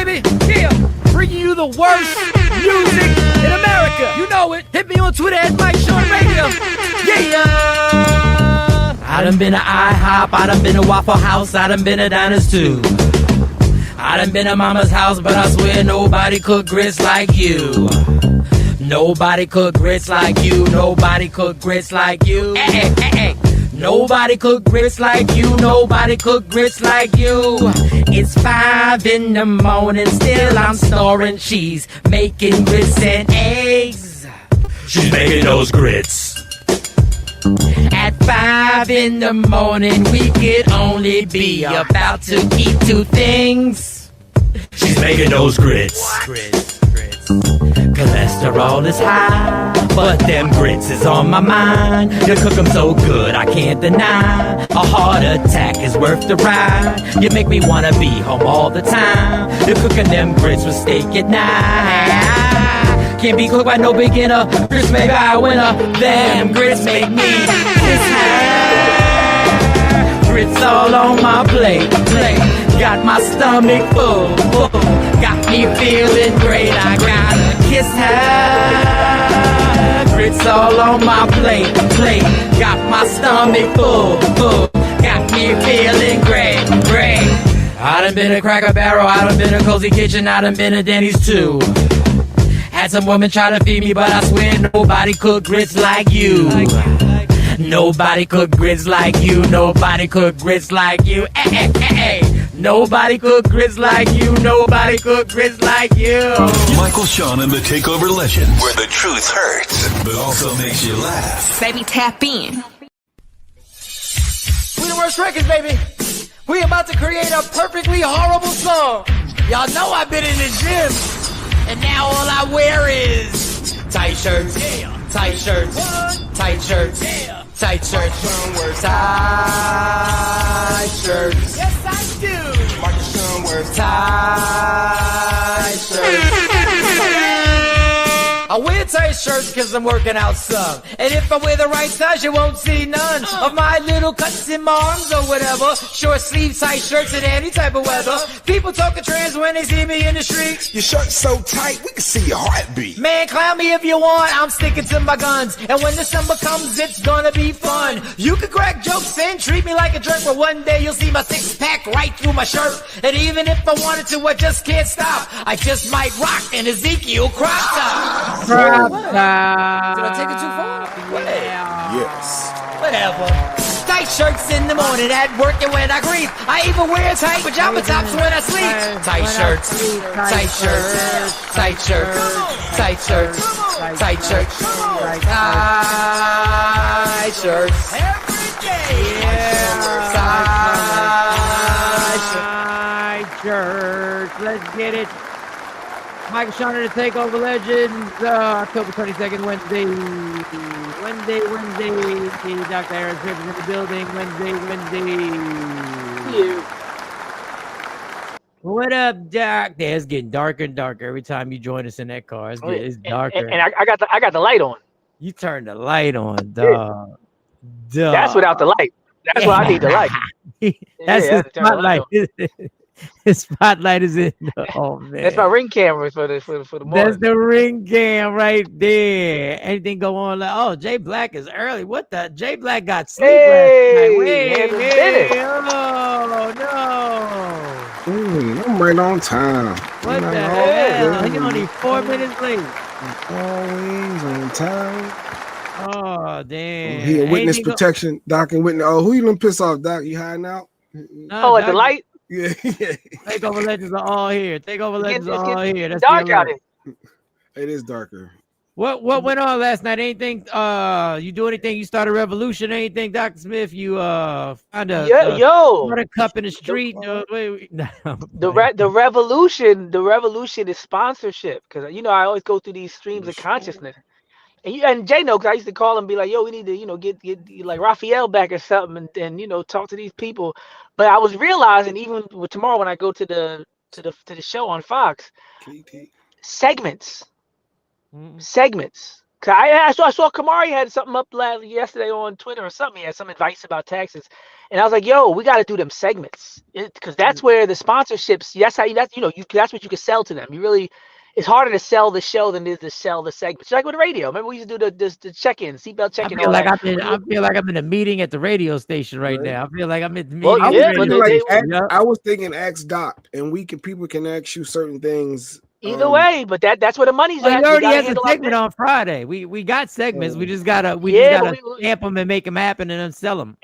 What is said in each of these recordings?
baby. Yeah, bringing you the worst music in America. You know it. Hit me on Twitter at Mike Sean Radio. Yeah. I done been to IHOP, I done been to Waffle House, I done been to Diners too. I done been to Mama's house, but I swear nobody cook grits like you. Nobody cook grits like you. Nobody cook grits like you. Hey, hey, hey. Nobody cook grits like you. Nobody cook grits like you. It's 5 in the morning, still I'm snoring. She's making grits and eggs. She's making those grits. At 5 in the morning, we could only be about to eat 2 things. She's making those grits. Cholesterol is high, but them grits is on my mind. You cook them so good, I can't deny. A heart attack is worth the ride. You make me wanna be home all the time. You're cooking them grits with steak at night. Can't be cooked by no beginner. Grits made by a winner. Them grits make me this high. Grits all on my plate. Got my stomach full. Got me feeling great. I gotta kiss her. Grits all on my plate. Got my stomach full. Got me feeling great. I done been to Cracker Barrel. I done been to Cozy Kitchen. I done been to Denny's too. Had some women try to feed me, but I swear nobody cook grits like you. Nobody cook grits like you. Nobody cook grits like you. Hey. Nobody cook grits like you. Nobody cook grits like you. Michael Sean and the Takeover Legends, where the truth hurts, but also makes you laugh. Baby, tap in. We the worst records, baby. We about to create a perfectly horrible song. Y'all know I've been in the gym, and now all I wear is tight shirts, tight shirts, tight shirts, tight shirts, tight shirts. Yes, I do. Michael Sean wears tight shirts. I wear tight shirts because I'm working out some. And if I wear the right size, you won't see none of my little cuts in my arms or whatever. Short sleeve tight shirts in any type of weather. People talking trans when they see me in the street. Your shirt's so tight, we can see your heartbeat. Man, clown me if you want, I'm sticking to my guns. And when the summer comes, it's gonna be fun. You can crack jokes and treat me like a jerk, but one day you'll see my 6-pack right through my shirt. And even if I wanted to, I just can't stop. I just might rock an Ezekiel crop top. Did I take it too far? Yeah. Yes. Whatever. Tight shirts in the morning at work and when I grieve. I even wear tight pajama tops when I sleep. Tight shirts, tight shirts, tight shirts, tight shirts, tight shirts, tight shirts. Every day. Yeah. Tight shirts. Let's get it. Michael Sean and the Takeover Legends, October 22nd, Wednesday. Dr. Aaron Griffin in the building, Wednesday. Yeah. What up, Doc? It's getting darker and darker every time you join us in that car. It's darker. And I got the light on. You turn the light on, dog. Yeah. That's without the light. That's why I need the light. That's the spotlight. His spotlight is in. Oh man, that's my ring camera for the morning. That's the ring cam right there. Anything go on like, oh, Jay Black is early. What the? Jay Black got sleep last night. Wait, oh no! I'm right on time. What the hell? He only 4 minutes late. Always on time. Oh damn! He a witness protection, Doc, and witness. Oh, who you done piss off, Doc? You hiding out? No, at the light. Yeah. Takeover Legends are all here. Takeover Legends are all here. That's dark out here. It is darker. What went on last night? Anything? You do anything? You start a revolution? Anything, Dr. Smith? You find a cup in the street? The revolution is sponsorship, because I always go through these streams of consciousness. And Jay knows, because I used to call and be like, yo, we need to, get like Raphael back or something and talk to these people. But I was realizing, even with tomorrow when I go to the show on Fox, segments 'Cause I saw Kamari had something up yesterday on Twitter or something. He had some advice about taxes, and I was like, "Yo, we got to do them segments, because that's where the sponsorships. That's how that's what you can sell to them. It's harder to sell the show than it is to sell the segments. Like with the radio. Remember we used to do the check-in, seatbelt I check-in, feel all like that. I feel like I'm in a meeting at the radio station right Right. now. I feel like I'm at the Well, meeting I at the was yeah, but radio thinking like station. Yep. I was thinking ask Doc, and people can ask you certain things. either way, but that's where the money's Well, he at. We already got to has a handle our segment business. on Friday. We got segments. We just gotta Yeah, but stamp them and make them happen and then sell them.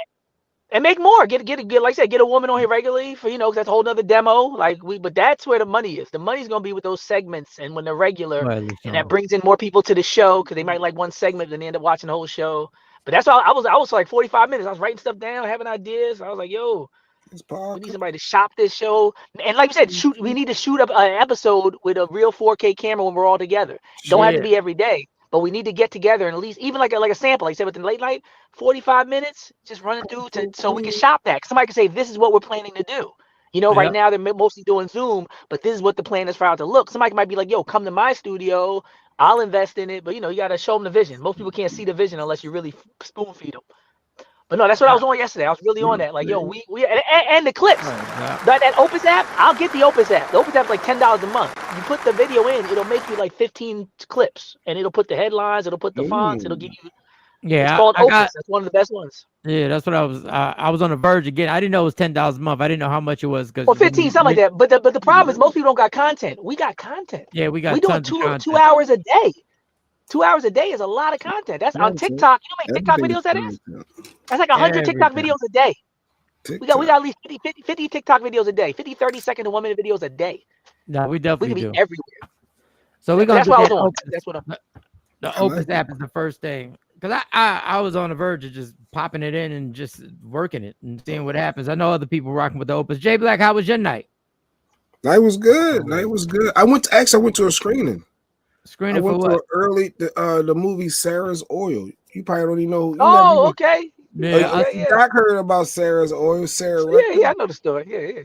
and make more. Get like I said, get a woman on here regularly for 'cause that's a whole nother demo. But that's where the money is. The money's gonna be with those segments and when they're regular, and that brings in more people to the show because they might like one segment and they end up watching the whole show. But that's why I was like 45 minutes. I was writing stuff down, having ideas. I was like, yo, we need somebody to shop this show. And like you said, we need to shoot up an episode with a real 4K camera when we're all together. Don't have to be every day, but we need to get together and at least even like a sample, like I said, within late night, 45 minutes, just run it through so we can shop that. Somebody can say, this is what we're planning to do. Right now they're mostly doing Zoom, but this is what the plan is for how to look. Somebody might be like, yo, come to my studio. I'll invest in it. But, you got to show them the vision. Most people can't see the vision unless you really spoon feed them. But no, that's what I was on yesterday. I was really on that. Like, yo, we and the clips. That Opus app, I'll get the Opus app. The Opus app's like $10 a month. You put the video in, it'll make you like 15 clips, and it'll put the headlines, it'll put the fonts, it'll give you. Yeah, it's called Opus. That's one of the best ones. Yeah, that's what I was. I was on the verge again. I didn't know it was $10 a month. I didn't know how much it was Or 15, something like that. But the problem is most people don't got content. We got content. Yeah, we doing tons of content. 2 hours a day. 2 hours a day is a lot of content. That's on TikTok. You know how many TikTok videos that is? That's like 100 TikTok videos a day. We got at least 50 TikTok videos a day. 50, 30-second to 1 minute videos a day. No, we definitely can do. be everywhere. So we're gonna that's do what that I was on. Opus. That's what I'm. The Opus app is the first thing. Because I was on the verge of just popping it in and just working it and seeing what happens. I know other people rocking with the Opus. Jay Black, how was your night? Night was good. Night was good. I went to a screening. Screening for what? The movie Sarah's Oil. You probably don't even know. Okay. Yeah. Doc heard about Sarah's Oil. Sarah. Yeah, I know the story. Yeah.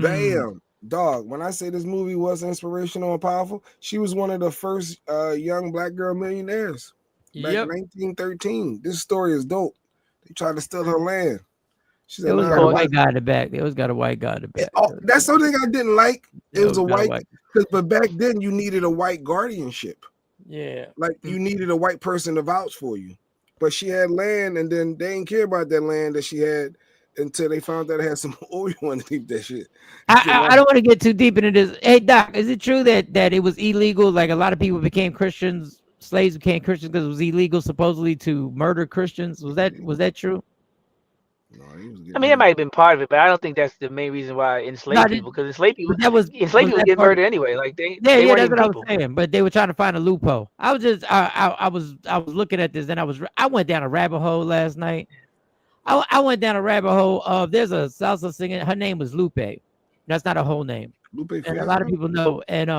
Bam. Dog, when I say this movie was inspirational and powerful, she was one of the first young black girl millionaires back in 1913. This story is dope. They tried to steal her land. She said, it was got a white guy in the back. It was got a white guy in the back. That's something I didn't like. It was a white. But back then you needed a white guardianship. Yeah. Like you needed a white person to vouch for you. But she had land, and then they didn't care about that land that she had until they found that it had some oil underneath that shit. I don't want to get too deep into this. Hey, Doc, is it true that it was illegal? Like a lot of people became Christians, slaves became Christians because it was illegal supposedly to murder Christians. Was that true? No, I mean, it might have been part of it, but I don't think that's the main reason why enslaved people. Because enslaved people get murdered anyway. Like they that's weren't what I people. was saying. But they were trying to find a loophole. I was just I was looking at this, and I went down a rabbit hole last night. I went down a rabbit hole of there's a salsa singer. Her name was Lupe. That's not a whole name. Lupe, and a lot of people know. And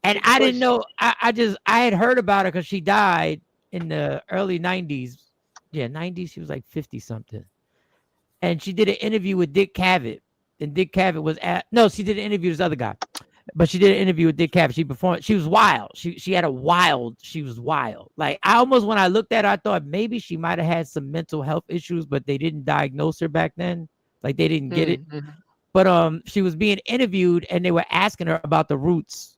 I didn't know. I had heard about her because she died in the early 90s. Yeah, 90s. She was like 50 something. And she did an interview with Dick Cavett. And Dick Cavett was she did an interview with this other guy. But she did an interview with Dick Cavett. She performed. She was wild. She was wild. Like I almost, when I looked at her, I thought maybe she might have had some mental health issues, but they didn't diagnose her back then. Like they didn't get it. But she was being interviewed and they were asking her about the roots.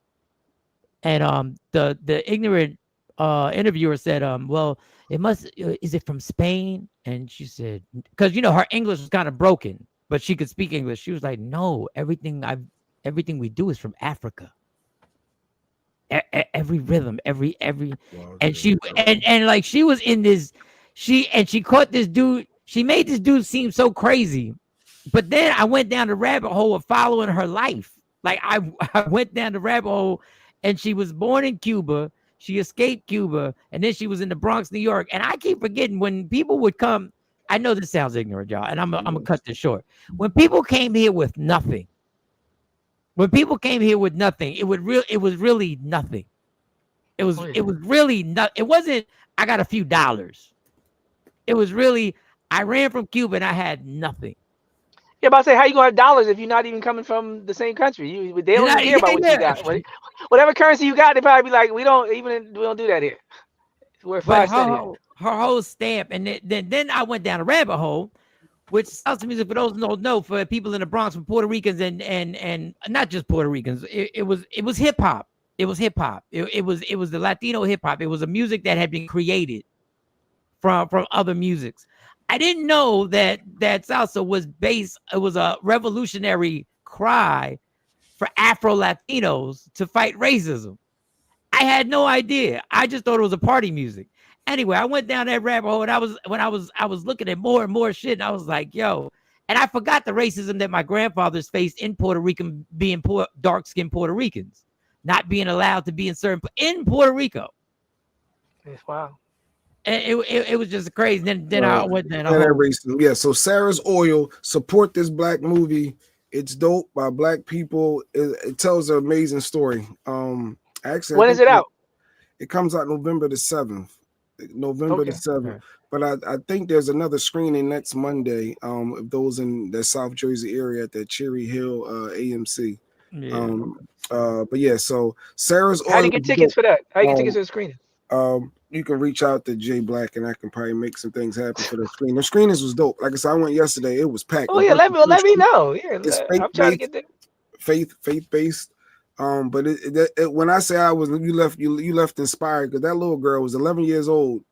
And the ignorant interviewer said, well, is it from Spain? And she said, because her English was kind of broken, but she could speak English. She was like, no, everything we do is from Africa. Every rhythm, every and she and like she was in this, she caught this dude. She made this dude seem so crazy. But then I went down the rabbit hole of following her life. Like I went down the rabbit hole, and she was born in Cuba. She escaped Cuba, and then she was in the Bronx, New York. And I keep forgetting when people would come. I know this sounds ignorant, y'all, and I'm gonna cut this short. When people came here with nothing, it was really nothing. It was really not. It wasn't. I got a few dollars. It was really. I ran from Cuba and I had nothing. Yeah, but I say, how you gonna have dollars if you're not even coming from the same country? They don't care about what you got. Whatever currency you got, they probably be like, we don't do that here. Where But Five said here. her whole stamp, and then I went down a rabbit hole, which salsa music, for those who don't know, for people in the Bronx, for Puerto Ricans and not just Puerto Ricans, it was hip hop. It was hip hop. It was the Latino hip hop. It was a music that had been created from other musics. I didn't know that salsa was based. It was a revolutionary cry for Afro Latinos to fight racism. I had no idea. I just thought it was a party music. Anyway, I went down that rabbit hole, and I was looking at more and more shit, and I was like, yo, and I forgot the racism that my grandfathers faced in Puerto Rico, being dark-skinned Puerto Ricans, not being allowed to be in Puerto Rico. It's wild. And it was just crazy. Then I went down. Racism. Yeah. So Sarah's Oil, support this black movie. It's dope by black people. It tells an amazing story. Actually, when is it out? It comes out November the 7th. November the 7th. Okay. But I think there's another screening next Monday. Those in the South Jersey area at the Cherry Hill AMC. Yeah. But yeah, so Sarah's Oil. How do you get tickets for that? How do you get tickets for the screening? You can reach out to Jay Black, and I can probably make some things happen for the screen. The screenings was dope. Like I said, I went yesterday. It was packed. Oh yeah, let me know. Yeah, it's I'm trying to get there. Faith based. But when I say you left inspired, because that little girl was 11 years old,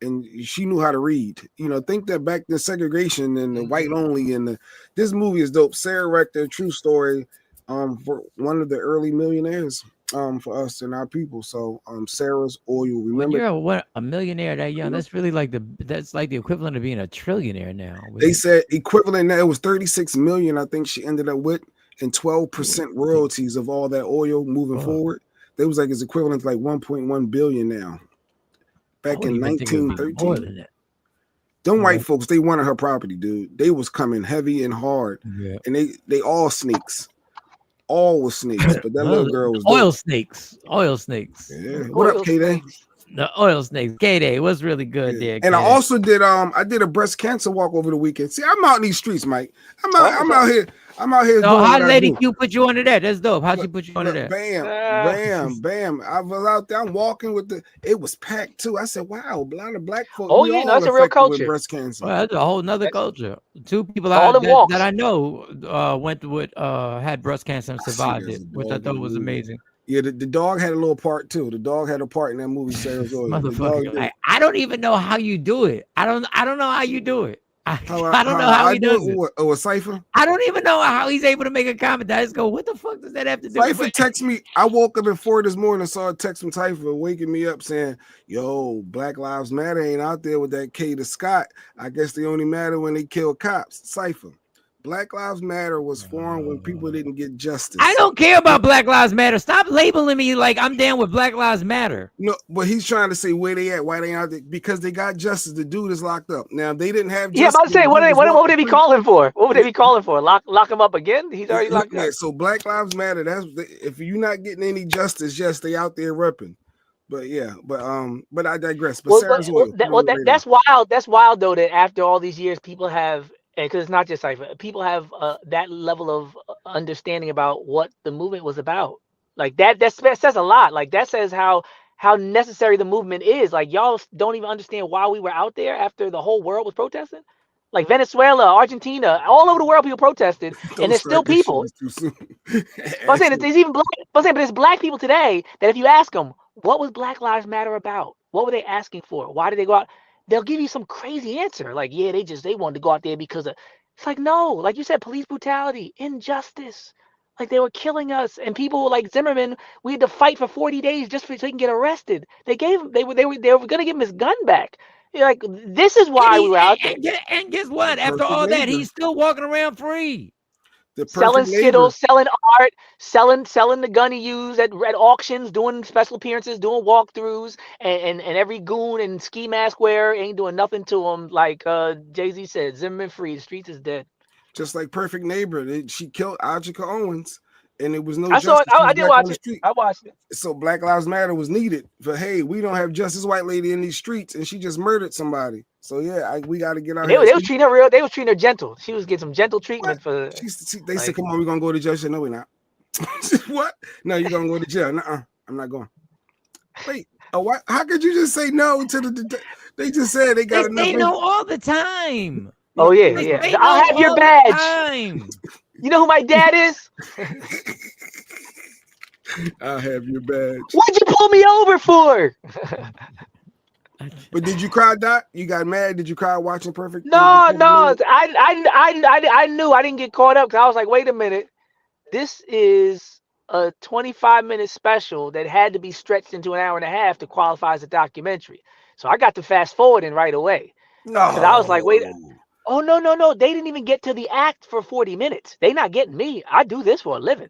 and she knew how to read. Think that back to segregation and the white only, and this movie is dope. Sarah Rector, true story, for one of the early millionaires, for us and our people. So, Sarah's Oil. Remember, you're a millionaire that young. That's really that's like the equivalent of being a trillionaire now. They said equivalent. It was 36 million. I think she ended up with. And 12% royalties of all that oil moving forward. They was like it's equivalent to like 1.1 billion now. Back in 1913. Them white folks, they wanted her property, dude. They was coming heavy and hard. Yeah. And they all snakes. All was snakes. But that little girl was oil snakes. Oil snakes. Yeah. What up, K-Day? The oil snakes. K-Day was really good there. And I also did I did a breast cancer walk over the weekend. See, I'm out in these streets, Mike. I'm out here. So how Lady Q put you under that? That's dope. How'd she put you under that? Bam. I was out there. I'm walking with it was packed too. I said, wow, a lot of black folks. Oh, yeah, that's a real culture. Breast cancer. Well, that's a whole nother culture. Two people that I know went with had breast cancer and survived it, which I thought was amazing. Yeah, the dog had a little part too. The dog had a part in that movie. Sarah's Oil. Motherfucker, I don't even know how you do it. I don't know how you do it. I don't know how he does it. A Cypher? I don't even know how he's able to make a comment. I just go, what the fuck does that have to do? Cypher text me. I woke up at 4 this morning and saw a text from Cypher waking me up saying, yo, Black Lives Matter ain't out there with that K to Scott. I guess they only matter when they kill cops. Cypher. Black Lives Matter was formed when people didn't get justice. I don't care about Black Lives Matter. Stop labeling me like I'm down with Black Lives Matter. No, but he's trying to say where they at, why they out there, because they got justice. The dude is locked up. Now, if they didn't have justice. Yeah, I'm about to say, what would they be calling for? What would they be calling for? Lock him up again? He's already locked up. So Black Lives Matter, if you're not getting any justice, yes, they out there repping. But yeah, but I digress. But that's wild. That's wild though, that after all these years, people have, and because it's not just Cypher, people have that level of understanding about what the movement was about. Like that says a lot. Like that says how necessary the movement is. Like y'all don't even understand why we were out there after the whole world was protesting. Like Venezuela, Argentina, all over the world, people protested, and there's still people. I'm saying there's even black. But there's black people today that if you ask them, what was Black Lives Matter about? What were they asking for? Why did they go out? They'll give you some crazy answer. Like, yeah, they wanted to go out there because of. It's like, no, like you said, police brutality, injustice. Like they were killing us, and people like Zimmerman, we had to fight for 40 days just so he can get arrested. They were gonna give him his gun back. Like, this is why we were out there. And guess what? After all that, he's still walking around free. Selling Skittles, selling art, selling the gun he used at auctions, doing special appearances, doing walkthroughs, and every goon and ski mask wearer ain't doing nothing to him. Like Jay-Z said, Zimmerman free, the streets is dead. Just like Perfect Neighbor, she killed Ajika Owens, and it was no I justice. saw it. I did watch it. I watched it. So Black Lives Matter was needed. But hey, we don't have justice, white lady in these streets, and she just murdered somebody. So yeah, we got to get out. They was treating her real. They was treating her gentle. She was getting some gentle treatment for. They said, "Come on, we're gonna go to jail." She said, "No, we're not." What? No, you're gonna go to jail. Nuh-uh. I'm not going. Wait, What? How could you just say no to the? They just said they got enough. They know all the time. Oh yeah, They yeah. know I'll have your all the badge. time. You know who my dad is? I'll have your badge. What'd you pull me over for? But did you cry, Doc? You got mad? Did you cry watching Perfect? No. I knew I didn't get caught up because I was like, wait a minute. This is a 25-minute special that had to be stretched into an hour and a half to qualify as a documentary. So I got to fast forwarding right away. No. Because I was like, wait. Oh, no. They didn't even get to the act for 40 minutes. They not getting me. I do this for a living.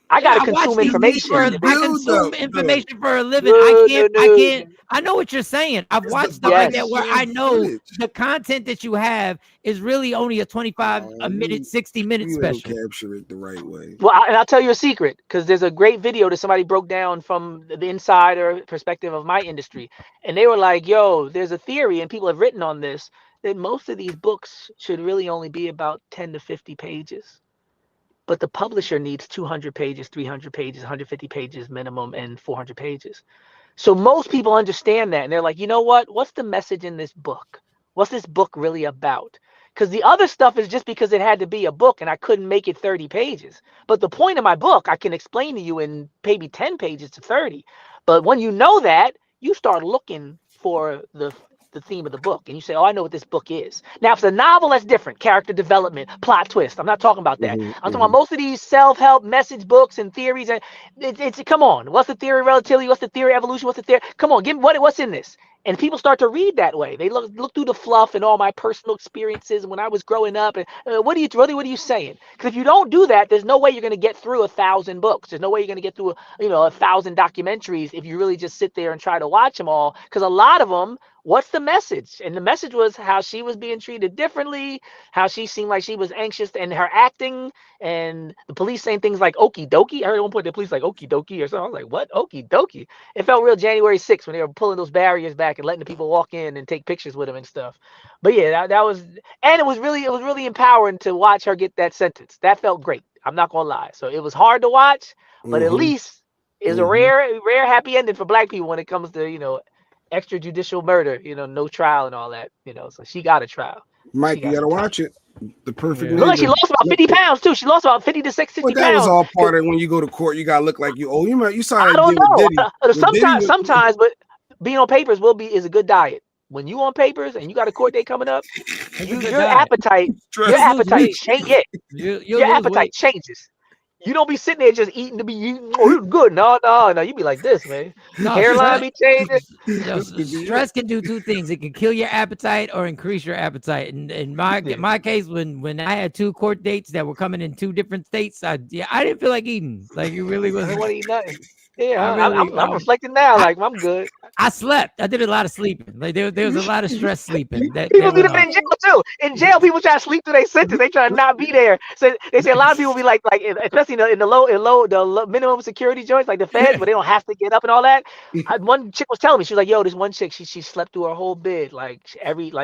I gotta consume information. I consume information for a living. No. I can't. I know what you're saying. I've watched stuff like that where I know the content that you have is really only a 25-minute, 60-minute special. Capture it the right way. Well, and I'll tell you a secret, because there's a great video that somebody broke down from the insider perspective of my industry, and they were like, "Yo, there's a theory, and people have written on this, that most of these books should really only be about 10 to 50 pages." But the publisher needs 200 pages, 300 pages, 150 pages minimum, and 400 pages. So most people understand that. And they're like, you know what? What's the message in this book? What's this book really about? Because the other stuff is just because it had to be a book and I couldn't make it 30 pages. But the point of my book, I can explain to you in maybe 10 pages to 30. But when you know that, you start looking for the theme of the book, and you say, oh, I know what this book is. Now, if it's a novel, that's different. Character development, plot twist. I'm not talking about that. I'm talking about most of these self-help message books and theories. And it's come on. What's the theory of relativity? What's the theory of evolution? What's the theory? Come on, give me what's in this. And people start to read that way. They look through the fluff and all my personal experiences when I was growing up. And what are you saying? Because if you don't do that, there's no way you're going to get through 1,000 books. There's no way you're going to get through 1,000 documentaries if you really just sit there and try to watch them all. Because a lot of them, what's the message? And the message was how she was being treated differently, how she seemed like she was anxious in her acting, and the police saying things like okie dokie. I heard at one point the police like okie dokie or something. I was like, what? Okie dokie? It felt real January 6th when they were pulling those barriers back and letting the people walk in and take pictures with them and stuff. But yeah, that was, and it was really empowering to watch her get that sentence. That felt great. I'm not gonna lie. So it was hard to watch, but at least it's a rare happy ending for Black people when it comes to, extrajudicial murder, no trial and all that, so she got a trial. Mike, you gotta watch it. The perfect. Look like she lost about 50 pounds too. She lost about 50 to 60 pounds. That was all part of when you go to court. You gotta look like you. Oh, you sound like I don't know. Sometimes, but being on papers is a good diet. When you on papers and you got a court date coming up, your appetite changes. Your appetite changes. You don't be sitting there just eating to be eating. Oh, you're good. No. You be like this, man. Hairline be changing. Stress can do two things. It can kill your appetite or increase your appetite. And in my case, when I had 2 court dates that were coming in 2 different states, I didn't feel like eating. Like it really was. I don't want to eat nothing. Yeah, I'm reflecting now. Like I'm good. I slept. I did a lot of sleeping. Like there was a lot of stress sleeping. People do that in jail too. In jail, people try to sleep through their sentence. They try to not be there. So they say a lot of people be like especially in the minimum security joints, like the feds, where they don't have to get up and all that. One chick was telling me, she was like, "Yo, this one chick, she slept through her whole bid. Like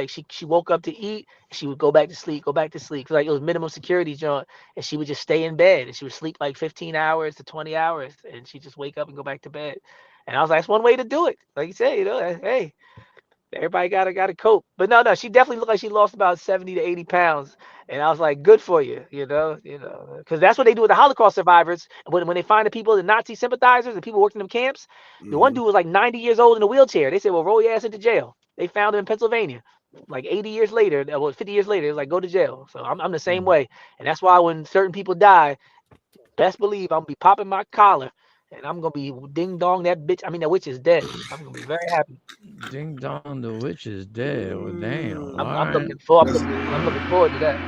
she woke up to eat, she would go back to sleep. Like it was minimum security joint, and she would just stay in bed and she would sleep like 15 hours to 20 hours, and she just wake up and go back to bed." And I was like, that's one way to do it. Like you say, hey, everybody gotta cope. But no, she definitely looked like she lost about 70 to 80 pounds. And I was like, good for you, because that's what they do with the Holocaust survivors. When they find the Nazi sympathizers, the people working in them camps, the one dude was like 90 years old in a wheelchair. They said, well, roll your ass into jail. They found him in Pennsylvania. Like 50 years later, it was like, go to jail. So I'm the same way. And that's why when certain people die, best believe I'm going to be popping my collar. And I'm going to be ding dong that bitch. I mean, that witch is dead. I'm going to be very happy. Ding dong, the witch is dead. Well, damn. I'm looking forward to that.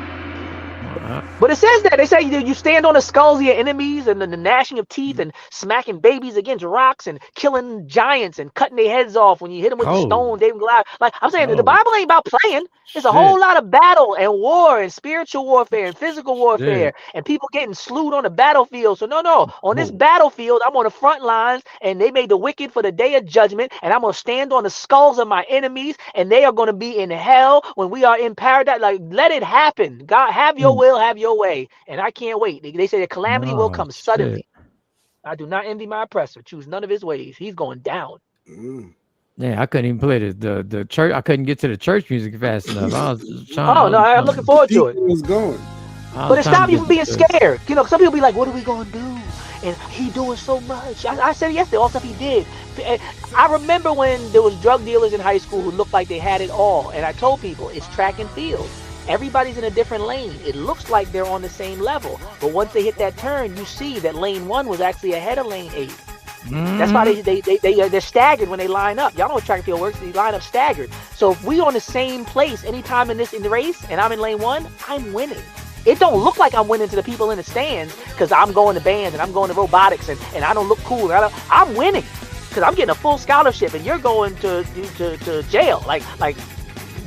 But it says that. They say you stand on the skulls of your enemies and the gnashing of teeth and smacking babies against rocks and killing giants and cutting their heads off when you hit them with the stone. David Goliath. Like I'm saying, the Bible ain't about playing. There's a whole lot of battle and war and spiritual warfare and physical warfare and people getting slewed on the battlefield. So no. On this battlefield, I'm on the front lines and they made the wicked for the day of judgment. And I'm going to stand on the skulls of my enemies and they are going to be in hell when we are in paradise. Like, let it happen. God, have your will, have your way. And I can't wait. They say the calamity will come suddenly. I do not envy my oppressor. Choose none of his ways. He's going down. Yeah, I couldn't even play the church. I couldn't get to the church music fast enough. I was just trying. Oh no, I'm looking forward to it. Was going. But it stopped you from being scared. You know, some people be like, "What are we gonna do?" And he doing so much. I said yesterday, all stuff he did. I remember when there was drug dealers in high school who looked like they had it all, and I told people it's track and field. Everybody's in a different lane. It looks like they're on the same level, but once they hit that turn, you see that lane 1 was actually ahead of lane 8. That's why they're staggered when they line up. Y'all know what track and field works. They line up staggered. So if we on the same place anytime in the race, and I'm in lane 1, I'm winning. It don't look like I'm winning to the people in the stands because I'm going to bands and I'm going to robotics and I don't look cool. I'm winning because I'm getting a full scholarship and you're going to jail. Like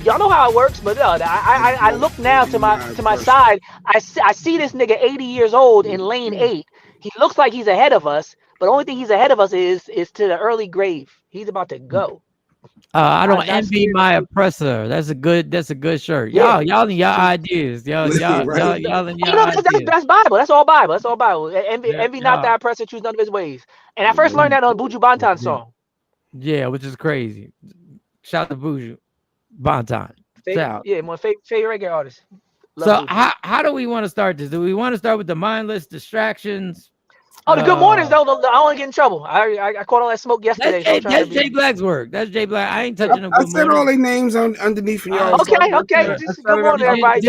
y'all know how it works. But I look now to my side. I see this nigga 80 years old in lane 8. He looks like he's ahead of us. But the only thing he's ahead of us is to the early grave. He's about to go. I don't envy my oppressor. That's a good shirt. Y'all and y'all ideas. Y'all and y'all ideas. That's Bible. That's all Bible. That's all Bible. Envy not thy oppressor, choose none of his ways. And I first learned that on Buju Banton song. Yeah, which is crazy. Shout out to Buju Banton. Yeah, my favorite reggae artist. So how do we want to start this? Do we want to start with the mindless distractions? Oh, the good mornings though. I don't want to get in trouble. I caught all that smoke yesterday. That's Jay Black's work. That's Jay Black. I ain't touching them. I said all their names underneath for y'all. Okay. Just good morning, everybody.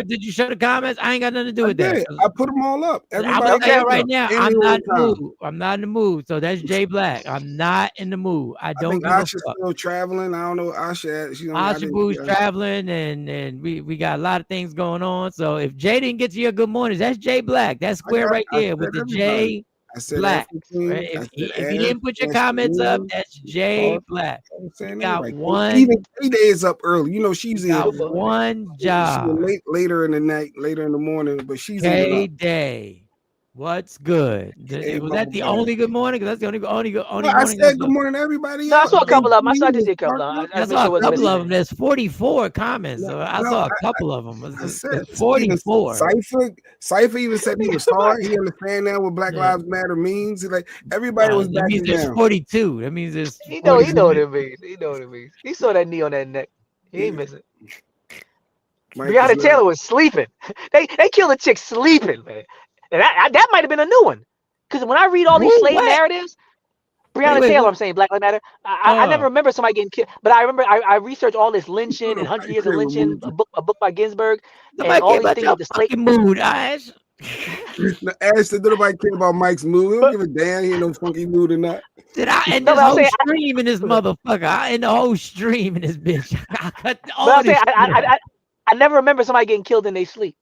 Did you show the comments? I ain't got nothing to do with that. I put them all up. Everybody right now. I'm not in the mood. I'm not in the mood. So that's Jay Black. I'm not in the mood. I don't. I think Asha's still traveling. I don't know. Asha Boo's traveling, and we got a lot of things going on. So if Jay didn't get to your good mornings, that's Jay Black. That's square right there with the Jay Black. If you didn't put your comments up, that's Jay Black. You got one. Even K-Day is up early. You know she's in one job. Later in the night, later in the morning, but she's K-Day. What's good? Was that the only good morning? Because that's the only good morning. I said good morning to everybody. No, I saw a couple of them. I saw just a couple of them. I saw a couple of them. There's 44 comments. So I saw a couple of them. It's 44. Cypher even said he was sorry. He understand now what Black Lives Matter means. Like everybody was backing down. There's 42. That means there's. He know what it means. He know what it means. He saw that knee on that neck. He ain't missing. Breonna Taylor was sleeping. They killed a chick sleeping, man. And that might have been a new one, because when I read all these slave narratives, Breonna Taylor, I'm saying Black Lives Matter. I never remember somebody getting killed, but I remember I researched all this lynching and 100 Years of Lynching, a book by Ginsburg, and all these things with the slave mood. Ash, said nobody care about Mike's mood. We don't give a damn. He ain't no funky mood or not. Did I end the whole stream in this motherfucker? I end the whole stream in this bitch. I cut all this. I never remember somebody getting killed in their sleep,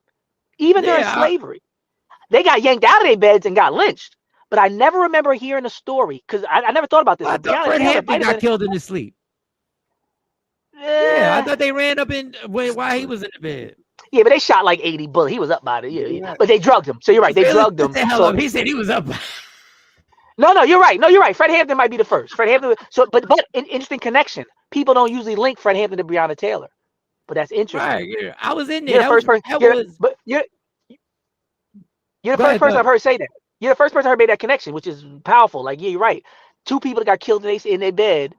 even during slavery. They got yanked out of their beds and got lynched. But I never remember hearing a story, because I never thought about this. I thought Fred Hampton got killed in his sleep. Yeah, I thought they ran up while he was in the bed. Yeah, but they shot like 80 bullets. He was up by it. Yeah. But they drugged him. So you're right. They drugged him. He said he was up. No, you're right. Fred Hampton might be the first. Fred Hampton. So, but an interesting connection. People don't usually link Fred Hampton to Breonna Taylor, but that's interesting. Right. Yeah. I was in there. You're the first person. You're the first person I've heard say that. You're the first person I heard made that connection, which is powerful. Like, yeah, you're right. 2 people that got killed in their bed,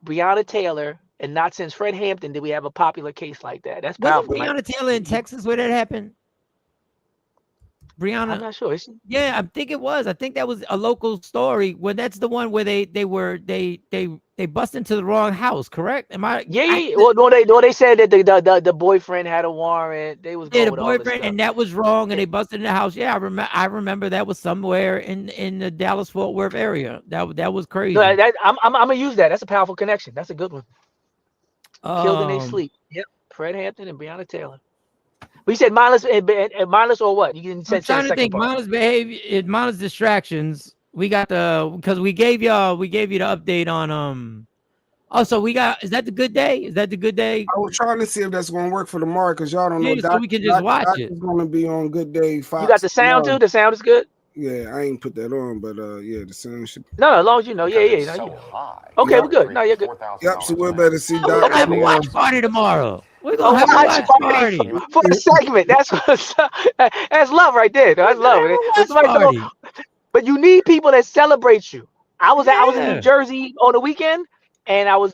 Breonna Taylor, and not since Fred Hampton did we have a popular case like that. That's powerful. Wasn't Breonna Taylor in Texas where that happened? Breonna, I'm not sure. Yeah, I think it was. I think that was a local story. Well, that's the one where they bust into the wrong house. Correct? Am I? Yeah. Well, they said that the boyfriend had a warrant. They was going the boyfriend, and that was wrong, and they busted in the house. Yeah, I remember that was somewhere in the Dallas Fort Worth area. That was crazy. No, I'm gonna use that. That's a powerful connection. That's a good one. Killed in their sleep. Yep. Fred Hampton and Breonna Taylor. But you said mindless or what? You didn't say. I'm trying to think. Mindless behavior, mindless distractions. We got because we gave you the update on Also, we got. Is that the good day? Is that the good day? I was trying to see if that's going to work for tomorrow, because y'all don't know. So we can just watch it. It's going to be on Good Day. Fox. You got the sound too. The sound is good. Yeah, I ain't put that on, but yeah, the sound should. No, as long as you know. Yeah. No, high. Okay, we're good. No, you're good. Yep. So we're better see. We're gonna have a watch party tomorrow. We're gonna have a watch party for the segment. That's love right there. That's love. But you need people that celebrate you. I was in New Jersey on the weekend, and I was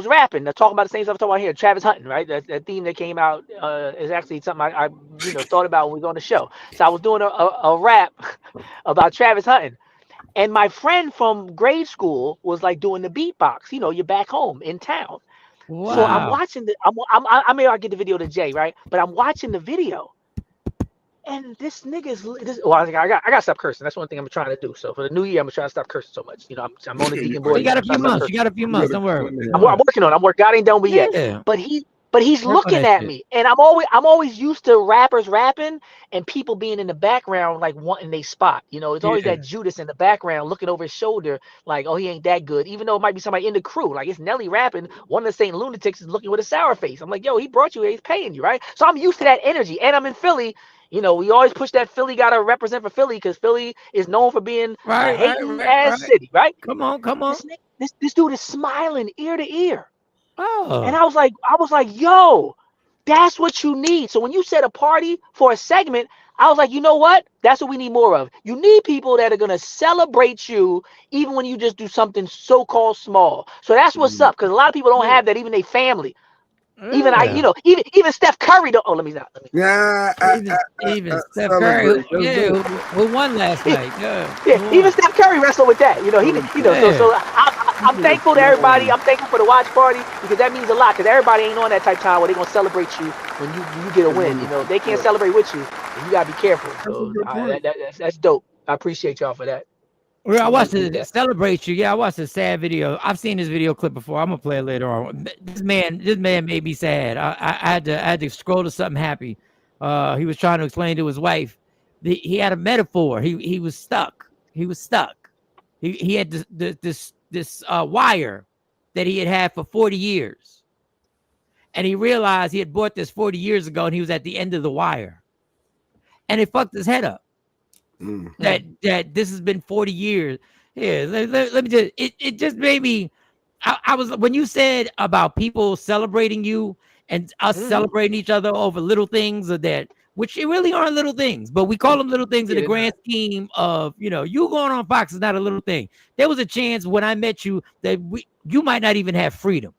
rapping, talking about the same stuff I'm talking about here. Travis Hunting, right? That theme that came out is actually something I thought about when we was on the show. So I was doing a rap about Travis Hunting, and my friend from grade school was like doing the beatbox. You're back home in town. Wow. So I'm watching I may I'll get the video to Jay, right? But I'm watching the video. And this nigga's well, I gotta stop cursing. That's one thing I'm trying to do. So for the new year, I'm trying to stop cursing so much. I'm on the deacon board. You got a few months. Don't worry. I'm working on it. God ain't done with yet. But he's looking at me, and I'm always used to rappers rapping and people being in the background like wanting their spot. It's always that Judas in the background looking over his shoulder like, oh, he ain't that good, even though it might be somebody in the crew. Like it's Nelly rapping, one of the Saint Lunatics is looking with a sour face. I'm like, yo, he brought you here, he's paying you, right? So I'm used to that energy, and I'm in Philly. We always push that Philly got to represent for Philly because Philly is known for being a hating ass city, right? Come on. This dude is smiling ear to ear. Oh. And I was like, yo, that's what you need. So when you said a party for a segment, I was like, you know what? That's what we need more of. You need people that are going to celebrate you even when you just do something so-called small. So that's what's up, because a lot of people don't have that, even their family. Even even Steph Curry don't. Oh, let me not. Even Steph Curry, who won last night? Even Steph Curry wrestled with that. So I'm thankful to everybody. I'm thankful for the watch party because that means a lot. Because everybody ain't on that type of time where they gonna celebrate you when you get a win. They can't celebrate with you, and you gotta be careful. So that's dope. I appreciate y'all for that. Well, I watched it celebrate you. Yeah, I watched a sad video. I've seen this video clip before. I'm gonna play it later on. This man made me sad. I had to scroll to something happy. He was trying to explain to his wife. He had a metaphor. He was stuck. He had this wire that he had for 40 years, and he realized he had bought this 40 years ago, and he was at the end of the wire, and it fucked his head up. That this has been 40 years. Yeah, let me just it just made me. I was when you said about people celebrating you and us celebrating each other over little things or that, which it really aren't little things, but we call them little things in the grand scheme of you going on Fox is not a little thing. There was a chance when I met you that you might not even have freedom.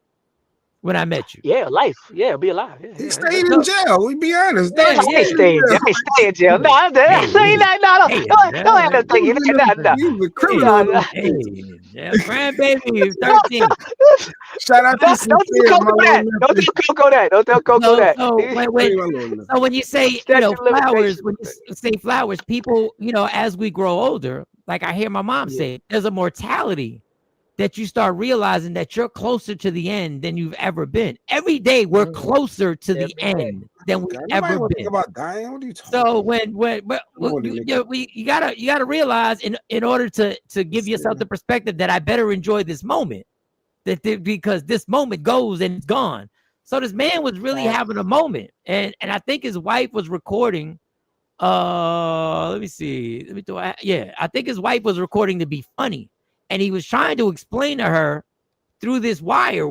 When I met you, life, be alive. He stayed in jail. We be honest. I ain't stay in jail. No, I'm saying that. No, don't have no thing. He was a criminal. Grandbaby, 13. Shout out to Don't tell Coco that. Don't tell Coco that. So when you say flowers, when you say flowers, people as we grow older, like I hear my mom say, there's a mortality that you start realizing that you're closer to the end than you've ever been. Every day we're closer to the end than we've ever been. About dying? What are you talking so when you gotta realize in order to give yourself the perspective that I better enjoy this moment, because this moment goes and it's gone. So this man was really having a moment, and I think his wife was recording. Let me see. I think his wife was recording to be funny. And he was trying to explain to her through this wire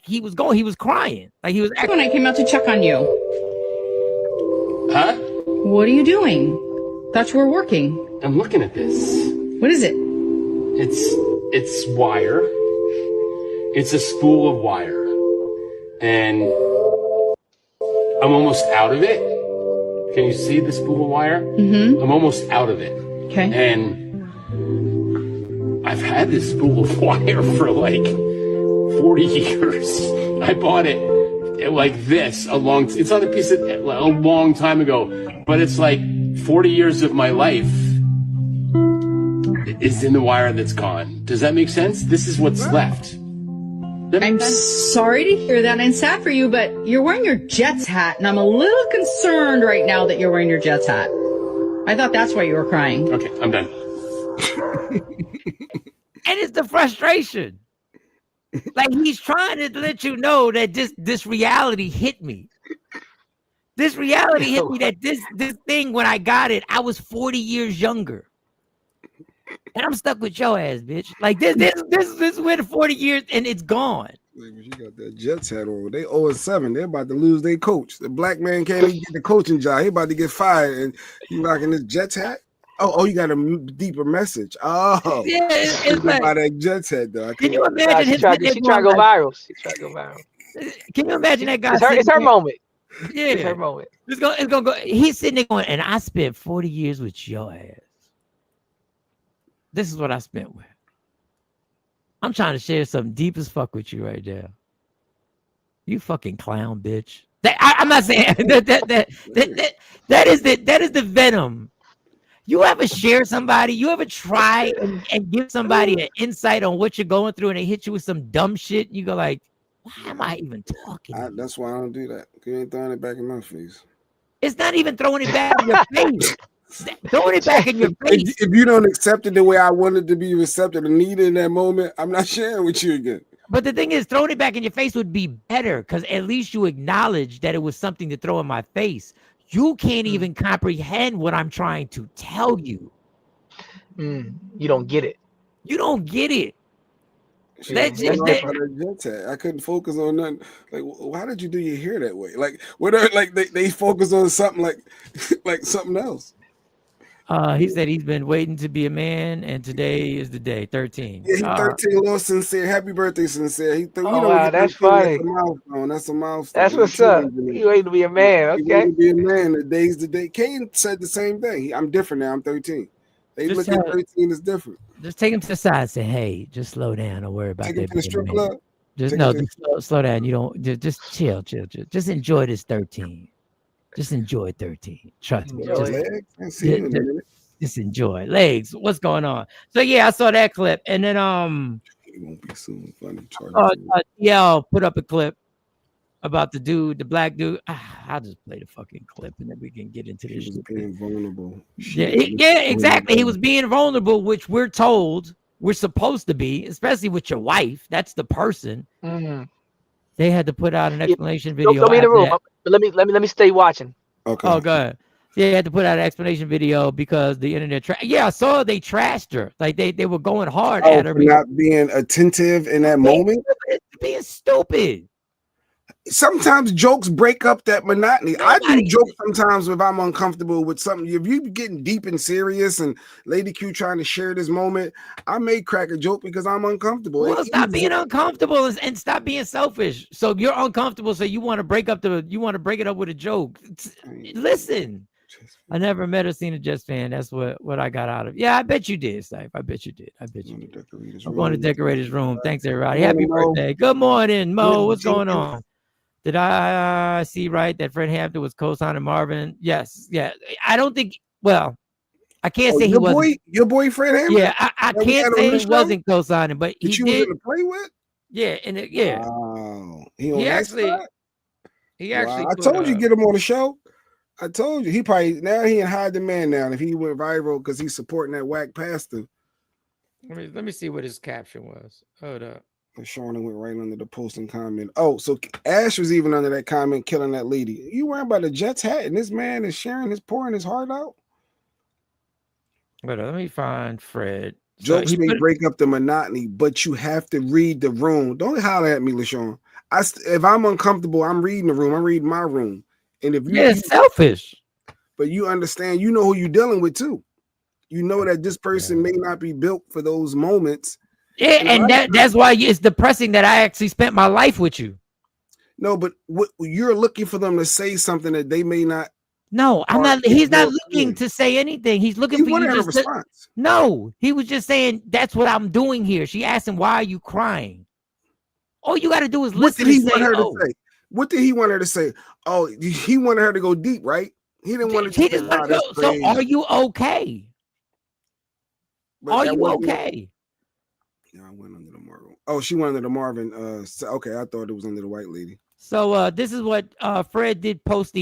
he was crying. Like he was when I came out to check on you. Huh? What are you doing? Thought you were working. I'm looking at this. What is it? It's wire. It's a spool of wire. And I'm almost out of it. Can you see the spool of wire? Mm-hmm. I'm almost out of it. Okay. And I've had this spool of wire for like 40 years. I bought it like this it's on a piece of a long time ago, but it's like 40 years of my life is in the wire that's gone. Does that make sense? This is what's left. I'm sorry to hear that, and I'm sad for you, but you're wearing your Jets hat, and I'm a little concerned right now that you're wearing your Jets hat. I thought that's why you were crying. Okay, I'm done. And it's the frustration. Like he's trying to let you know that this reality hit me. This reality hit me that this thing, when I got it, I was 40 years younger. And I'm stuck with your ass, bitch. Like this went 40 years and it's gone. You got that Jets hat on. They 0-7. They're about to lose their coach. The black man can't even get the coaching job. He about to get fired, and he rocking this Jets hat. Oh, you got a deeper message. Oh, Yeah, it's like, about that Jets head though. can you Nah, imagine she him tried sitting there she tried to going go like, viral. She tried to go viral. can you imagine that guy It's sitting her there? moment. Yeah, It's her moment. it's gonna go. He's sitting there going, and I spent 40 years with your ass. This is what I spent with. I'm trying to share something deep as fuck with you right now. You fucking clown, bitch. I'm not saying that is the venom. You ever share somebody? You ever try and give somebody an insight on what you're going through, and they hit you with some dumb shit? You go like, why am I even talking? That's why I don't do that. You ain't throwing it back in my face. It's not even throwing it back in your face. Throwing it back in your face. If you don't accept it the way I wanted to be accepted and needed in that moment, I'm not sharing with you again. But the thing is, throwing it back in your face would be better because at least you acknowledge that it was something to throw in my face. You can't even comprehend what I'm trying to tell you. You don't get it. You don't get it. I couldn't focus on nothing. Like, why did you do your hair that way? Like, whatever. Like they focus on something like something else. He said he's been waiting to be a man, and today is the day. 13. Yeah, he's 13. Little Sincere. Happy birthday, Sincere. Wow, that's funny. That's a milestone. That's a milestone. That's what's up. He waiting to be a man. Okay. He waiting to be a man. The day's the day. Kane said the same thing. I'm different now. I'm 13. They look at 13 as different. Just take him to the side and say, hey, just slow down. Don't worry about that. Take him to the strip club. Just slow down. You don't just chill. Just enjoy this 13. Just enjoy 13. Trust me. Just enjoy. Legs. What's going on? So yeah, I saw that clip. And then it won't be soon funny. DL put up a clip about the dude, the black dude. I'll just play the fucking clip and then we can get into this. He was being vulnerable. Yeah, exactly. He was being vulnerable, which we're told we're supposed to be, especially with your wife. That's the person. They had to put out an explanation video. Don't be in the room. Let me stay watching. Okay. Oh, go ahead. They had to put out an explanation video because the internet. I saw they trashed her. Like they were going hard at her. For not being attentive in that moment. Being stupid. Sometimes jokes break up that monotony. I do jokes sometimes if I'm uncomfortable with something. If you getting deep and serious and Lady Q trying to share this moment, I may crack a joke because I'm uncomfortable. Well, stop being uncomfortable and stop being selfish. So you're uncomfortable, so you want to break it up with a joke. Listen, I never met or seen a Jets fan. That's what I got out of. Yeah, I bet you did, Stipe. I bet you did. I'm going to decorate his room. Thanks, everybody. Happy birthday. Good morning, Mo. What's going on? Did I see right that Fred Hampton was co-signing Marvin? Yes. Yeah. I don't think. Well, I can't say he wasn't. Your boy Fred Hampton. Yeah, I can't say he wasn't co-signing, but he did. To play with. Yeah, and yeah. Wow. He actually. I told you get him on the show. I told you he in high demand now. If he went viral because he's supporting that whack pastor. Let me see what his caption was. Hold up. Shauna went right under the post and comment. Oh, so Ash was even under that comment, killing that lady. You wearing about a Jets hat, and this man is pouring his heart out. But let me find Fred. Jokes may break up the monotony, but you have to read the room. Don't holler at me, LaShawn. If I'm uncomfortable, I'm reading the room. I'm reading my room. And if you're selfish, but you understand, you know who you're dealing with too. You know that this person may not be built for those moments. Yeah, and that's why it's depressing that I actually spent my life with you. No, but you're looking for them to say something that they may not. No, I'm not. He's not looking to say anything. He's looking for you just to. No, he was just saying that's what I'm doing here. She asked him, "Why are you crying?" All you got to do is listen. What did he want her to say? What did he want her to say? Oh, he wanted her to go deep, right? He didn't want to. So, are you okay? Are you okay? Yeah, I went under the Marvin. Oh, she went under the Marvin. Okay, I thought it was under the white lady. So this is what Fred did post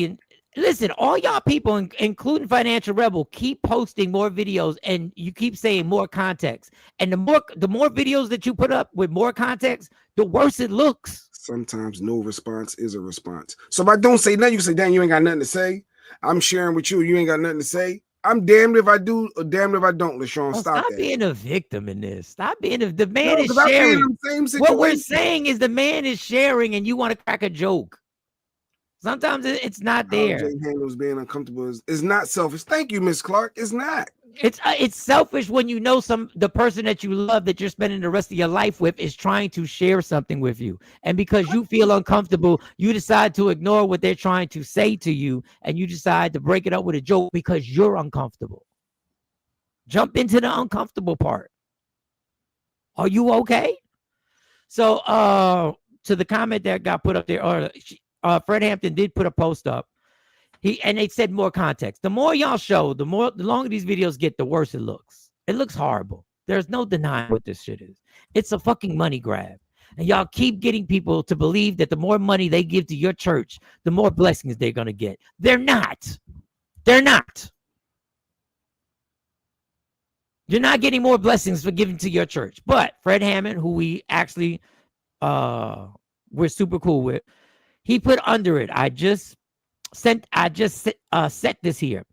listen, all y'all people, including Financial Rebel, keep posting more videos and you keep saying more context. And the more videos that you put up with more context, the worse it looks. Sometimes no response is a response. So if I don't say nothing, you say, "Damn, you ain't got nothing to say." I'm sharing with you. You ain't got nothing to say. I'm damned if I do or damned if I don't, LaShawn. Stop being a victim in this. Stop being the man is sharing. What we're saying is the man is sharing and you want to crack a joke. Sometimes it's not How there. Jay handles being uncomfortable is not selfish. Thank you, Miss Clark. It's not. It's selfish when you know the person that you love that you're spending the rest of your life with is trying to share something with you, and because you feel uncomfortable, you decide to ignore what they're trying to say to you, and you decide to break it up with a joke because you're uncomfortable. Jump into the uncomfortable part. Are you okay? So to the comment that got put up there, Fred Hampton did put a post up. And they said more context. The more y'all show, the longer these videos get, the worse it looks. It looks horrible. There's no denying what this shit is. It's a fucking money grab. And y'all keep getting people to believe that the more money they give to your church, the more blessings they're going to get. They're not. They're not. You're not getting more blessings for giving to your church. But Fred Hammond, who we actually we're super cool with, he put under it, I just set this here.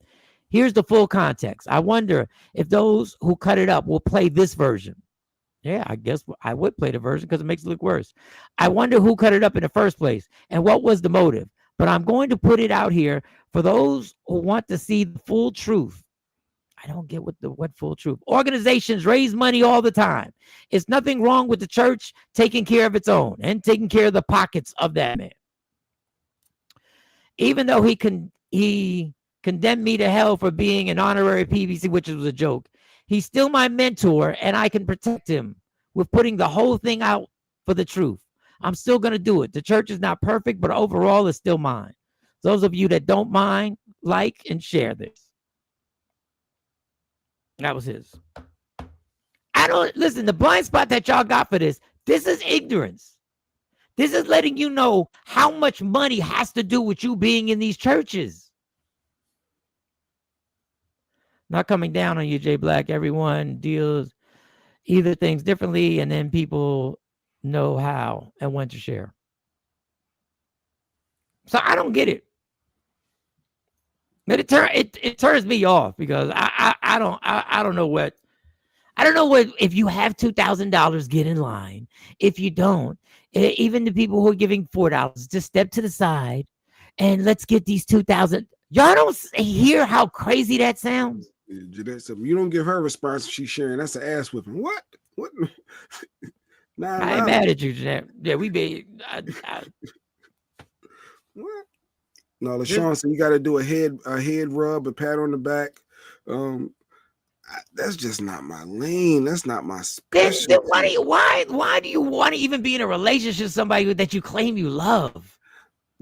Here's the full context. I wonder if those who cut it up will play this version. Yeah, I guess I would play the version because it makes it look worse. I wonder who cut it up in the first place and what was the motive. But I'm going to put it out here for those who want to see the full truth. I don't get what full truth. Organizations raise money all the time. It's nothing wrong with the church taking care of its own and taking care of the pockets of that man. Even though he condemned me to hell for being an honorary PVC, which was a joke, he's still my mentor, and I can protect him with putting the whole thing out for the truth. I'm still going to do it. The church is not perfect, but overall it's still mine. Those of you that don't mind, like and share this. That was his. Listen, the blind spot that y'all got for this is ignorance. This is letting you know how much money has to do with you being in these churches. Not coming down on you, Jay Black. Everyone deals either things differently, and then people know how and when to share. So I don't get it. But it turns me off because I don't know what. I don't know what, if you have $2,000, get in line. If you don't, even the people who are giving $4, just step to the side and let's get these 2,000. Y'all don't hear how crazy that sounds? Jeanette said, you don't give her a response if she's sharing. That's an ass whipping. What? Nah, I ain't mad at you, Jeanette. Yeah, we be. What? No, LaShawn said you got to do a head rub, a pat on the back. That's just not my lane. That's not my specialty. Why do you want to even be in a relationship with somebody that you claim you love?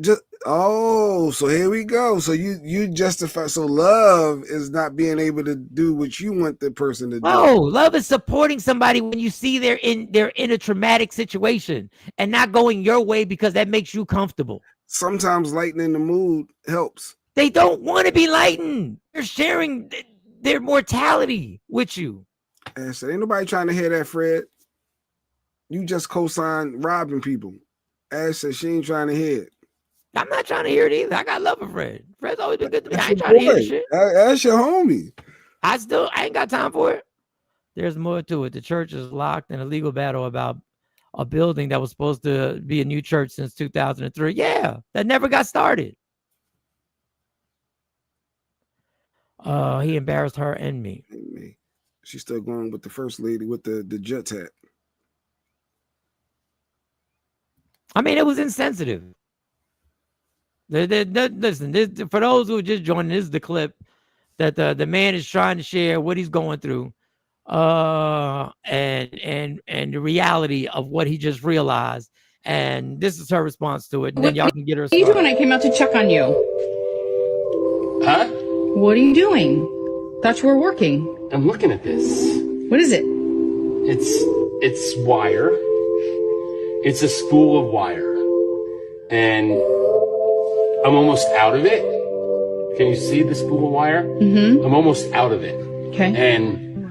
So here we go. So you justify. So love is not being able to do what you want the person to do. Oh, love is supporting somebody when you see they're in a traumatic situation and not going your way because that makes you comfortable. Sometimes lightening the mood helps. They don't want to be lightened. They're sharing their mortality with you. And so ain't nobody trying to hear that, Fred. You just co-sign robbing people. Ash said she ain't trying to hear it. I'm not trying to hear it either. I got love for Fred. Fred's always been good to me. I ain't trying to hear this shit. That's your homie. I ain't got time for it. There's more to it. The church is locked in a legal battle about a building that was supposed to be a new church since 2003. Yeah, that never got started. He embarrassed her and me. She's still going with the first lady with the Jets hat. I mean, it was insensitive. Listen, for those who are just joining, this is the clip that the man is trying to share what he's going through, and the reality of what he just realized. And this is her response to it. And then y'all can get her. What are you doing? I came out to check on you. Huh? What are you doing? Thought you were working. I'm looking at this. What is it? It's wire. It's a spool of wire. And I'm almost out of it. Can you see the spool of wire? Mm-hmm. I'm almost out of it. Okay. And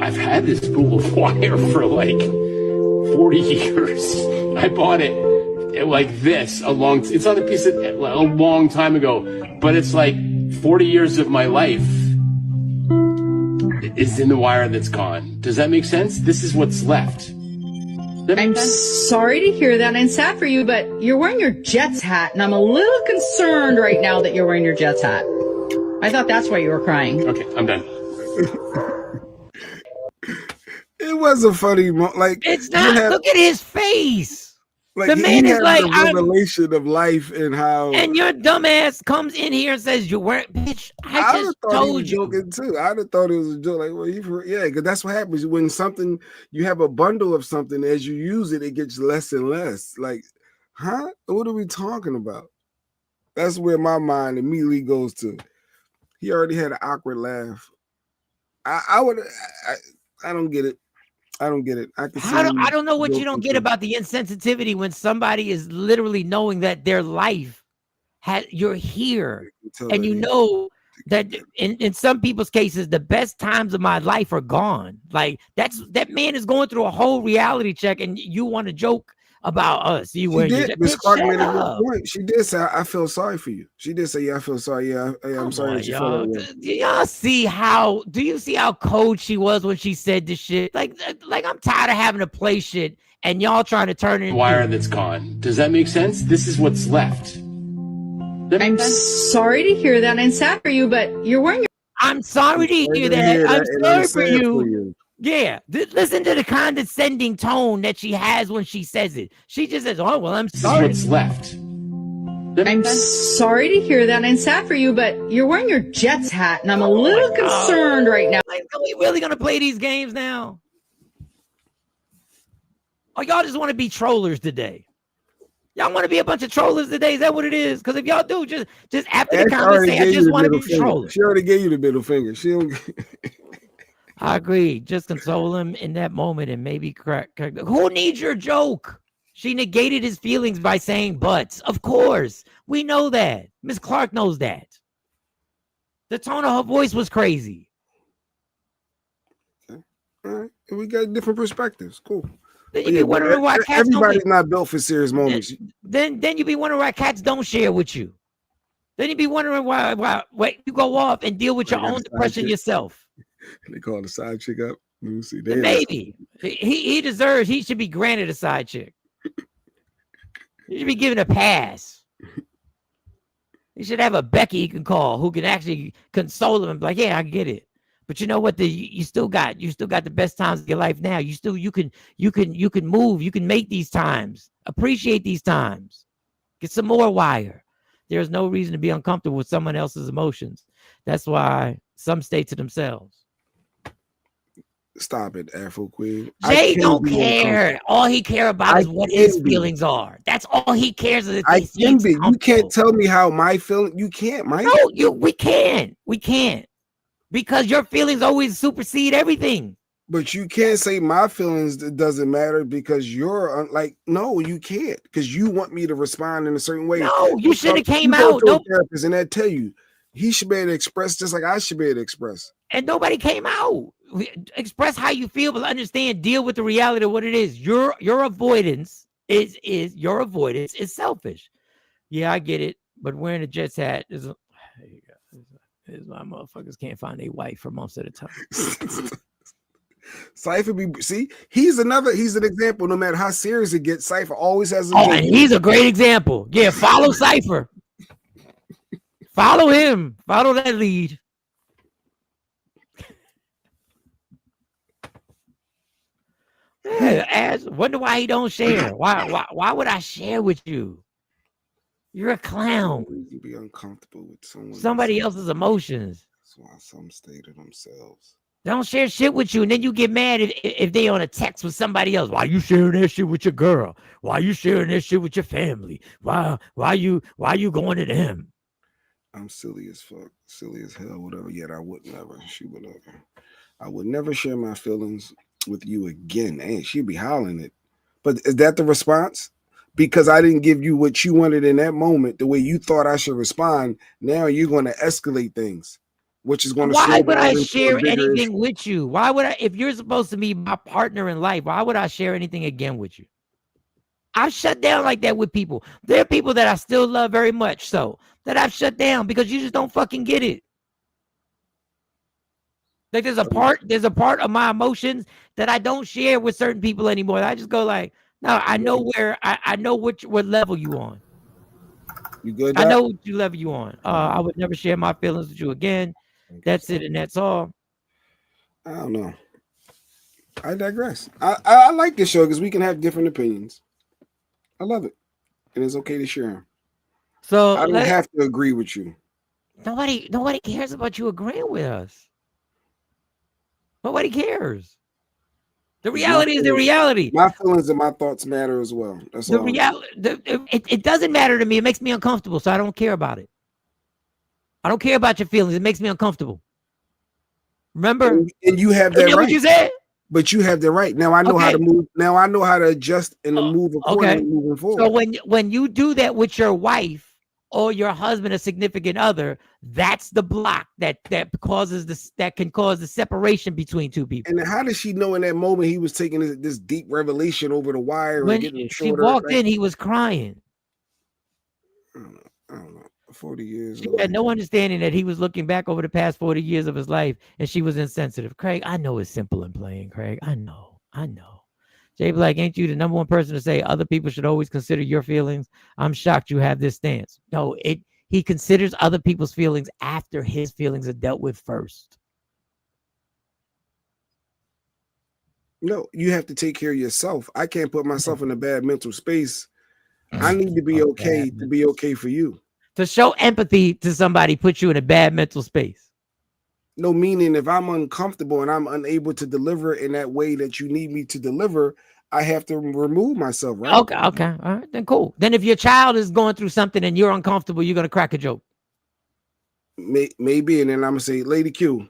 I've had this spool of wire for like 40 years. I bought it like this it's on a piece of a long time ago, but it's like 40 years of my life is in the wire that's gone. Does that make sense? This is what's left. I'm sorry to hear that and sad for you, but you're wearing your Jets hat, and I'm a little concerned right now that you're wearing your Jets hat. I thought that's why you were crying. Okay, I'm done. It was a funny like it's not. Look at his face. Like the man is like the revelation of life and how. And your dumbass comes in here and says you weren't, bitch. I just told you. Joking too. I'd have thought it was a joke. Like, well, yeah, because that's what happens when something you have a bundle of something. As you use it, it gets less and less. Like, huh? What are we talking about? That's where my mind immediately goes to. He already had an awkward laugh. I don't get it. I don't get it. I don't know what you don't get about the insensitivity when somebody is literally knowing that their life you're here, and you know that in some people's cases the best times of my life are gone. Like that man is going through a whole reality check, and you want to joke about us. She did. Miss Clark made a good point. She did say, "I feel sorry for you." She did say, "Yeah, I feel sorry. Yeah, I'm sorry that you feel that way." Do y'all see how? Do you see how cold she was when she said this shit? Like I'm tired of having to play shit, and y'all trying to turn it into wire that's gone. Does that make sense? This is what's left. I'm sorry to hear that and sad for you, but you're wearing your. I'm sorry to hear that. I'm sorry for you. Yeah, listen to the condescending tone that she has when she says it. She just says, "Oh well, I'm sorry." This is what's left. I'm sorry to hear that and sad for you, but you're wearing your Jets hat, and I'm a little concerned right now. Like, are we really gonna play these games now? Or y'all just want to be trollers today? Y'all want to be a bunch of trollers today? Is that what it is? Because if y'all do, just after the comments say, "I just want to be trollers." She already gave you the middle finger. She don't. I agree. Just console him in that moment and maybe crack. Who needs your joke? She negated his feelings by saying "buts." Of course. We know that. Miss Clark knows that. The tone of her voice was crazy. Okay. All right. We got different perspectives. Cool. Then you be wondering why cats everybody's not built for serious moments. Then you be wondering why cats don't share with you. Then you be wondering why you go off and deal with your own depression yourself. They call the side chick up. Let me see. Maybe he should be granted a side chick. He should be given a pass. He should have a Becky he can call who can actually console him and be like, "Yeah, I get it." But you know what? You still got the best times of your life now. You can move. You can make these times. Appreciate these times. Get some more wire. There's no reason to be uncomfortable with someone else's emotions. That's why some stay to themselves. Stop it, Afro Queen. Jay don't care. All he care about is what his feelings are. That's all he cares. I can be. You can't tell me how my feeling. You can't, Mike. No, we can't. We can't. Because your feelings always supersede everything. But you can't say my feelings doesn't matter because you're like, no, you can't. Because you want me to respond in a certain way. No, you should have came out. No therapist, and that tell you he should be able to express just like I should be able to express. And nobody came out. Express how you feel, but understand, deal with the reality of what it is. Your avoidance is selfish. Yeah, I get it. But wearing a Jets hat is my motherfuckers can't find a wife for most of the time. Cypher he's an example. No matter how serious it gets, Cypher always has a and he's a great example. Yeah, follow Cypher. Follow him. Follow that lead. Yeah, wonder why he don't share. Why would I share with you? You're a clown. You be uncomfortable with somebody else's emotions. That's why some stay to themselves. They don't share shit with you, and then you get mad if they on a text with somebody else. Why you sharing that shit with your girl? Why you sharing that shit with your family? Why you going to them? I'm silly as fuck, silly as hell, whatever. Yet I would never. I would never share my feelings with you again. And she'd be hollering it. But is that the response? Because I didn't give you what you wanted in that moment, the way you thought I should respond. Now you're going to escalate things, which is going to. Why would I share anything with you? Why would I? If you're supposed to be my partner in life, why would I share anything again with you? I've shut down like that with people. There are people that I still love very much, so that I've shut down because you just don't fucking get it. Like there's a part of my emotions that I don't share with certain people anymore. I just go like, no, I know where I know what level you on. You good? I know what level you on. I would never share my feelings with you again. That's it, and that's all. I don't know. I digress. I like this show because we can have different opinions. I love it, and it's okay to share them. So I don't have to agree with you. Nobody cares about you agreeing with us. Nobody cares. The reality is the reality. My feelings and my thoughts matter as well. That's the all. reality. It doesn't matter to me. It makes me uncomfortable, so I don't care about it. I don't care about your feelings. It makes me uncomfortable. Remember? And you have that right. What you said? But you have the right. Now I know how to move. Now I know how to adjust and move accordingly moving forward. So when you do that with your wife or your husband, a significant other, that's the block that can cause the separation between two people. And how does she know in that moment he was taking this deep revelation over the wire? When she walked in, he was crying. I don't know. 40 years. She had no understanding that he was looking back over the past 40 years of his life, and she was insensitive. Craig, I know it's simple and plain, Craig. I know. Jay Black, ain't you the number one person to say other people should always consider your feelings? I'm shocked you have this stance. No, he considers other people's feelings after his feelings are dealt with first. No, you have to take care of yourself. I can't put myself in a bad mental space. I need to be okay to be okay for you. To show empathy to somebody puts you in a bad mental space. No, meaning if I'm uncomfortable and I'm unable to deliver in that way that you need me to deliver, I have to remove myself, right? Okay. All right, then cool. Then if your child is going through something and you're uncomfortable, you're going to crack a joke. Maybe, and then I'm going to say, Lady Q.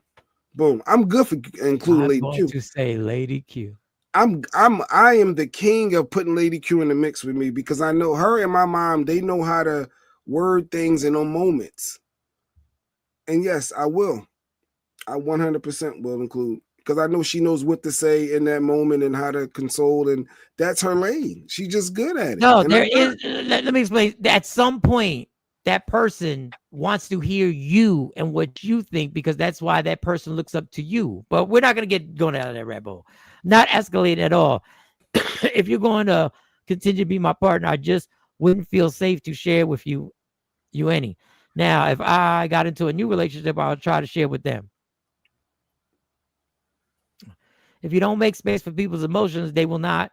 Boom. I'm good for including Lady Q. I'm going to say Lady Q. I am the king of putting Lady Q in the mix with me because I know her and my mom, they know how to word things in those moments. And yes, I will. I 100% will include because I know she knows what to say in that moment and how to console, and that's her lane. She's just good at it. No, let me explain. At some point, that person wants to hear you and what you think because that's why that person looks up to you. But we're not going to get going out of that rabbit hole. Not escalating at all. If you're going to continue to be my partner, I just wouldn't feel safe to share with you any. Now, if I got into a new relationship, I'll try to share with them. If you don't make space for people's emotions, they will not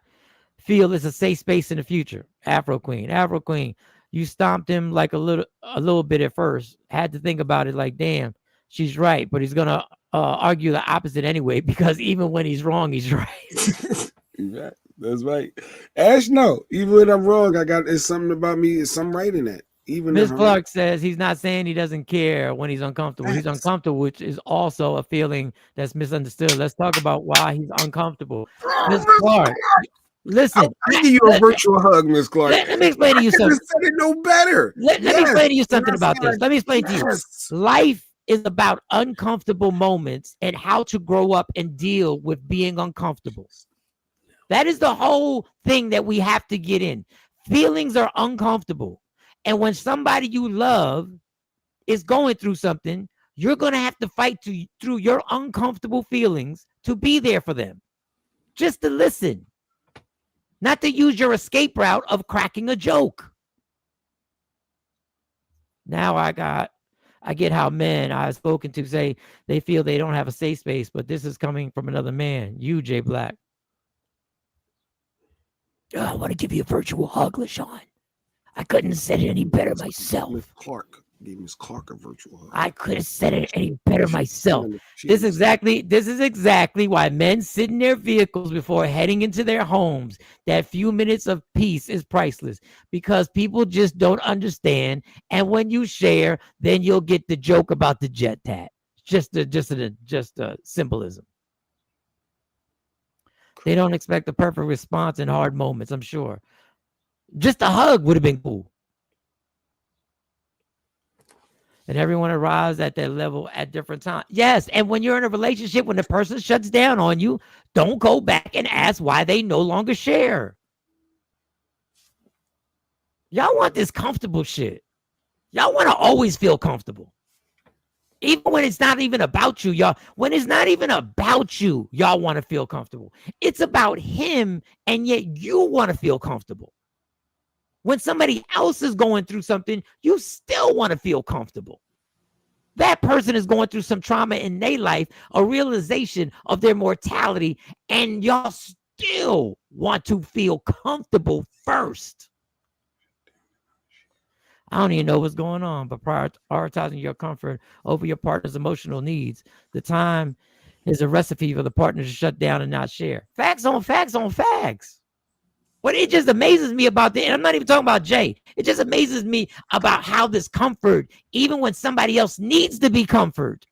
feel it's a safe space in the future. Afro Queen, you stomped him like a little bit at first. Had to think about it like, damn, she's right, but he's gonna argue the opposite anyway because even when he's wrong, he's right. Right. That's right. Ash, no. Even when I'm wrong, it's something about me. It's some right in that. Even Miss Clark says he's not saying he doesn't care when he's uncomfortable. He's uncomfortable, which is also a feeling that's misunderstood. Let's talk about why he's uncomfortable. Miss Clark, listen. I'll give you a virtual hug, Miss Clark. Let me explain to you something. I said it no better. Let me explain to you something about this. Let me explain to you. Life is about uncomfortable moments and how to grow up and deal with being uncomfortable. That is the whole thing that we have to get in. Feelings are uncomfortable. And when somebody you love is going through something, you're going to have to fight through your uncomfortable feelings to be there for them. Just to listen. Not to use your escape route of cracking a joke. Now I get how men I've spoken to say they feel they don't have a safe space, but this is coming from another man. You, Jay Black. I want to give you a virtual hug, LaShawn. I couldn't have said it any better myself. Miss Clark gave Miss Clark a virtual hug. I could have said it any better myself. This is exactly why men sit in their vehicles before heading into their homes. That few minutes of peace is priceless because people just don't understand. And when you share, then you'll get the joke about the jet tat. Just a symbolism. They don't expect a perfect response in hard moments, I'm sure. Just a hug would have been cool. And everyone arrives at that level at different times. Yes, and when you're in a relationship, when the person shuts down on you, don't go back and ask why they no longer share. Y'all want this comfortable shit. Y'all want to always feel comfortable. Even when it's not even about you, y'all. When it's not even about you, y'all want to feel comfortable. It's about him, and yet you want to feel comfortable. When somebody else is going through something, you still want to feel comfortable. That person is going through some trauma in their life, a realization of their mortality, and y'all still want to feel comfortable first. I don't even know what's going on, but prioritizing your comfort over your partner's emotional needs. The time is a recipe for the partner to shut down and not share. Facts on facts on facts. What it just amazes me about and I'm not even talking about Jay. It just amazes me about how this comfort, even when somebody else needs to be comfort,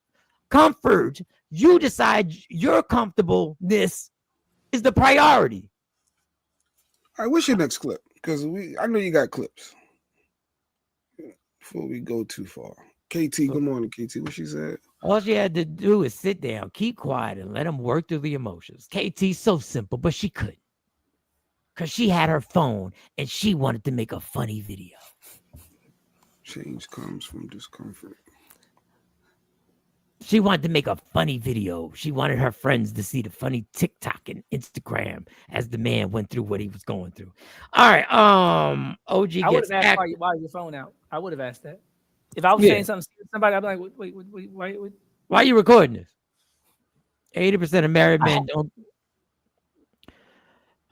you decide your comfortableness is the priority. All right, what's your next clip? Because I know you got clips. Before we go too far. KT, good morning, KT. What she said? All she had to do is sit down, keep quiet, and let him work through the emotions. KT, so simple, but she couldn't. Because she had her phone and she wanted to make a funny video. Change comes from discomfort. She wanted to make a funny video. She wanted her friends to see the funny TikTok and Instagram as the man went through what he was going through. All right. OG I would gets have asked why your phone out. I would have asked that. If I was saying something to somebody, I'd be like, wait, why are you recording this? 80% of married men don't.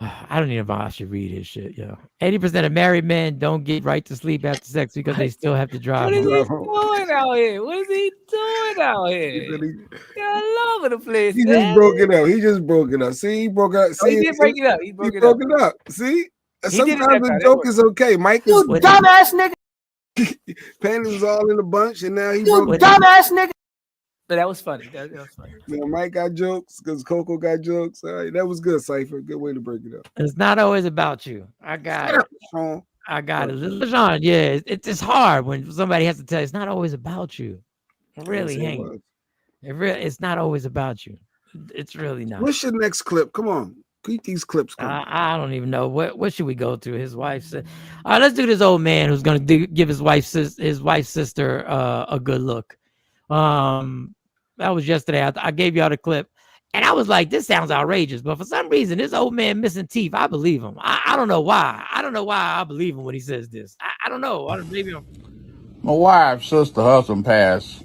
I don't even know if I should read his shit, yo. 80% of married men don't get right to sleep after sex because they still have to drive. What is he doing out here? What is he doing out here? All over the place. He just broke it up. He just broke it up. See, he broke it up. See, he did break it up. He broke it up. See, sometimes the joke is okay. Mike is you dumbass nigga. Penny was all in a bunch, and now he broke it. Dumbass nigga. But that was funny. That was funny. Yeah, Mike got jokes because Coco got jokes. All right, that was good, Cypher. Good way to break it up. It's not always about you. I got it. I got it. LeJean, yeah, it's hard when somebody has to tell you it's not always about you. Really, Hank. It's not always about you. It's really not. What's your next clip? Come on. Keep these clips coming. I don't even know. What should we go to? His wife said, all right, let's do this old man who's going to give his wife's sister a good look. That was yesterday. I gave y'all the clip, and I was like, this sounds outrageous. But for some reason, this old man missing teeth, I believe him. I don't know why. I don't know why I believe him when he says this. I don't know. I don't believe him. My wife's sister husband passed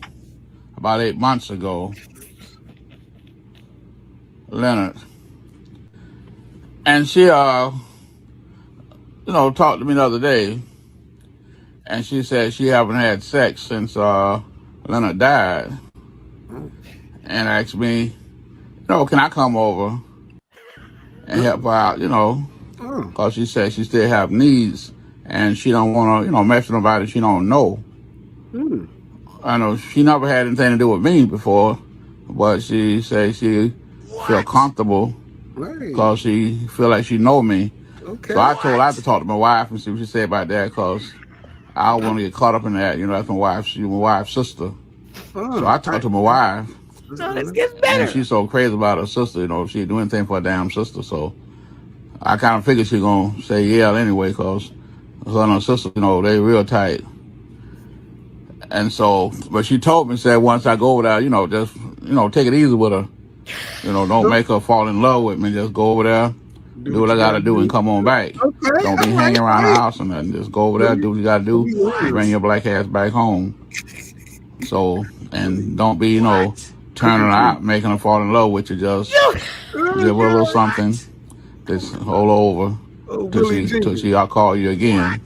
about 8 months ago, Leonard. And she, talked to me the other day, and she said she haven't had sex since Leonard died. And asked me, can I come over and help her out, because she said she still have needs and she don't want to, mess with nobody she don't know. I know she never had anything to do with me before, but she said she feel comfortable because she feel like she know me. Okay. So I told her I have to talk to my wife and see what she said about that, because I don't want to get caught up in that. That's my wife. She's my wife's sister. So I talked to my wife. So this gets better. And she's so crazy about her sister, she'd do anything for her damn sister. So I kind of figured she's going to say yeah anyway, because her and her sister, they real tight. And so, but she told me, said once I go over there, just, take it easy with her. Don't make her fall in love with me. Just go over there, do what I got to do and come on back. Okay, don't be hanging around the house or nothing. Just go over there, do what you got to do, bring your black ass back home. So, and don't be, turning her out, making her fall in love with you. Just give her a little something. Just hold over till she I'll call you again.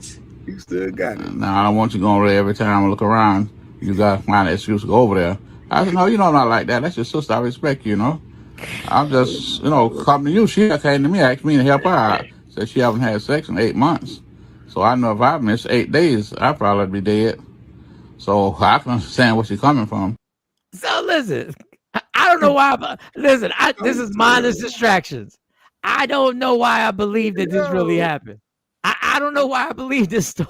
You still got it. Now I don't want you going over there every time I look around. You gotta find an excuse to go over there. I said, no, not like that. That's your sister. I respect you. I'm just, coming to you. She came to me, asked me to help her out. Said she haven't had sex in 8 months. So I know if I miss 8 days, I'd probably be dead. So I can understand where she's coming from. So listen, I don't know why. This is mindless distractions. I don't know why I believe that this really happened. I don't know why I believe this story.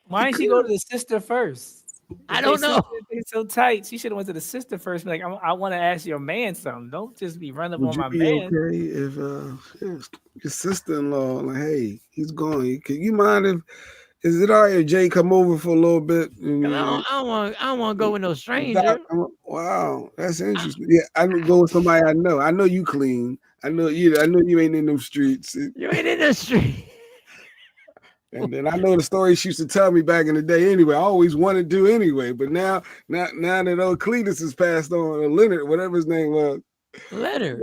Why didn't she go to the sister first? I don't know. They're so tight. She should have went to the sister first. Be like, I want to ask your man something. Don't just be running up on my man. Okay, if your sister-in-law, like, hey, he's gone. You mind Is it all right if Jay come over for a little bit? I don't want to go with no stranger. Wow, that's interesting. Yeah, I go with somebody I know. I know you clean. I know you ain't in them streets. You ain't in the street. And then I know the story she used to tell me back in the day anyway. I always wanted to anyway, but now that old Cletus has passed on, or Leonard, whatever his name was. Leonard.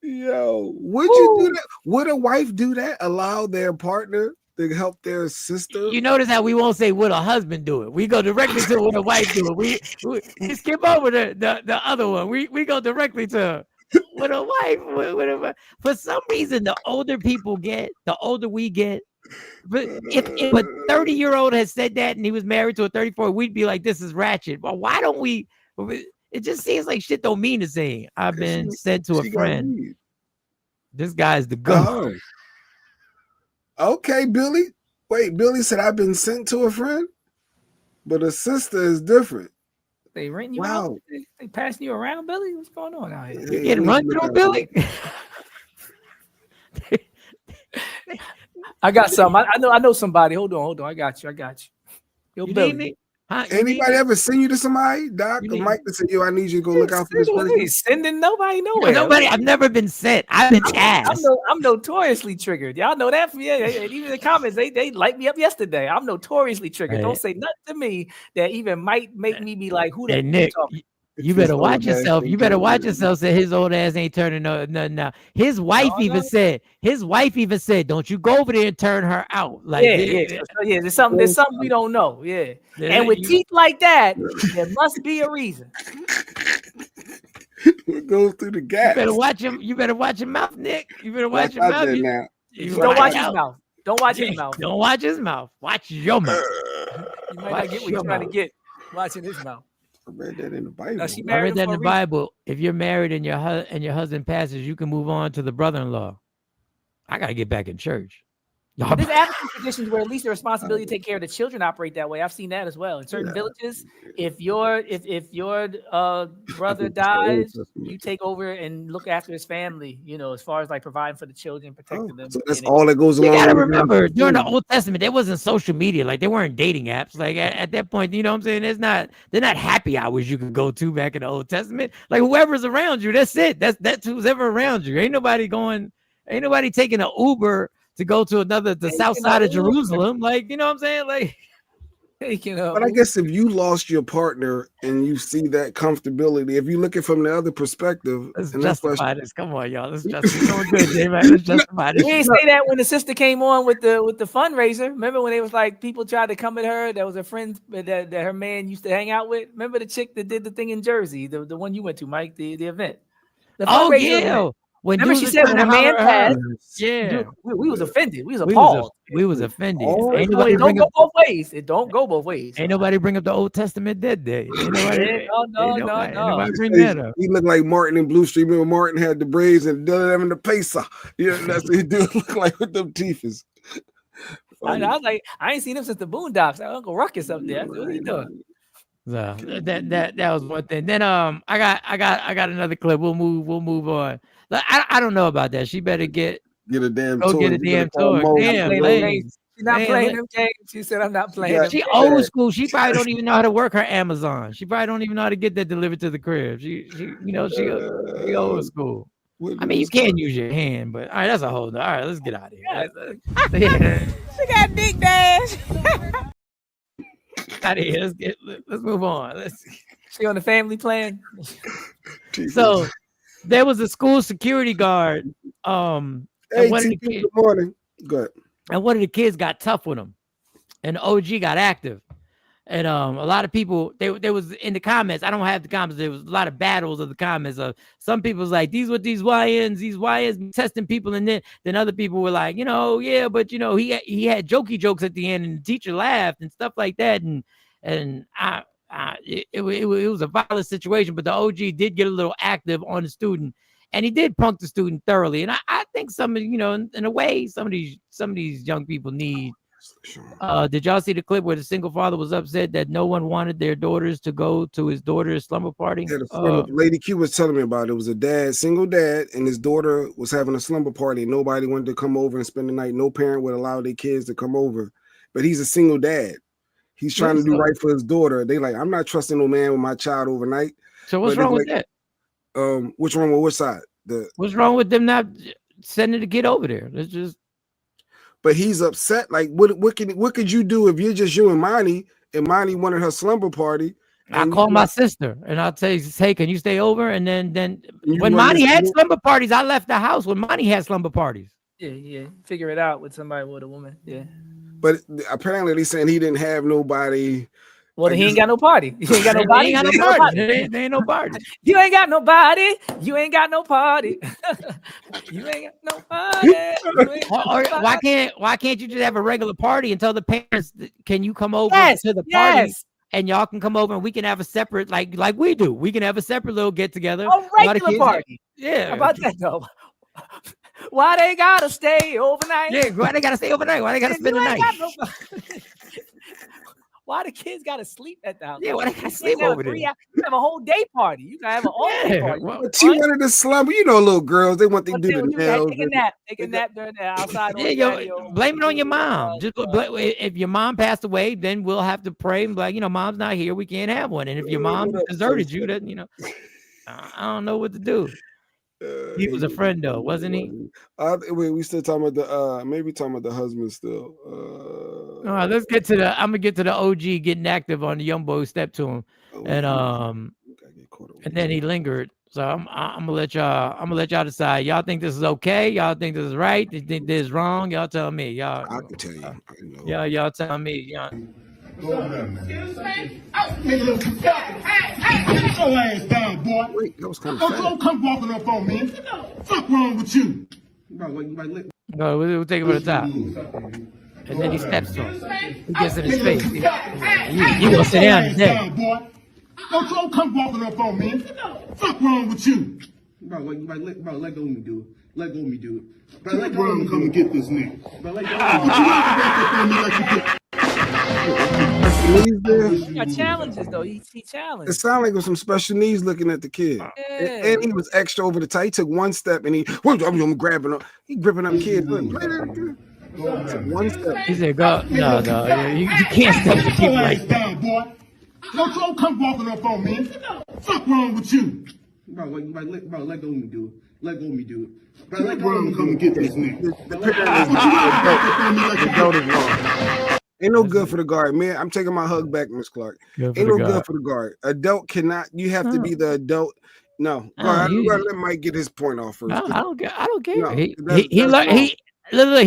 Yo, would you do that? Would a wife do that? Allow their partner to help their sister? You notice how we won't say would a husband do it. We go directly to what a wife do it. We skip over the other one. We go directly to what a wife. For some reason, the older people get, the older we get. But if a 30-year-old had said that and he was married to a 34, we'd be like, this is ratchet. But why don't we? It just seems like shit don't mean the same. I've been said to a friend, this guy's the goat. Oh. Okay, Billy. Wait, Billy said I've been sent to a friend, but a sister is different. They renting you out? They passing you around, Billy? What's going on out here? You getting run through, Billy? I got something. I know somebody. Hold on. I got you. Yo, you Billy. need me? Huh? Anybody ever send you to somebody, Doc or Mike, that said, "Yo, I need you to go look out for this person"? Sending nobody nowhere. Nobody. I've never been sent. I've been asked. I'm notoriously triggered. Y'all know that. Yeah, even in the comments, they light me up yesterday. I'm notoriously triggered. Hey. Don't say nothing to me that even might make me be like, "Who that?" Hey, Nick, you better watch yourself. You better watch yourself. Said his old ass ain't turning nothing now. His wife even said, "Don't you go over there and turn her out." Like, yeah. There's something we don't know. Yeah. And with teeth like that, there must be a reason. It goes through the gap. You better watch your mouth, Nick. You better watch your mouth. Don't watch his mouth. Don't watch his mouth. Don't watch his mouth. Watch your mouth. You might not get what you're trying to get watching his mouth. I read that in the Bible. I read that in the Bible. If you're married and your husband passes, you can move on to the brother-in-law. I gotta get back in church. There's African traditions where at least the responsibility to take care of the children operate that way. I've seen that as well. In certain villages, if your brother dies, you take over and look after his family, as far as like providing for the children, protecting them. So that's all that goes along. You gotta remember, during the Old Testament, there wasn't social media. Like, they weren't dating apps. Like, at that point, you know what I'm saying? They're not happy hours you could go to back in the Old Testament. Like, whoever's around you, that's it. That's who's ever around you. Ain't nobody taking an Uber to go to the south side of Jerusalem. Like, you know what I'm saying? Like, but I guess if you lost your partner and you see that comfortability, if you look at it from the other perspective, let's justify this. Come on, y'all. Let's justify good, Dave. Let's justify this. We didn't say that when the sister came on with the fundraiser. Remember when it was like people tried to come at her? That was a friend that her man used to hang out with. Remember the chick that did the thing in Jersey, the one you went to, Mike, the event. Event. Remember she said when a man passed, we was offended. We was appalled. We was offended. It don't go both ways. It don't go both ways. Ain't nobody bring up the Old Testament dead day. No. Bring that up. He looked like Martin in Blue Street. Remember Martin had the braids and done them in the pesa. Yeah, that's what he do. Look like with them teeth. I was like, I ain't seen him since the Boondocks. Uncle Ruckus up there. What are you doing? So that was one thing. Then I got another clip. We'll move on. I don't know about that. She better get a damn tour. Get a damn tour. Damn, she's not playing them games. She said, "I'm not playing." She old school. She probably don't even know how to work her Amazon. She probably don't even know how to get that delivered to the crib. She old school. I mean, you can use your hand, but all right, that's a whole. All right, let's get out of here. She got big dash. Out of here. Let's move on. She on the family plan. So there was a school security guard. Good morning. Good. And one of the kids got tough with him, and the OG got active. And a lot of people, they was in the comments. I don't have the comments. There was a lot of battles of the comments. Of some people was like, these YNs be testing people, and then other people were like, yeah, but he had jokey jokes at the end, and the teacher laughed and stuff like that. And it was a violent situation, but the OG did get a little active on the student, and he did punk the student thoroughly. And I think in a way, some of these young people need Did y'all see the clip where the single father was upset that no one wanted their daughters to go to his daughter's slumber party? Yeah, the Lady Q was telling me about it. It was a dad, single dad, and his daughter was having a slumber party. Nobody wanted to come over and spend the night. No parent would allow their kids to come over. But he's a single dad. He's trying to do right for his daughter. They like, I'm not trusting no man with my child overnight. So what's wrong with that? What's wrong with which side? What's wrong with them not sending the kid over there? It's just. But he's upset. Like, what could you do if you're just you and Monty wanted her slumber party? I call my sister and I'll say, hey, can you stay over? And then when Monty had slumber parties, I left the house when Monty had slumber parties. Yeah. Figure it out with somebody, with a woman. Yeah. But apparently they're saying he didn't have nobody. Well, he ain't got no party. He ain't got nobody. There ain't no party. You ain't got nobody. You ain't got no party. You ain't got no party. Why can't you just have a regular party and tell the parents, can you come over to the party? And y'all can come over and we can have a separate, like we do. We can have a separate little get together. A regular party. Yeah. How about that though? Why they gotta stay overnight? Yeah, why they gotta stay overnight? Why they gotta spend the night? Why the kids gotta sleep at the house? Yeah, why they gotta sleep over there? You have a whole day party. You can have an all day party. But she wanted to slumber. You know, little girls, they want to do the nails. Take a nap during the outside. Blame it on your mom. If your mom passed away, then we'll have to pray and be like, mom's not here. We can't have one. And if your mom deserted you, then I don't know what to do. He was a friend though, wasn't he? Wait, we still talking about the maybe talking about the husband still. Let's get to the. I'm gonna get to the OG getting active on the young boy who stepped to him, and then he lingered. So I'm gonna let y'all decide. Y'all think this is okay? Y'all think this is right? You think this is wrong? Y'all tell me. Y'all. I can tell you. Y'all tell me. Y'all. Go over there, man. Excuse me? Hey, get your ass down, boy. Wait, that was kind of Don't come walking up on me. Fuck wrong with you? No, we'll take it from the top. And then he steps to him. He gets in his face. You gonna sit down today. Don't come walking up on me. Fuck wrong with you? Let go of me, dude. Let go of me, dude. Let go of me, come and get this nigga. Let go of me. He got challenges though. He challenged. It sounded like it was some special needs looking at the kid. Yeah. And he was extra over the top. He took one step and I'm grabbing up. He gripping up kids. One step. He said, "Go, no, you can't step to people like that, boy. Don't come walking up on me. Fuck wrong with you? Let go of me, dude. Let go of me, dude. Let go of me, come and get this nigga. The adult is wrong. Ain't no good for the guard, man. I'm taking my hug back, Miss Clark. Ain't no good for the guard. Adult cannot. You have to be the adult. No, let Mike get his point off first. No, I don't care. No, he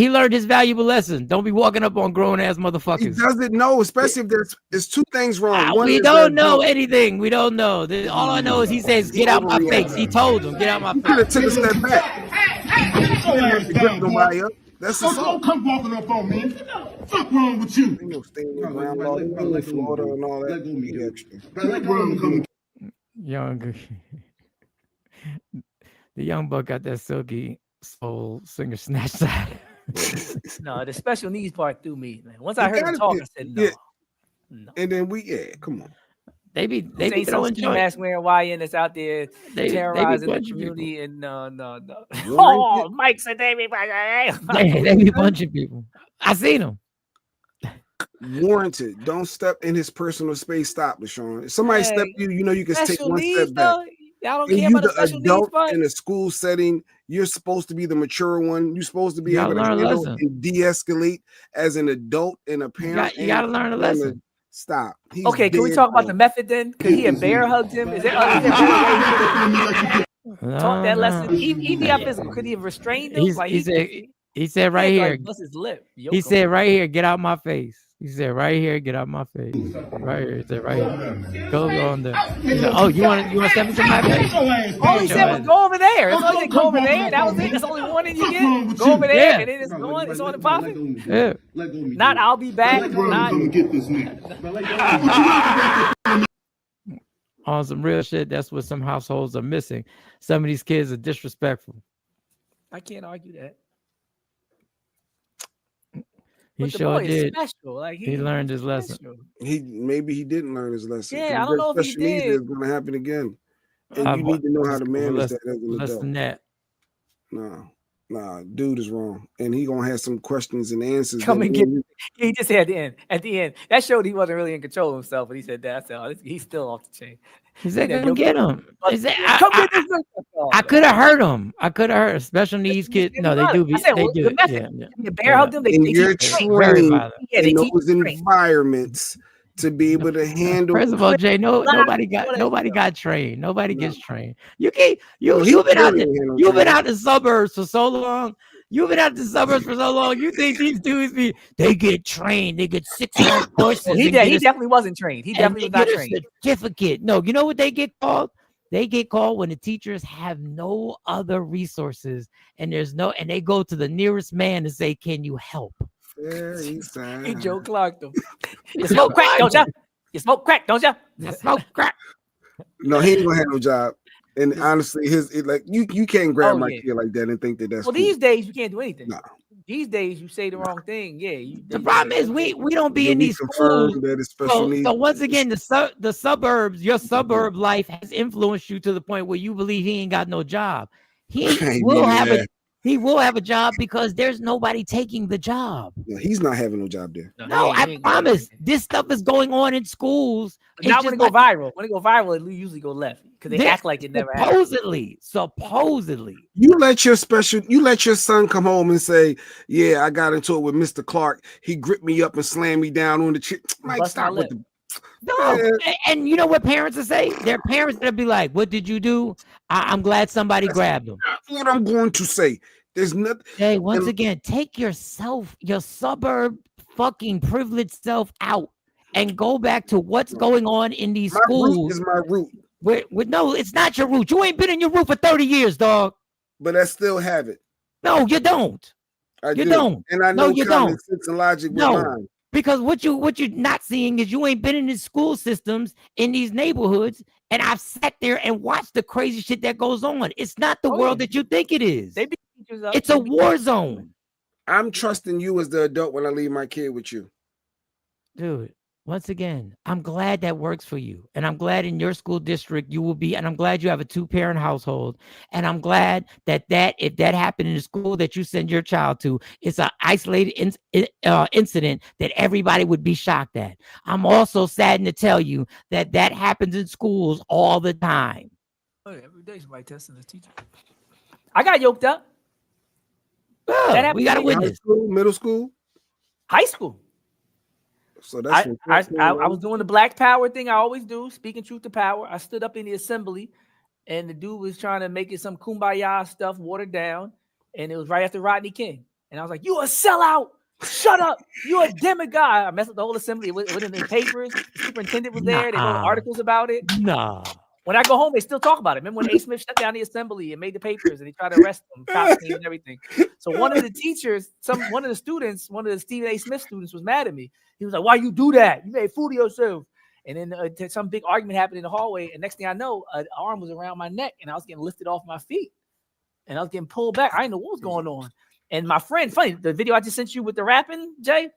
learned his valuable lesson. Don't be walking up on grown ass motherfuckers. He doesn't know, especially if there's two things wrong. We don't know anything. We don't know. All I know is he says, "Get out my face." He told him, "Get out my face." He could have took a step back. That's don't come walking up on me. Fuck wrong with you? The young buck got that silky soul singer snatch side. No, the special needs part threw me. Once I heard him talk, I said no. No. And then come on. They be throwing mask wearing YN that's out there terrorizing the community people. And no. Oh, Mike said they be bunching people. I seen them. Warranted. Don't step in his personal space. Stop, LaShawn. If somebody step you can take one step back. Y'all don't care about the special needs part? In a school setting, you're supposed to be the mature one. You're supposed to be able to handle and de-escalate as an adult and a parent. You gotta learn a lesson. Stop. Okay, can we talk about the method then? Because he had bear hugged him. Is there better way taught that lesson? He got physical. Could he have restrained him? He said right here. Bust his lip. He said right here, get out my face. He said right here, get out my face. Right here. He said right here. Go on there. He said, oh, you want to step into my face? All he said was go over there. That's all he said, go over there. That was it. That's only one that you get. Go over there, and then it's going. It's on the profit. Yeah. Not I'll be back. Not on some real shit. That's what some households are missing. Some of these kids are disrespectful. I can't argue that. He But the sure boy is did. special. Like He learned his lesson. special. Maybe he didn't learn his lesson. Yeah, I don't know if he special needs did. is going to happen again, and you need to know how to manage that as an less adult. than that. Nah, dude is wrong, and he gonna have some questions and answers. Come and get. He just said at the end, that showed he wasn't really in control of himself. But he said he's still off the chain. He said, "Come get him." I could have hurt him. I could have hurt a special needs kid. No, they do. The bear hugged him. You're trained in those environments to be able to handle. First of all, Jay, nobody got trained. Nobody gets trained. You've been out in the suburbs for so long. You've been out in the suburbs for so long. You think these dudes they get trained? They get 6 month courses. He definitely wasn't trained. He definitely was not trained. Certificate. No, you know what they get called? They get called when the teachers have no other resources and they go to the nearest man and say, "Can you help?" He Joe Clark them. You smoke crack, don't ya? You smoke crack, don't ya? You smoke crack. No, he ain't gonna have no job. And honestly, you can't grab my kid like that and think that's well. Cool. These days you can't do anything. Nah. These days you say the wrong thing. Yeah. The problem is we don't be in these schools. So once again, the suburbs, your suburb life has influenced you to the point where you believe he ain't got no job. He will have a job because there's nobody taking the job. No, he's not having no job there. No, I promise. This stuff is going on in schools. Not when it go viral. When it go viral, it usually go left because they act like it never happened. Supposedly. You let your son come home and say, "Yeah, I got into it with Mr. Clark. He gripped me up and slammed me down on the chin." Mike, stop with the. No, and you know what parents will say? Their parents will be like, "What did you do? I'm glad somebody grabbed him." That's what I'm going to say. There's nothing. Hey, once again, take your suburb fucking privileged self out and go back to what's going on in these schools. Root is my root. No, it's not your root. You ain't been in your root for 30 years, dog. But I still have it. No, you don't. You don't. And I know common sense and logic with mine. Because what you're not seeing is you ain't been in the school systems in these neighborhoods, and I've sat there and watched the crazy shit that goes on. It's not the world that you think it is. It's a war zone. I'm trusting you as the adult when I leave my kid with you. Dude, once again, I'm glad that works for you. And I'm glad in your school district you will be, and I'm glad you have a 2-parent household. And I'm glad that if that happened in the school that you send your child to, it's an isolated incident that everybody would be shocked at. I'm also saddened to tell you that happens in schools all the time. Oh, yeah, every day somebody testing the teacher. I got yoked up. Oh, we got a witness. Middle school, high school. So that's I was doing the Black Power thing I always do, speaking truth to power. I stood up in the assembly, and the dude was trying to make it some kumbaya stuff, watered down, and it was right after Rodney King. And I was like, "You a sellout! Shut up! You a demigod!" I messed up the whole assembly. It was in the papers. The superintendent was there. They wrote articles about it. Nah. When I go home, they still talk about it. Remember when A. Smith shut down the assembly and made the papers and they tried to arrest him, cops came and everything. So one of the teachers, one of the Stephen A. Smith students was mad at me. He was like, "Why you do that? You made fool of yourself." And then some big argument happened in the hallway. And next thing I know, an arm was around my neck and I was getting lifted off my feet. And I was getting pulled back. I didn't know what was going on. And my friend, funny, the video I just sent you with the rapping, Jay,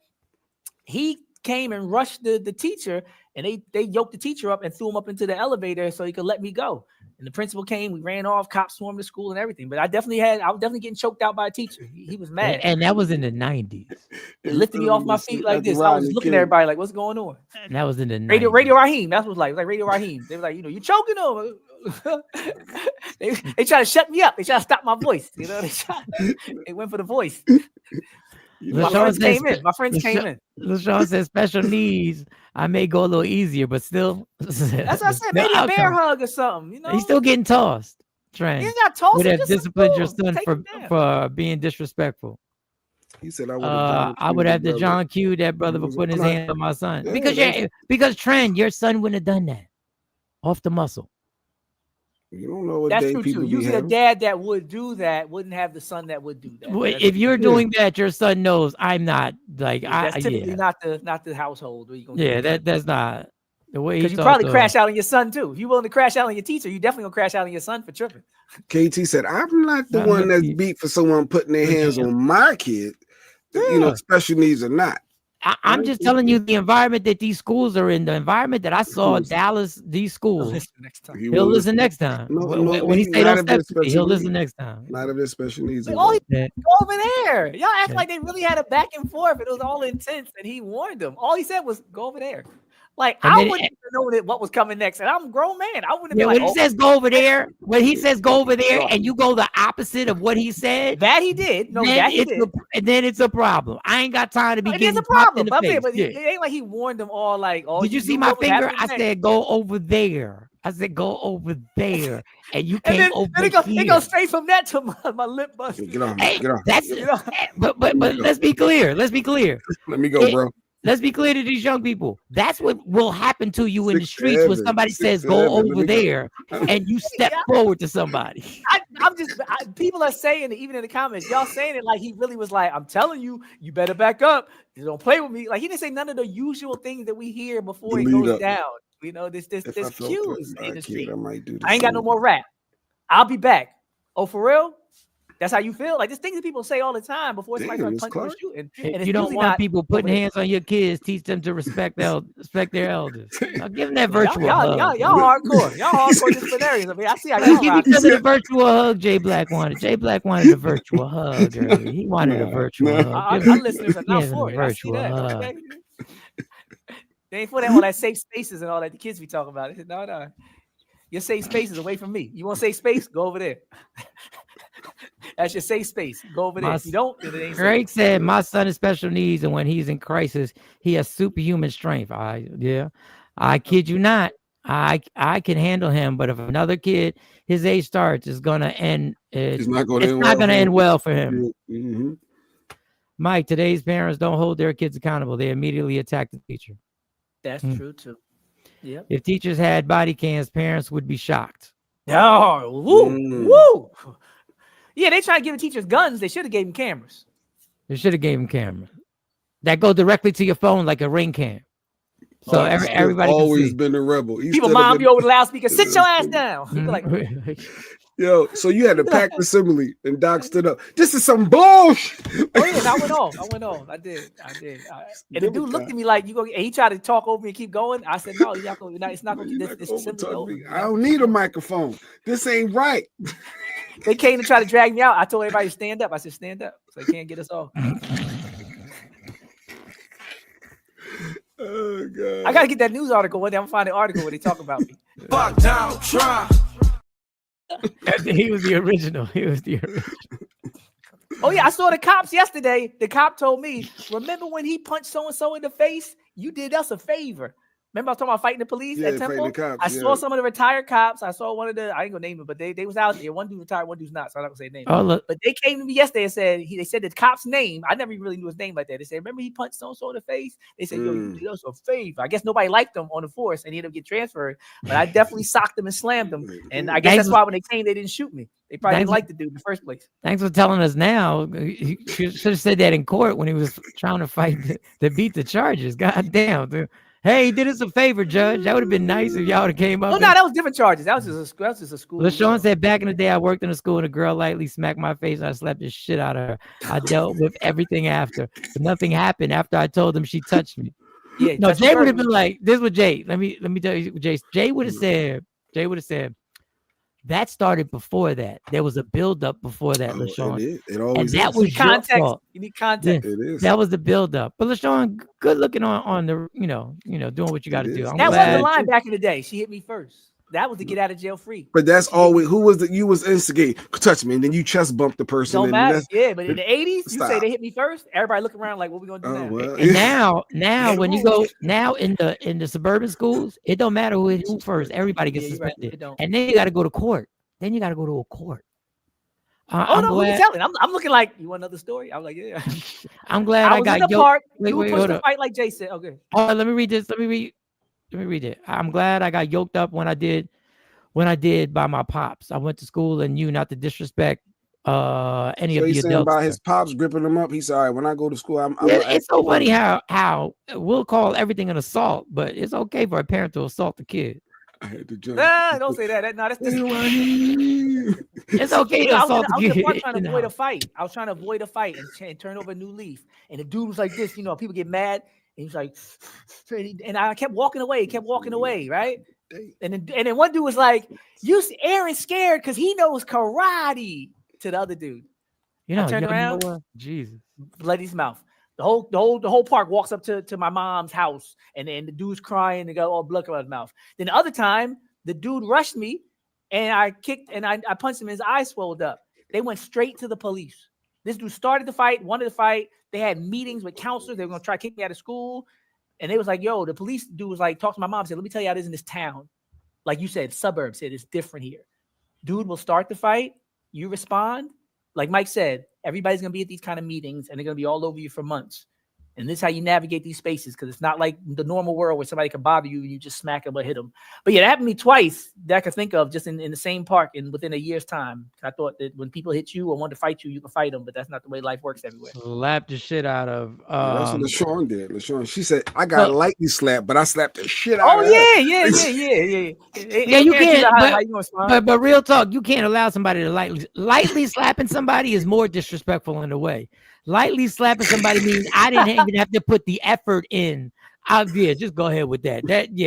he came and rushed the teacher, and they yoked the teacher up and threw him up into the elevator so he could let me go. And the principal came, we ran off, cops swarmed the school and everything. But I was definitely getting choked out by a teacher. He was mad. And that was in the 90s. He lifted me off my feet like this. I was looking at everybody like, what's going on? And that was in the 90s. Radio Raheem. That's what it was like Radio Raheem. They were like, you choking him. they try to shut me up. They try to stop my voice. They went for the voice. My friends came in. LaShawn said special needs. I may go a little easier, but still. That's what I said. Maybe a bear hug or something. He's still getting tossed. Trent. He got tossed. Would have disciplined your son for being disrespectful. He said, I would have the John Q that brother for putting his hand on my son. Because Trent, your son wouldn't have done that. Off the muscle. You don't know what that's day true people too. Usually a dad that would do that wouldn't have the son that would do that. Well, if you're doing that, your son knows I'm not like that's typically not the household where you're gonna that's not the way. Because you probably crash out on your son too. If you're willing to crash out on your teacher, you definitely gonna crash out on your son for tripping. KT said, "I'm not the one that's beat for someone putting their hands on my kid. special needs or not. I'm just telling you the environment that these schools are in, the environment that I saw Dallas, these schools. He'll listen next time. When he say don't step to me, he'll listen next time. Not of his special needs. Go over there. Y'all act like they really had a back and forth. It was all intense, and he warned them. All he said was, "Go over there." Like I wouldn't have known what was coming next, and I'm a grown man. I wouldn't have been when he says go over there, and you go the opposite of what he said, that he did. No, that he did. Then it's a problem. I ain't got time to be getting a problem. In the face. But it ain't like he warned them all. Like, did you see my finger? I said go over there. I said go over there, and you came over here. It goes straight from that to my lip bust. Get on. That's but let's be clear. Let me go, bro. Let's be clear to these young people. That's what will happen to you in the streets when somebody says go over there and you step forward to somebody. People are saying it, even in the comments, y'all saying it like he really was like, I'm telling you, you better back up. You don't play with me. Like he didn't say none of the usual things that we hear before it goes down. This cues in the street. I ain't got no more rap. I'll be back. Oh, for real? That's how you feel? Like, there's things that people say all the time before somebody starts punching or shooting. If you don't want people putting hands on your kids, teach them to respect their elders. Now give them that virtual hug. Y'all hardcore. Y'all hardcore disciplinarians. I mean, I see how y'all give each other the virtual hug Jay Black wanted. Jay Black wanted a virtual hug. He wanted a virtual hug. Our listeners are not for it. I see that. Okay? They ain't for that all that safe spaces and all that the kids be talking about. No. Your safe space is away from me. You want safe space? Go over there. That's your safe space. Go over there. If you don't, it ain't Greg said, my son has special needs, and when he's in crisis, he has superhuman strength. I kid you not. I can handle him, but if another kid his age starts, it's gonna end. It's not gonna end well for him. Mm-hmm. Mike, today's parents don't hold their kids accountable. They immediately attack the teacher. That's true too. Yeah. If teachers had body cams, parents would be shocked. Oh, woo. Yeah, they try to give the teachers guns. They should have gave them cameras. They should have gave them cameras that go directly to your phone like a ring cam. So everybody always been a rebel. People mom be over the loudspeaker. Sit your ass down. He'd be like, yo, so you had to pack assembly, and Doc stood up. This is some bullshit. Oh yeah, I went off. I did. And the dude looked at me like, "You go?" And he tried to talk over me and keep going. I said, "No, it's not going to. This assembly over. I don't need a microphone. This ain't right." They came to try to drag me out. I told everybody to stand up. I said, "Stand up, so they can't get us off." Oh God! I gotta get that news article. One day I'm gonna find an article where they talk about me. Fuck Donald Trump. He was the original. Oh yeah, I saw the cops yesterday. The cop told me, "Remember when he punched so and so in the face? You did us a favor." Remember I was talking about fighting the police at Temple? I saw some of the retired cops. I saw one of the, I ain't gonna name it, but they was out there. One dude retired, one dude's not, so I'm not gonna say name. But they came to me yesterday and said, they said the cop's name. I never really knew his name like that. They said, remember he punched so-and-so in the face? They said, yo, you did us a favor. I guess nobody liked him on the force and he ended up getting transferred. But I definitely socked him and slammed him. And I guess that's why when they came, they didn't shoot me. They probably didn't like the dude in the first place. Thanks for telling us now. He should have said that in court when he was trying to fight to beat the charges. God damn, dude. Hey, he did us a favor, Judge. That would have been nice if y'all would have came up. Oh, no, that was different charges. That was just a school. LaShawn said, back in the day, I worked in a school and a girl lightly smacked my face and I slapped the shit out of her. I dealt with everything after. But nothing happened after I told them she touched me. Yeah, no, Jay would have been like, this was Jay. Let me tell you, Jay would have said, that started before that. There was a buildup before that, LaShawn. It always and that was context. Your fault. You need context. Yeah, it is. That was the buildup. But LaShawn, good looking on the, doing what you got to do. That was the line back in the day. She hit me first. That was to get out of jail free. But that's always who was you was instigating. Touch me, and then you chest bumped the person. Don't matter. Yeah, but in the 80s, you say they hit me first. Everybody look around like, what we gonna do now? Well, and now when you go in the suburban schools, it don't matter who hit who first. Everybody gets suspended, and then you got to go to court. Then you got to go to a court. Who you telling? I'm looking like, you want another story? I'm like, yeah. I'm glad I got in the park. You were pushed to fight like Jay said. Okay. Let me read this. Let me read it. I'm glad I got yoked up when I did by my pops. I went to school and knew not to disrespect any of the adults. About his pops gripping him up. He's all right. When I go to school, it's so funny how we'll call everything an assault, but it's okay for a parent to assault the kid. I had to jump. Don't say that. No, that's this. It's okay to assault I was in the park the trying to avoid a fight. I was trying to avoid a fight and turn over a new leaf. And the dude was like this, you know, people get mad. And he was like, and I kept walking away, right? And then one dude was like, Aaron's scared because he knows karate to the other dude. You know, I turned around, Jesus, bloody his mouth. The whole park walks up to my mom's house, and the dude's crying and got all blood coming out of his mouth. Then the other time, the dude rushed me, and I kicked and I punched him. His eyes swelled up. They went straight to the police. This dude started the fight, wanted to fight. They had meetings with counselors. They were gonna try to kick me out of school, and they was like, "Yo," the police dude was like, talk to my mom. Said, "Let me tell you how it is in this town. Like you said, suburbs. Said it's different here. Dude will start the fight. You respond." Like Mike said, everybody's going to be at these kind of meetings and they're going to be all over you for months. And this is how you navigate these spaces, because it's not like the normal world where somebody can bother you and you just smack them or hit them. But yeah, that happened to me twice that I could think of just in the same park and within a year's time. I thought that when people hit you or want to fight you, you can fight them, but that's not the way life works everywhere. Slap the shit out of. That's what LaShawn did. LaShawn, she said, I got lightly slapped, but I slapped the shit out of her. Yeah, you can't. But real talk, you can't allow somebody to lightly slapping somebody is more disrespectful in a way. Lightly slapping somebody means I didn't even have to put the effort in. Just go ahead with that.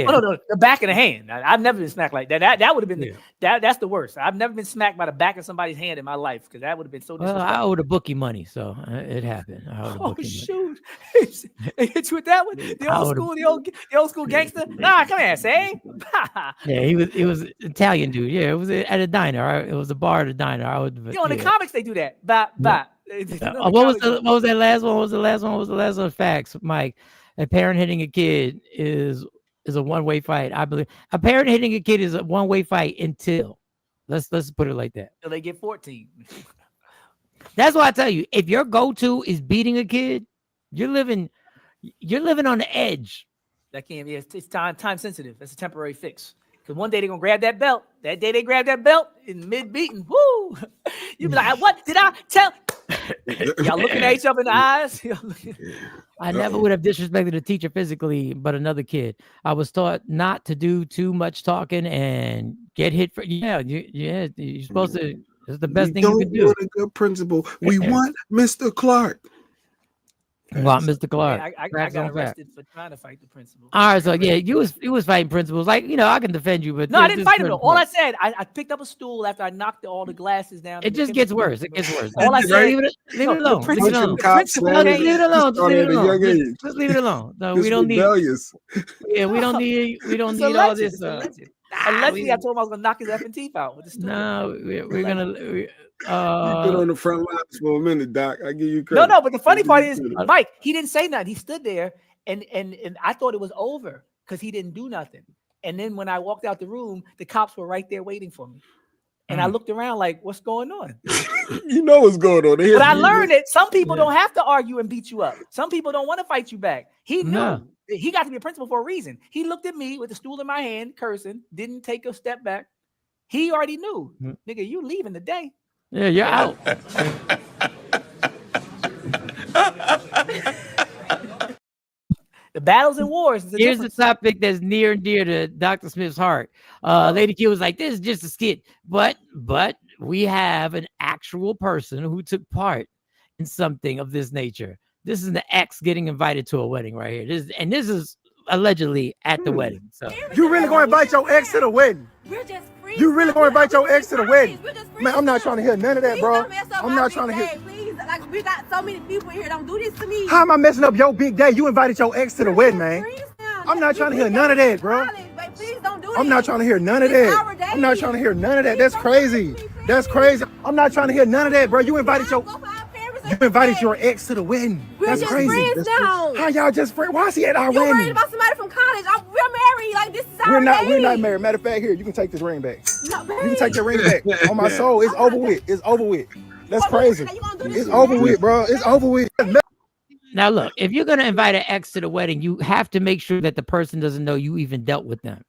Oh, no, the back of the hand. I've never been smacked like that. That would have been that's the worst. I've never been smacked by the back of somebody's hand in my life, because that would have been so disrespectful. I owed a bookie money, so it happened. Shoot! They hit you with that one. The old school gangster. Nah, come here, say. Yeah, he was Italian dude. Yeah, it was at a diner. It was a bar at a diner. In the comics they do that. What was that last one? What was the last one? Facts, Mike. A parent hitting a kid is a one-way fight. I believe a parent hitting a kid is a one-way fight until let's put it like that. Until they get 14. That's why I tell you, if your go-to is beating a kid, you're living on the edge. That can't be. It's time sensitive. That's a temporary fix. Because one day they're gonna grab that belt. That day they grab that belt in mid-beating. Woo! You be like, what did I tell? Y'all looking at each other in the eyes. I never would have disrespected a teacher physically, but another kid. I was taught not to do too much talking and get hit for. You're supposed to. It's the best thing you can do. Want a good principal. We want Mr. Clark. Want Mr. Clark. I got arrested for trying to fight the principal. All right, so yeah, you was fighting principals. Like, I can defend you, but no, I didn't fight him though. All I said, I picked up a stool after I knocked all the glasses down. It just gets worse. It gets worse. All I said, leave it alone. Leave it alone. Just leave it alone. No, we don't need. Yeah, we don't need all this. Allegedly, I told him I was gonna knock his effing teeth out with the stool. No, we're gonna. You've been on the front lines for a minute, Doc. I give you credit. No, but the funny part is, Mike, he didn't say nothing. He stood there, and I thought it was over because he didn't do nothing. And then when I walked out the room, the cops were right there waiting for me. And I looked around like, what's going on? You know what's going on. But I learned that some people don't have to argue and beat you up. Some people don't want to fight you back. He knew. No. He got to be a principal for a reason. He looked at me with the stool in my hand, cursing, didn't take a step back. He already knew. Nigga, you leaving today. Yeah, you're out. The battles and wars. Here's the topic that's near and dear to Dr. Smith's heart. Lady Q was like, this is just a skit. But we have an actual person who took part in something of this nature. This is the ex getting invited to a wedding right here. This is allegedly at the wedding. So you really gonna invite your ex to the wedding? We're just free. You really gonna invite your ex to the wedding? Man, I'm not trying to hear none of that, bro. I'm not trying to hear. Please, like we got so many people here. Don't do this to me. How am I messing up your big day? You invited your ex to the wedding, man. I'm not trying to hear none of that, bro. Please don't do this. I'm not trying to hear none of that. I'm not trying to hear none of that. That's crazy. That's crazy. I'm not trying to hear none of that, bro. You invited your ex to the wedding. That's crazy. Friends now. How y'all just friends? Why is he at our wedding? You're worried about somebody from college. We're married. Like, this is our day. We're not married. Matter of fact, here, you can take this ring back. You can take the ring back. On my soul, it's over with. It's over with. That's crazy. It's over with, bro. It's over with. Now, look, if you're going to invite an ex to the wedding, you have to make sure that the person doesn't know you even dealt with them.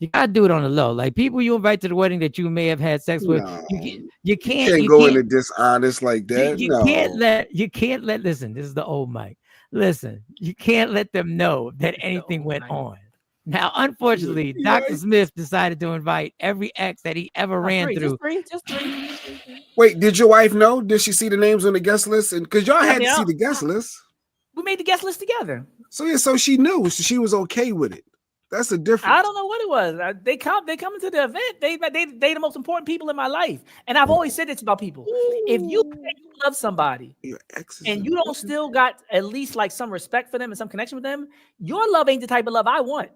You gotta do it on the low. Like people you invite to the wedding that you may have had sex with, you can't go into dishonest like that. You can't let. Listen, this is the old Mike. Listen, you can't let them know that anything went on. Now, unfortunately, Dr. Smith decided to invite every ex that he ever ran through. Just three. Wait, did your wife know? Did she see the names on the guest list? And because y'all had to see the guest list. We made the guest list together. So she knew. So she was okay with it. That's the difference. I don't know what it was. They come to the event. They the most important people in my life. And I've always said this about people. If you love somebody and you don't still got at least like some respect for them and some connection with them, your love ain't the type of love I want.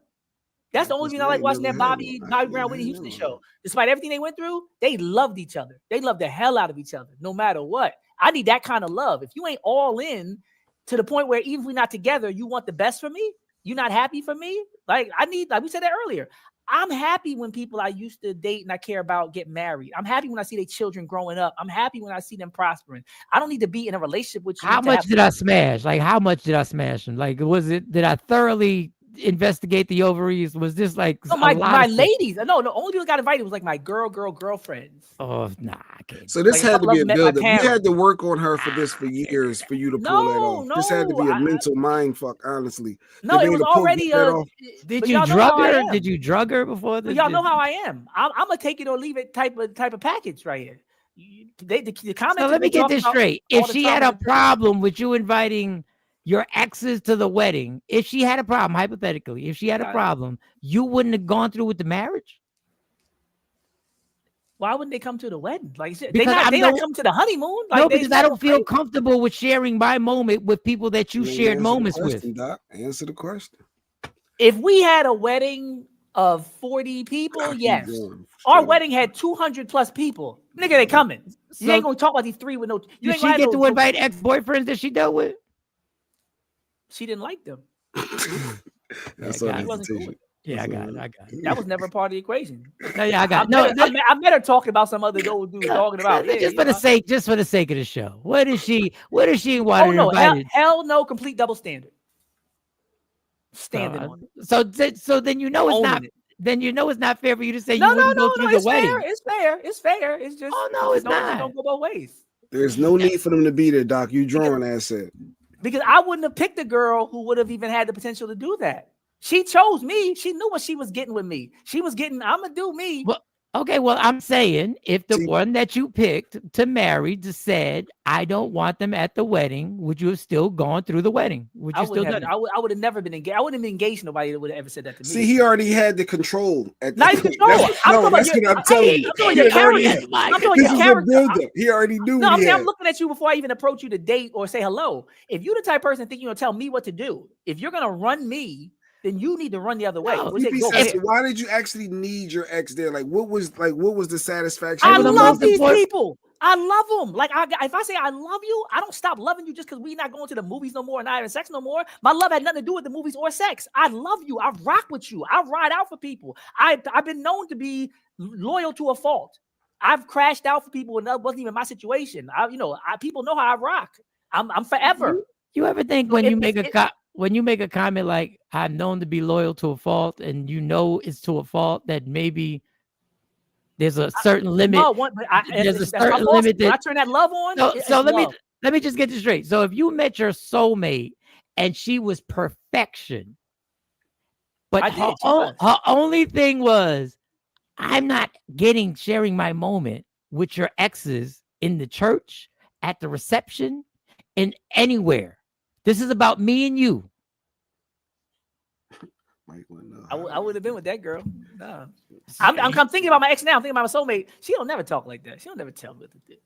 That's the only reason I like watching that Bobby Brown, Whitney Houston show. Despite everything they went through, they loved each other. They loved the hell out of each other, no matter what. I need that kind of love. If you ain't all in to the point where even if we're not together, you want the best for me, you're not happy for me. Like we said that earlier. I'm happy when people I used to date and I care about get married. I'm happy when I see their children growing up. I'm happy when I see them prospering. I don't need to be in a relationship with you. How much did I smash? Like, how much did I smash them? Like, did I thoroughly investigate the ovaries? Was this like my ladies? No, the only people got invited was like my girlfriends. Oh, nah, I can't. So this had to be a build-up. You had to work on her for this for years for you to pull that off. This had to be a mental mind fuck, honestly. No, it was already Did you drug her? Did you drug her before this? Y'all know how I am. I'm gonna take it or leave it type of package right here. The comments. So let me get this straight. If she had a problem with you inviting your exes to the wedding, if she had a problem, hypothetically, if she had a problem, you wouldn't have gone through with the marriage? Why wouldn't they come to the wedding? Like they not come to the honeymoon. Like, no, because I don't feel comfortable with sharing my moment with people that you shared moments with. Doc. Answer the question. If we had a wedding of 40 people, yes. Our wedding had 200 plus people. Nigga, they coming. You ain't gonna talk about these three with no. Did she get to invite ex-boyfriends that she dealt with? She didn't like them. That's I got it. That was never a part of the equation. No, yeah, I got it. I met her talking about some other old dude talking about just for the sake of the show. What is she wanting to invite? Hell no, complete double standard. Standing on it. So then you know it's not. Then you know it's not fair for you to say you wouldn't go through the wedding. It's fair. It's just it's not. Don't go both ways. There's no need for them to be there, Doc. You drawing that set. Because I wouldn't have picked a girl who would have even had the potential to do that. She chose me. She knew what she was getting with me. She was getting, I'm going to do me. Well, okay, well, I'm saying if the one that you picked to marry just said, I don't want them at the wedding, would you have still gone through the wedding? Would you still done it? I would have never been engaged. I wouldn't have been engaged nobody that would have ever said that to me. See, he already had the control. Not control. That's what I'm telling you. I'm your character. I'm doing your character. He already knew. No, I'm looking at you before I even approach you to date or say hello. If you're the type of person think you're going to tell me what to do, if you're going to run me, then you need to run the other way. No, why did you actually need your ex there? What was the satisfaction? I love these people. I love them. Like if I say I love you, I don't stop loving you just because we're not going to the movies no more and not having sex no more. My love had nothing to do with the movies or sex. I love you. I rock with you. I ride out for people. I've been known to be loyal to a fault. I've crashed out for people and that wasn't even my situation. People know how I rock. I'm forever. You ever think when you make a comment like I'm known to be loyal to a fault, and you know it's to a fault that maybe there's a certain limit. There's a certain limit that I turn that love on. So let me just get this straight. So if you met your soulmate and she was perfection, but her only thing was, I'm not sharing my moment with your exes in the church, at the reception, and anywhere. This is about me and you. I would have been with that girl. No. I'm thinking about my ex now. I'm thinking about my soulmate. She don't never talk like that. She don't never tell me what to do.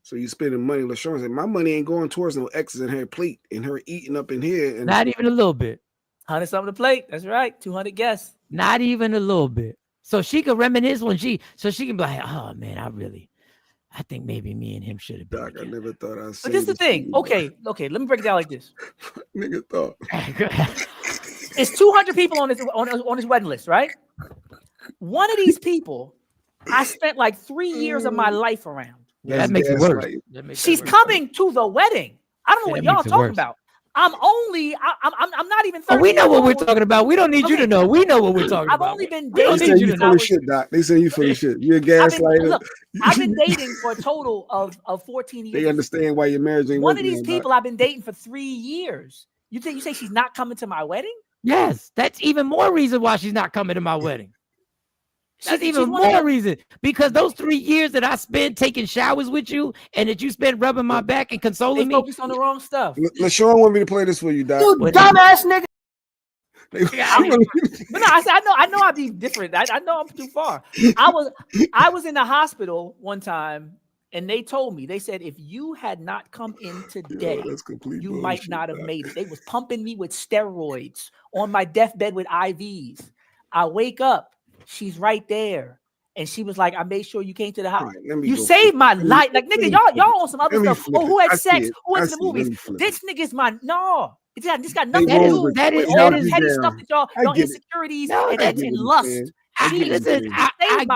So you spending money. LaShawn said, my money ain't going towards no exes in her plate and her eating up in here. And not even a little bit. 100 something to plate. That's right. 200 guests. Not even a little bit. So she could reminisce so she can be like, oh man, I think maybe me and him should have been. Doc, I never thought I'd say. But this is the thing. Okay. Let me break it down like this. Nigga thought. It's 200 people on his wedding list, right? One of these people, I spent like 3 years of my life around. Yeah, that makes it worse. She's coming to the wedding. I don't know what y'all talking about. I'm not even 30. We know what we're talking about. We don't need you to know. We know what we're talking about. I've only been dating. They say you full of shit, Doc. They say you full of shit. You're a gaslighter. I've been dating for a total of 14 years. They understand why your marriage ain't One working. of these people I've been dating for 3 years. You say she's not coming to my wedding? Yes, that's even more reason why she's not coming to my wedding. That's even more reason, because those 3 years that I spent taking showers with you and that you spent rubbing my back and consoling me. They focused on the wrong stuff. LaShawn want me to play this for you, Doc. You dumbass nigga. But no, I know I'd be different. I know I'm too far. I was in the hospital one time, and they told me, they said, if you had not come in today, you might not have made it. They was pumping me with steroids on my deathbed with IVs. I wake up, she's right there. And she was like, I made sure you came to the house. Right, you saved my life. Like, nigga, y'all on some other stuff. Oh, who had sex? Who went to the movies? This nigga's my, no. This got nothing to do with all this petty stuff that y'all insecurities and lust. I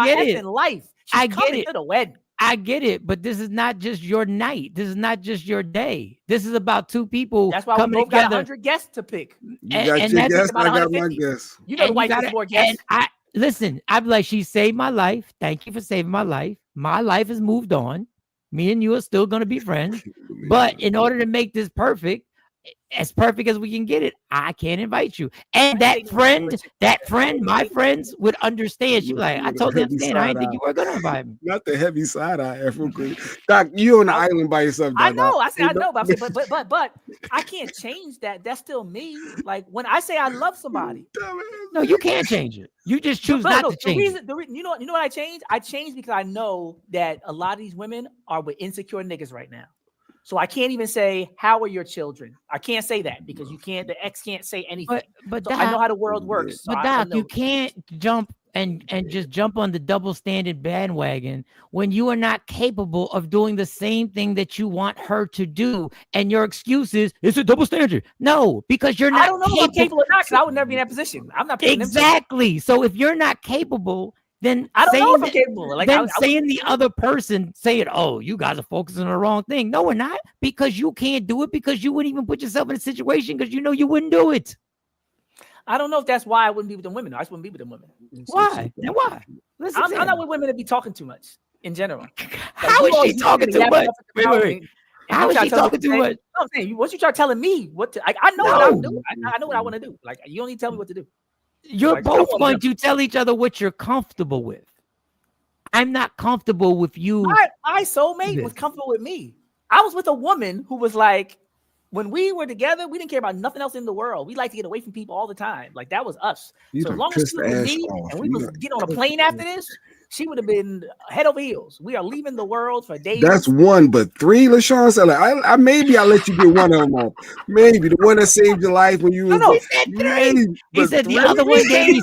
get it. Life. I get it. To the wedding. I get it, but this is not just your night. This is not just your day. This is about two people. That's why we both got 100 guests to pick. You got your guests, I got my guests. You know the wife has more guests. Listen, I'm like, she saved my life. Thank you for saving my life. My life has moved on. Me and you are still going to be friends. But in order to make this perfect, as perfect as we can get it, I can't invite you. And that friend, my friends would understand. She'd be like, I told them, I didn't think you were going to invite me. Not the heavy side eye, Afro Queen. Doc, you on the island by yourself. Doc, I know. I know, but I can't change that. That's still me. Like when I say I love somebody. No, you can't change it. You just choose not to change it. You know what I changed? I changed because I know that a lot of these women are with insecure niggas right now. So I can't even say, how are your children? I can't say that because you can't, the ex can't say anything. But so Doc, I know how the world works. But Doc, you can't jump and just jump on the double standard bandwagon when you are not capable of doing the same thing that you want her to do. And your excuse is, it's a double standard. No, because you're not. I don't know if I'm capable or not, because I would never be in that position. I'm not exactly. So if you're not capable, then I don't know if I'm capable. Like, then saying the other person, saying, "Oh, you guys are focusing on the wrong thing." No, we're not, because you can't do it, because you wouldn't even put yourself in a situation because you know you wouldn't do it. I don't know if that's why I wouldn't be with them women. I just wouldn't be with them women. Why? And why? I'm not with women that be talking too much in general. How is she talking too much? Wait. How is she talking too much? I'm saying, once you start telling me what to, I know what I'm doing. I know what I want to do. Like, you don't need to tell me what to do. You're both going to tell each other what you're comfortable with. I'm not comfortable with you. My soulmate was comfortable with me. I was with a woman who was like, when we were together, we didn't care about nothing else in the world. We like to get away from people all the time. Like, that was us. So as long as she was with me and we was getting on a plane after this, she would have been head over heels. We are leaving the world for days. That's one, but three, LaShawn said, like, I maybe I'll let you get one of them on. Maybe the one that saved your life when you was he said the other one gave me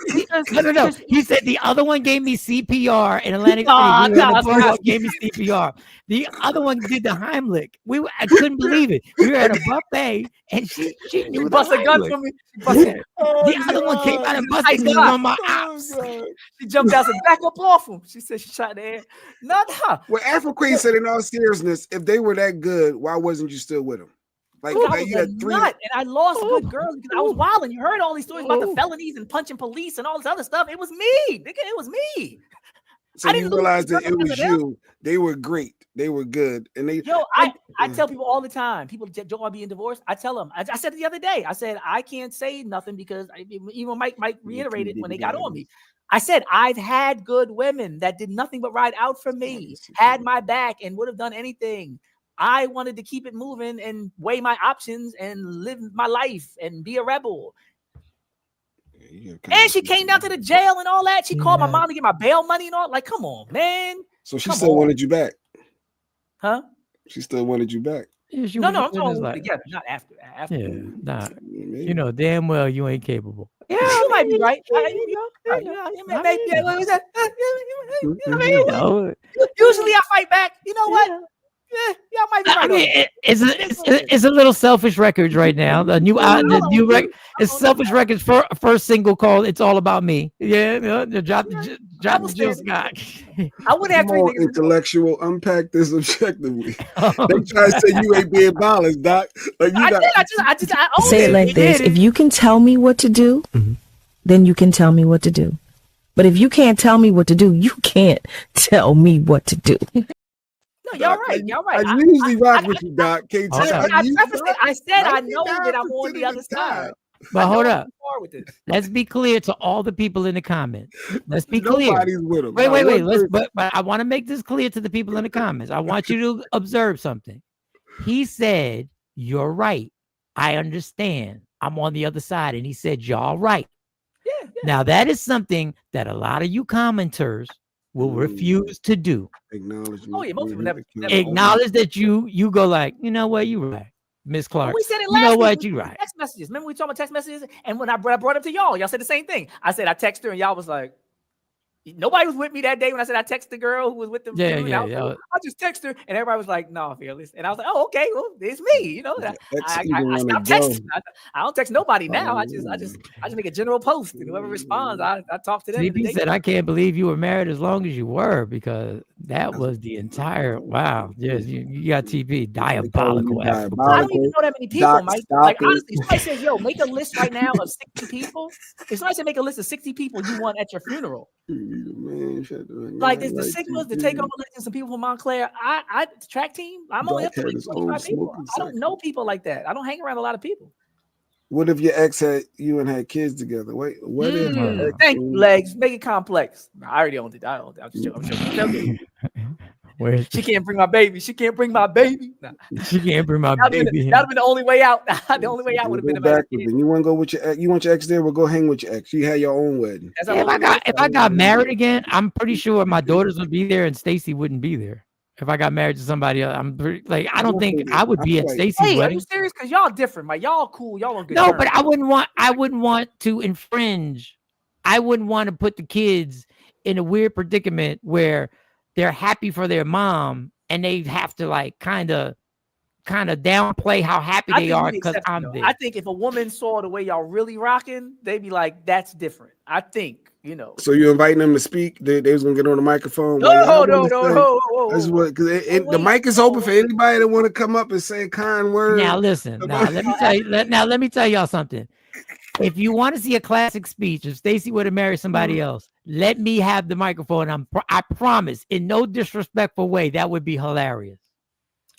no. He said the other one gave me CPR in Atlantic City. Gave me CPR. The other one did the Heimlich. I couldn't believe it. We were at a buffet and she knew the bust a gun for me. The other one came out and busted me on my ops. She jumped out and back up off him. She said she shot the air. No. Well, Afro Queen said, in all seriousness, if they were that good, why wasn't you still with them? Like, you had three, and I lost good girls because I was wilding. You heard all these stories about the felonies and punching police and all this other stuff. It was me, nigga. It was me. So you realized that it was you. They were great. They were good. And they I tell people all the time, people joke about being divorced. I tell them, I said it the other day. I said, I can't say nothing because even Mike reiterated when they got on me. I said, I've had good women that did nothing but ride out for me, had my back, and would have done anything. I wanted to keep it moving and weigh my options and live my life and be a rebel. And she came down to the jail and all that. She called my mom to get my bail money and all. Like, come on, man. So she still wanted you back? Huh? She still wanted you back? Yeah, no, I'm talking together, not after. Yeah, nah. You know damn well you ain't capable. Yeah, you might be right. Usually I fight back. You know what? Yeah, y'all might be right. I mean, it's a little Selfish Records right now. The new record is Selfish Records first single called "It's All About Me." Yeah, drop the Jill Scott. I would have more intellectual. Unpack this objectively. They try to say you ain't being balanced, Doc. Like I say it like this: if you can tell me what to do, then you can tell me what to do. But if you can't tell me what to do, you can't tell me what to do. No, y'all right. Y'all right. I usually rock with you, Doc. I said I know that I'm on the other side. But hold up. Let's be clear to all the people in the comments. Let's be clear. Nobody's with him. Wait. But I want to make this clear to the people in the comments. I want you to observe something. He said, "You're right. I understand. I'm on the other side." And he said, "Y'all right." Yeah. Now that is something that a lot of you commenters will refuse to do. Acknowledge. Oh yeah, most people never acknowledge that you go like, you know what, you right, Miss Clark. We said it you know last what, week. you right. Text messages. Remember we talked about text messages, and when I brought up to y'all said the same thing. I said I texted her, and y'all was like, nobody was with me that day when I said I texted the girl who was with them. Yeah. I just texted her, and everybody was like, "No, Fearless," and I was like, "Oh, okay, well, it's me." You know, I stopped texting. I don't text nobody now. I just make a general post, and whoever responds, I talk to them. CP said, "I can't believe you were married as long as you were, because that was the entire wow." Yes, you got TP diabolical. I don't even know that many people, Mike. Like honestly, if somebody says, "Yo, make a list right now of 60 people," if somebody said make a list of 60 people you want at your funeral. Man, like there's the Sigmas, the Takeover Legends, some people from Montclair. I track team. I'm only up to like 25 people. I don't know people like that. I don't hang around a lot of people. What if your ex had kids together? Wait, what if? Thank you, Legs. Make it complex. I already owned it. I'm just joking. She can't bring my baby. She can't bring my baby. Nah. She can't bring my baby. That'd have been the only way out. The only way out would have been back. You want to go with your ex? You want your ex there? We'll go hang with your ex. You had your own wedding. If I got married again, I'm pretty sure my daughters would be there and Stacy wouldn't be there. If I got married to somebody else, I don't think I would be at Stacy's wedding. Are you serious? Because y'all different, man. Y'all cool. Y'all on good terms. But I wouldn't want to infringe. I wouldn't want to put the kids in a weird predicament where they're happy for their mom and they have to like kind of downplay how happy they are because I'm there. I think if a woman saw the way y'all really rocking, they'd be like, "That's different." I think, you know. So you're inviting them to speak? They was gonna get on the microphone. No. That's what, because the mic is open for anybody that want to come up and say a kind word. Now listen. Let me tell y'all something. If you want to see a classic speech, if Stacey were to marry somebody else, let me have the microphone. I promise, in no disrespectful way, that would be hilarious.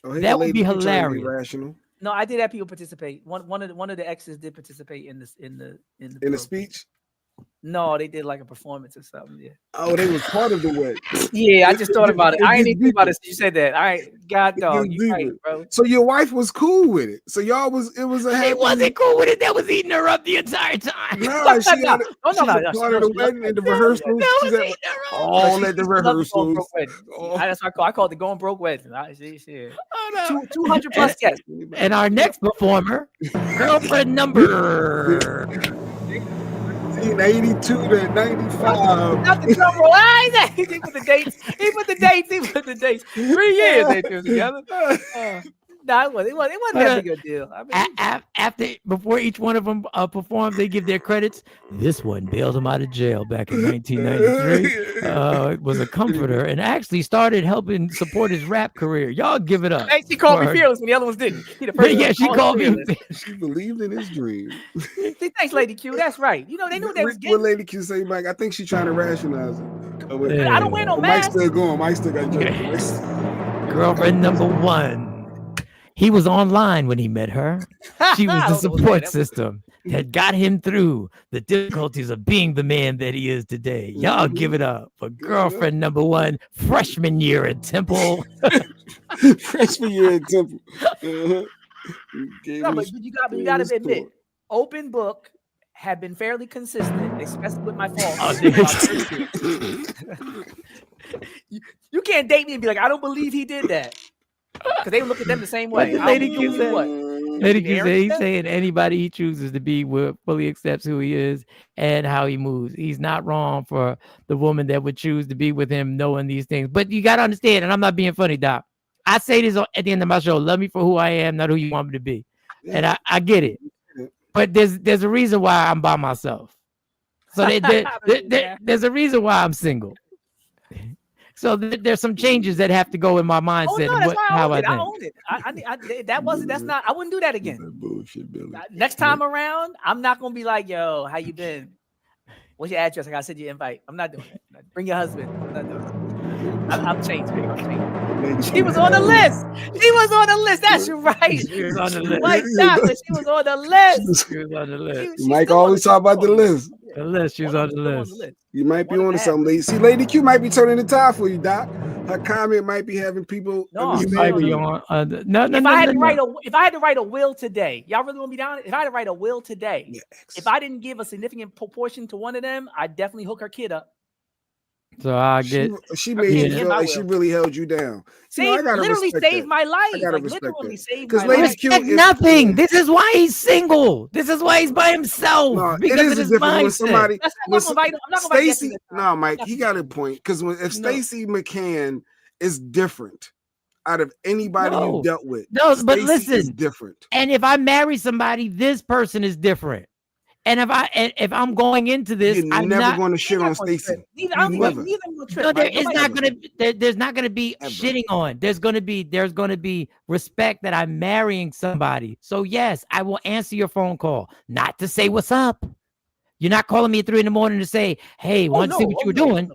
That would be hilarious. No, I did have people participate. One of the exes did participate in the speech. No, they did like a performance or something. Yeah. Oh, they was part of the wedding. Yeah, I just thought about it. I ain't even think about it. You said that. All right, God dog, you right, bro. So your wife was cool with it. So y'all it was a happy. She wasn't cool with it. That was eating her up the entire time. No, she had part of the wedding and the reherosals. All at the rehearsals. That's what I call it the going broke wedding. 200 plus guests. And our next performer, girlfriend number 82 to 95. Not the drum roll. He put the dates. 3 years they threw together. It wasn't that big a deal. I mean, before each one of them performed, they give their credits. This one bailed him out of jail back in 1993. It was a comforter and actually started helping support his rap career. Y'all give it up. She called me fearless when the other ones didn't. She called me. She believed in his dream. Thanks, Lady Q. That's right. You know they knew they was getting. What Lady Q say, Mike? I think she's trying to rationalize it. I don't wear no mask. Mike's still going. Mike still got jokes. Girlfriend number 1. He was online when he met her. She was the support system that got him through the difficulties of being the man that he is today. Y'all give it up for girlfriend number 1, freshman year at Temple. Freshman year at Temple. No, but you got to admit, open book have been fairly consistent, especially with my faults. You can't date me and be like, I don't believe he did that. Because they look at them the same way. Lady Q said he's saying anybody he chooses to be with fully accepts who he is and how he moves. He's not wrong for the woman that would choose to be with him knowing these things. But you got to understand, and I'm not being funny, Doc. I say this at the end of my show, love me for who I am, not who you want me to be. And I get it. But there's a reason why I'm by myself. So there's a reason why I'm single. So there's some changes that have to go in my mindset. I own it. I wouldn't do that again. That bullshit, Billy. Next time around, I'm not gonna be like, yo, how you been? What's your address? I gotta send you an invite. I'm not doing that. Bring your husband. I'm not doing that. I'm changing. She was on the list. She was on the list. That's right. She was on the list. White chocolate. She was on the list. She was on the list. Mike always talk about the list. The list. She was on the list. You might be on to something, lady. See, Lady Q might be turning the tide for you, Doc. Her comment might be having people. You might be on. If I had to write a will today, y'all really want to be down? If I had to write a will today, if I didn't give a significant proportion to one of them, I'd definitely hook her kid up. So I get. She made you feel like she really held you down. Literally saved my life. I gotta like respect literally that. saved my Lady life. Q is nothing. This is why he's single. This is why he's by himself. No, because it is of his different when mindset. somebody. I'm not gonna Stacey, no, Mike, he got a point. Because if Stacey McCann is different out of anybody you dealt with, no, but Stacey listen, is different. And if I marry somebody, this person is different. And if I'm going into this, I'm never not going to shit on Stacey. There's not going to be shitting on. There's going to be respect that I'm marrying somebody. So yes, I will answer your phone call, not to say what's up. You're not calling me at 3 a.m. to say, "Hey, want to see what you were doing."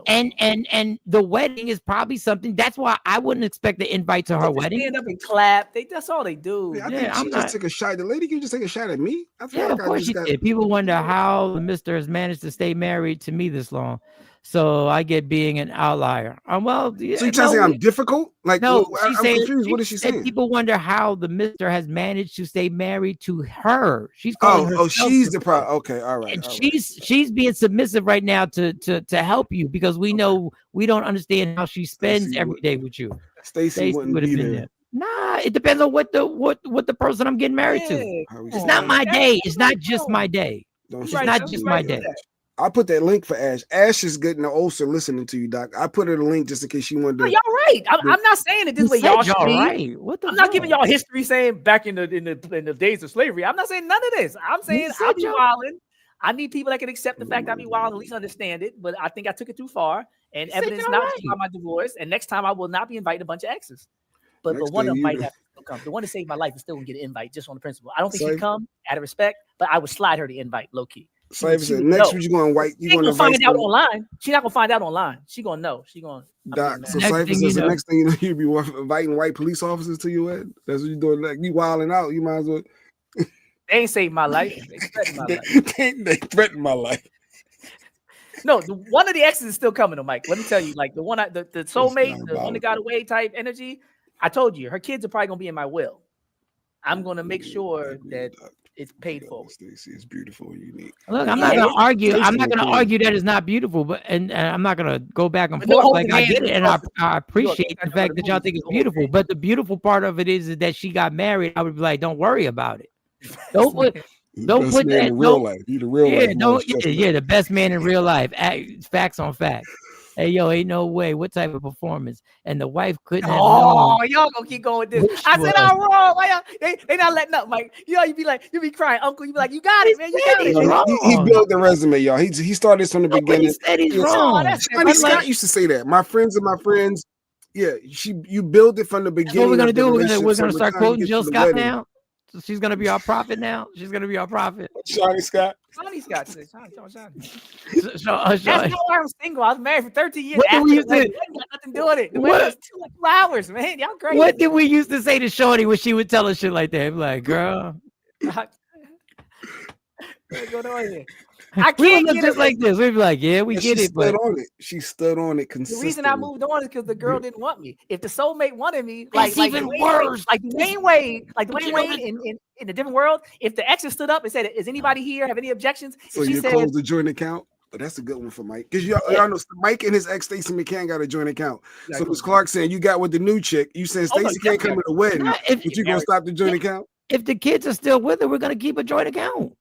And the wedding is probably something. That's why I wouldn't expect the invite to her wedding. Stand up and clap. That's all they do. I think she just took a shot. The lady can just take a shot at me. I feel like of course she did. People wonder how the Mr. has managed to stay married to me this long. So I get being an outlier. So you're trying to say I'm difficult? Like, no, I'm confused. What is she saying? People wonder how the Mr. has managed to stay married to her. She's calling herself she's the problem. Okay, all right. And she's being submissive right now to help you because we know we don't understand how she spends every day with you. Stacey wouldn't be there. Nah, it depends on what the person I'm getting married to. It's not my day. It's not just my day. It's not just my day. I put that link for Ash. Ash is getting the ulcer listening to you, Doc. I put her the link just in case she wanted to. Y'all right. I'm not saying it this way. Y'all right. I'm not giving y'all history saying back in the days of slavery. I'm not saying none of this. I'm saying I'll be wilding. I need people that can accept the fact I be wild, at least understand it. But I think I took it too far, and evidence not about my divorce. And next time I will not be inviting a bunch of exes. But one of them might have to come. The one that saved my life is still gonna get an invite just on the principle. I don't think she'd come out of respect, but I would slide her the invite low key. Next week you going white. You going to find out online. She's not gonna find out online. She gonna know. She gonna. Doc. So Cypher says the next thing you know, you be inviting white police officers to your wedding. That's what you doing. Like you wilding out. You might as well. They ain't saved my life. They threatened my life. They threatened my life. No, one of the exes is still coming, though, Mike. Let me tell you, like the one, the soulmate, the one that got away type energy. I told you, her kids are probably gonna be in my will. I'm gonna make sure that it's paid for. Stacey is beautiful, unique. Look, I'm not gonna argue. I'm not gonna argue that it's not beautiful, but and I'm not gonna go back and forth. Like I get it, and I appreciate the fact that y'all think it's beautiful. But the beautiful part of it is that she got married. I would be like, don't worry about it. Don't put that in real life. You the real life. The best man in real life. Facts on facts. Hey, yo, ain't no way. What type of performance? And the wife couldn't have known. Y'all gonna keep going with this. I said I'm wrong. Why they not letting up, Mike. You be crying, Uncle. You be like, you got it, man. You got it. He built the resume, y'all. He started this from the beginning. He said he's wrong. Johnny Scott used to say that. My friends and my friends. Yeah, you build it from the beginning. What we're gonna do? We're gonna start quoting Jill Scott now. So she's gonna be our prophet now. She's gonna be our prophet. Johnny Scott. Johnny Scott. Johnny. That's not why I'm single. I was married for 13 years. What did we used to? Got nothing to do with it. The wedding was 2 hours, man. Y'all crazy. What did we used to say to Shorty when she would tell us shit like that? Like, girl. What's going on here? We would look just like this. We'd be like, yeah, we get it. But she stood on it consistently. The reason I moved on is because the girl didn't want me. If the soulmate wanted me, like even worse. Like Dwayne Wade in a different world, if the exes stood up and said, "Is anybody here? Have any objections?" So you closed the joint account. But that's a good one for Mike. Because y'all know Mike and his ex Stacey McCann got a joint account. So was Clark saying you got with the new chick, you saying Stacey can't come to the wedding, but you gonna stop the joint account? If the kids are still with her, we're gonna keep a joint account.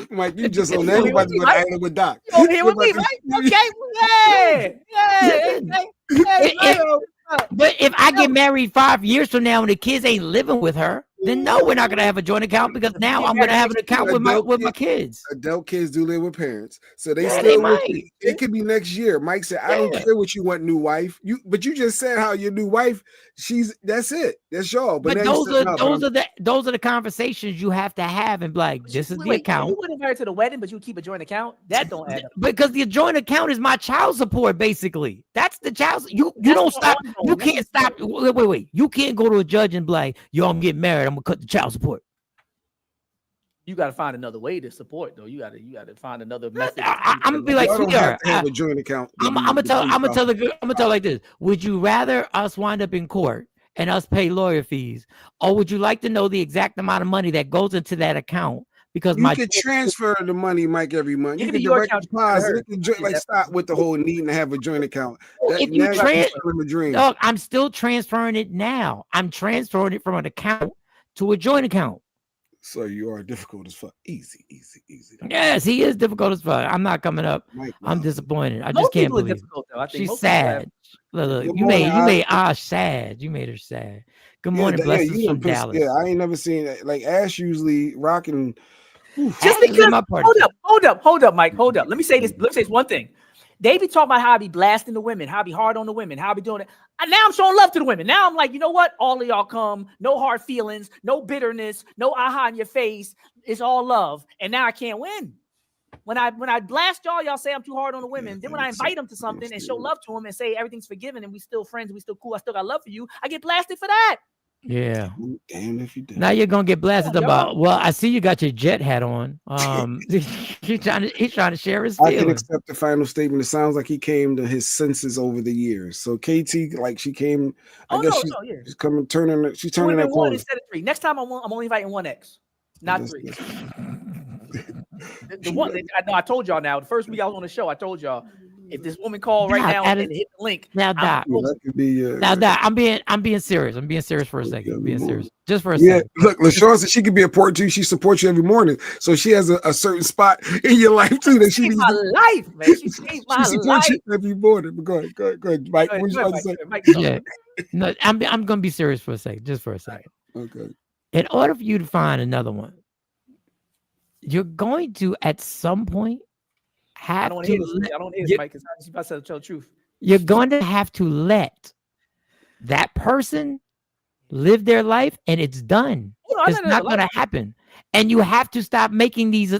Mike, you just on everybody going to island with Doc. You over here with me, Mike? Okay. But if I get married 5 years from now and the kids ain't living with her, then no, we're not gonna have a joint account because now I'm gonna have an account with my kids. Adult kids do live with parents, so they Yeah, still they with might. you. It could be next year. Mike said, "I don't care what you want, new wife. But you just said how your new wife. That's it. That's y'all. But those are the conversations you have to have and be like, this is the account. You wouldn't invite her to the wedding, but you keep a joint account. That don't add up. Because the joint account is my child support, basically. That's the child. You don't stop. You can't stop. Wait. You can't go to a judge and be like, yo, I'm getting married. I'm gonna cut the child support. You got to find another way to support, though. You got to find another method. I'm gonna be like, sweetheart, have a joint account. I'm gonna tell like this. Would you rather us wind up in court and us pay lawyer fees, or would you like to know the exact amount of money that goes into that account? Because you could transfer the money, Mike, every month. You can direct deposit. Stop with the whole needing to have a joint account. Dog, I'm still transferring it now. I'm transferring it from an account to a joint account. So you are difficult as fuck. Easy. Yes, he is difficult as fuck. I'm not coming up. Mike, I'm disappointed. I just can't believe it. She's sad. Look, you made Ash sad. You made her sad. Good morning, blessings from Dallas. Yeah, I ain't never seen that. Like Ash usually rocking. Just because. Hold up, Mike. Hold up. Let me say this one thing. They be talking about how I be blasting the women, how I be hard on the women, how I be doing it. And now I'm showing love to the women. Now I'm like, you know what? All of y'all come, no hard feelings, no bitterness, no aha in your face. It's all love. And now I can't win. When I blast y'all say I'm too hard on the women. Then when I invite them to something and show love to them and say everything's forgiven and we still friends, we still cool, I still got love for you, I get blasted for that. Yeah. Damn if you did. Now you're gonna get blasted about. Well, I see you got your jet hat on. He's trying to share his feelings. I can accept the final statement. It sounds like he came to his senses over the years. So KT, like she came. She's coming, turning. She's turning that corner. Instead of 3. Next time I'm only inviting 1 ex, not 3. The one I told y'all now. The first week I was on the show, I told y'all if this woman called right now and hit the link. Now, Doc. I'm being serious. I'm being serious for a second. I'm being serious. Just for a second. Look, LaShawn said she could be important to you. She supports you every morning. So she has a certain spot in your life too that she needs. My life, man. She changed my life. She supports you every morning. But go ahead, Mike. What you about to say? Yeah. No, I'm gonna be serious for a second. Just for a second. Okay. In order for you to find another one, you're going to at some point have to. I don't hear this, Mike, because she's about to tell the truth. You're going to have to let that person live their life, and it's done. It's not going to happen. And you have to stop making these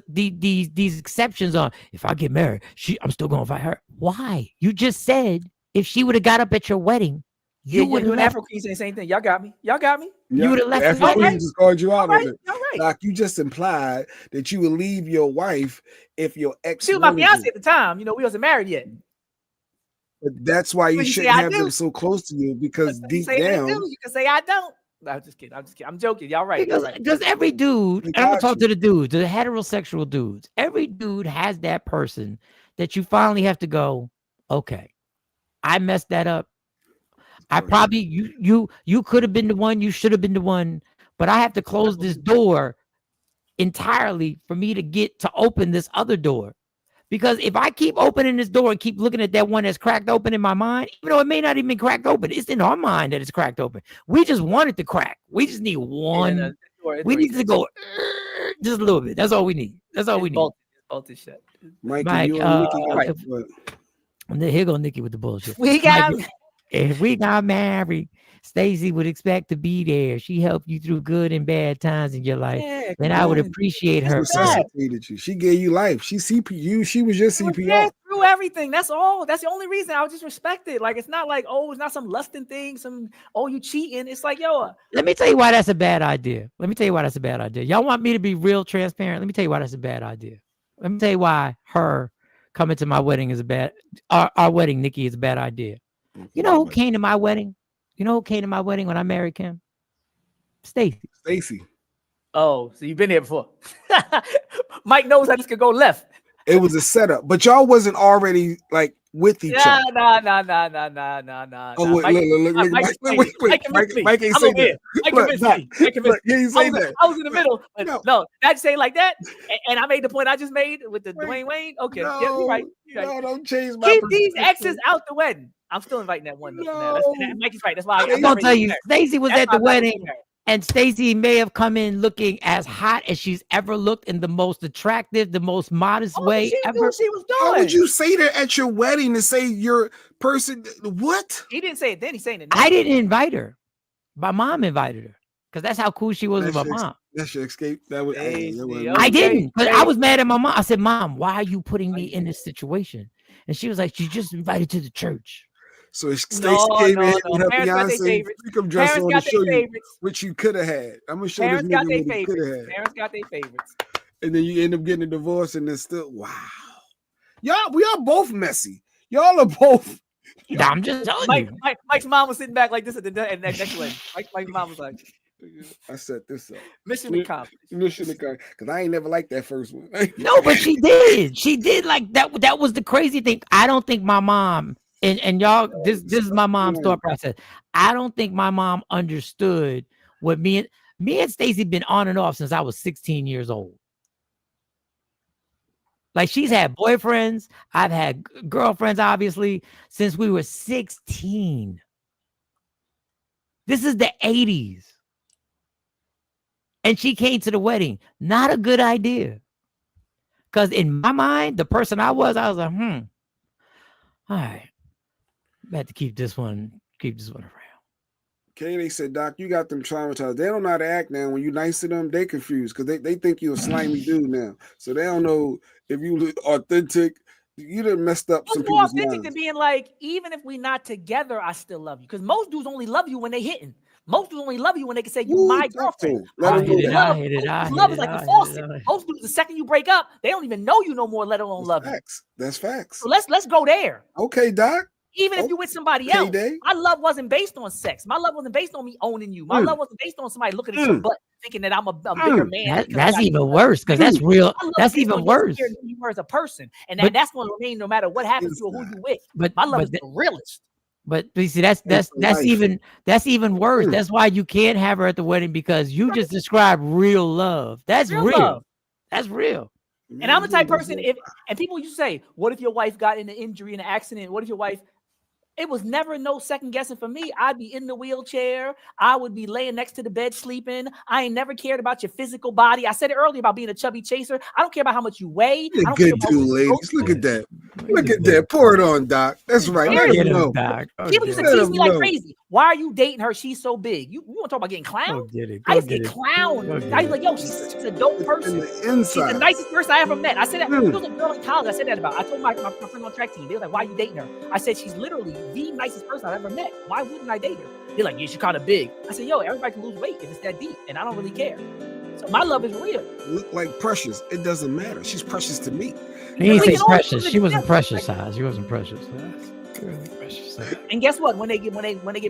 exceptions on. If I get married, I'm still going to fight her. Why? You just said if she would have got up at your wedding, you would have. Afro Queen saying the same thing. Y'all got me. You would have left. Afro Queen just called you out on it. All right. Doc, you just implied that you would leave your wife if your ex. She was my fiance at the time. You know, we wasn't married yet. But that's why you shouldn't have them so close to you, because deep down you can say I don't. I'm just kidding. I'm joking. Y'all right. Because every dude, and I'm gonna talk to the dudes, the heterosexual dudes. Every dude has that person that you finally have to go, okay, I messed that up. I probably you could have been the one, you should have been the one, but I have to close this door entirely for me to get to open this other door. Because if I keep opening this door and keep looking at that one that's cracked open in my mind, even though it may not even be cracked open, it's in our mind that it's cracked open. We just want it to crack. We just need one. We need to go just a little bit. That's all we need. That's all we need. Both this shit. Mike, here go Nikki with the bullshit. If we got married, Stacey would expect to be there. She helped you through good and bad times in your life. Yeah, and I would appreciate her. She gave you life. She CPU. She was your CPR. Through everything. That's all. That's the only reason I would just respect it. Like, it's not like, it's not some lusting thing. You cheating. It's like, Let me tell you why that's a bad idea. Y'all want me to be real transparent? Let me tell you why that's a bad idea. Let me tell you why her coming to my wedding is our wedding, Nikki, is a bad idea. You know who came to my wedding? You know who came to my wedding when I married Kim? Stacy. Oh, so you've been here before. Mike knows how this could go left. It was a setup, but y'all wasn't already like with each other. Nah. Oh, wait, look. Mike ain't saying that. Look, he ain't saying that. I was in the middle. No, that say like that, and I made the point I just made with the Dwayne Wayne. Okay, yeah, you're right. No, don't change my. Keep these exes out the wedding. I'm still inviting that one. No. Mikey's right. That's why I'm gonna tell you, Stacey was at the wedding, And Stacey may have come in looking as hot as she's ever looked in the most attractive, the most modest way ever. She was doing. How would you say that at your wedding to say your person? What? He didn't say it then. He's saying it now. I didn't invite her. My mom invited her because that's how cool she was with my mom. That's your escape. That was. I didn't, but I was mad at my mom. I said, "Mom, why are you putting me in this situation?" And she was like, "She just invited to the church." So Stacey came in with her Beyonce freakum dress on to show you what you could have had. I'm gonna show this nigga what you could have had. Parents got their favorites. And then you end up getting a divorce, and then still, wow. We are both messy. Y'all are both. I'm just telling you. Mike's mom was sitting back like this at the next wedding. Mike's mom was like, I set this up. Mission accomplished. Because I ain't never liked that first one. No, but she did. She did like that. That was the crazy thing. I don't think my mom and y'all. This is my mom's thought process. I don't think my mom understood what me and Stacey been on and off since I was 16 years old. Like she's had boyfriends. I've had girlfriends, obviously, since we were 16. This is the 80s. And she came to the wedding. Not a good idea. Because in my mind, the person I was like, all right. I had to keep this one around. Okay, they said, Doc, you got them traumatized. They don't know how to act now. When you nice to them, they confused because they think you're a slimy dude now. So they don't know if you look authentic. You done messed up some people's authentic minds. than being like, even if we not together, I still love you. Because most dudes only love you when they hitting. Most dudes only love you when they can say you my girlfriend. I hit it. Love is like a faucet. Most dudes, the second you break up, they don't even know you no more, let alone love you. That's facts. So let's go there. Okay, Doc. Even if you're with somebody else, my love wasn't based on sex. My love wasn't based on me owning you. My love wasn't based on somebody looking at your butt, thinking that I'm a bigger man. That's even worse because that's real. That's even worse. You were as a person, and that's going to remain no matter what happens to you or who you with. But my love is the realest. But you see, that's even worse. That's why you can't have her at the wedding because you just described real love. That's real. That's real. And I'm the type of person. And people used to say, "What if your wife got in an injury in an accident? What if your wife?" It was never no second guessing for me. I'd be in the wheelchair. I would be laying next to the bed sleeping. I ain't never cared about your physical body. I said it earlier about being a chubby chaser. I don't care about how much you weigh. You're a good dude, ladies. Look at that. Look at that. Pour it on, Doc. That's right. Let him know. People used to tease me like crazy. Why are you dating her? She's so big. You want to talk about getting clowned? I used to get clowned. I was like, yo, she's a dope person. She's the nicest person I ever met. I said that. There was a girl in college I said that about. I told my friend on track team. They were like, why are you dating her? I said, she's literally the nicest person I've ever met. Why wouldn't I date her? They're like, yeah, she's kind of big. I said, yo, everybody can lose weight if it's that deep. And I don't really care. So my love is real. Look like precious. It doesn't matter. She's precious to me. He didn't say precious. She wasn't precious size. She wasn't precious. And guess what? When they get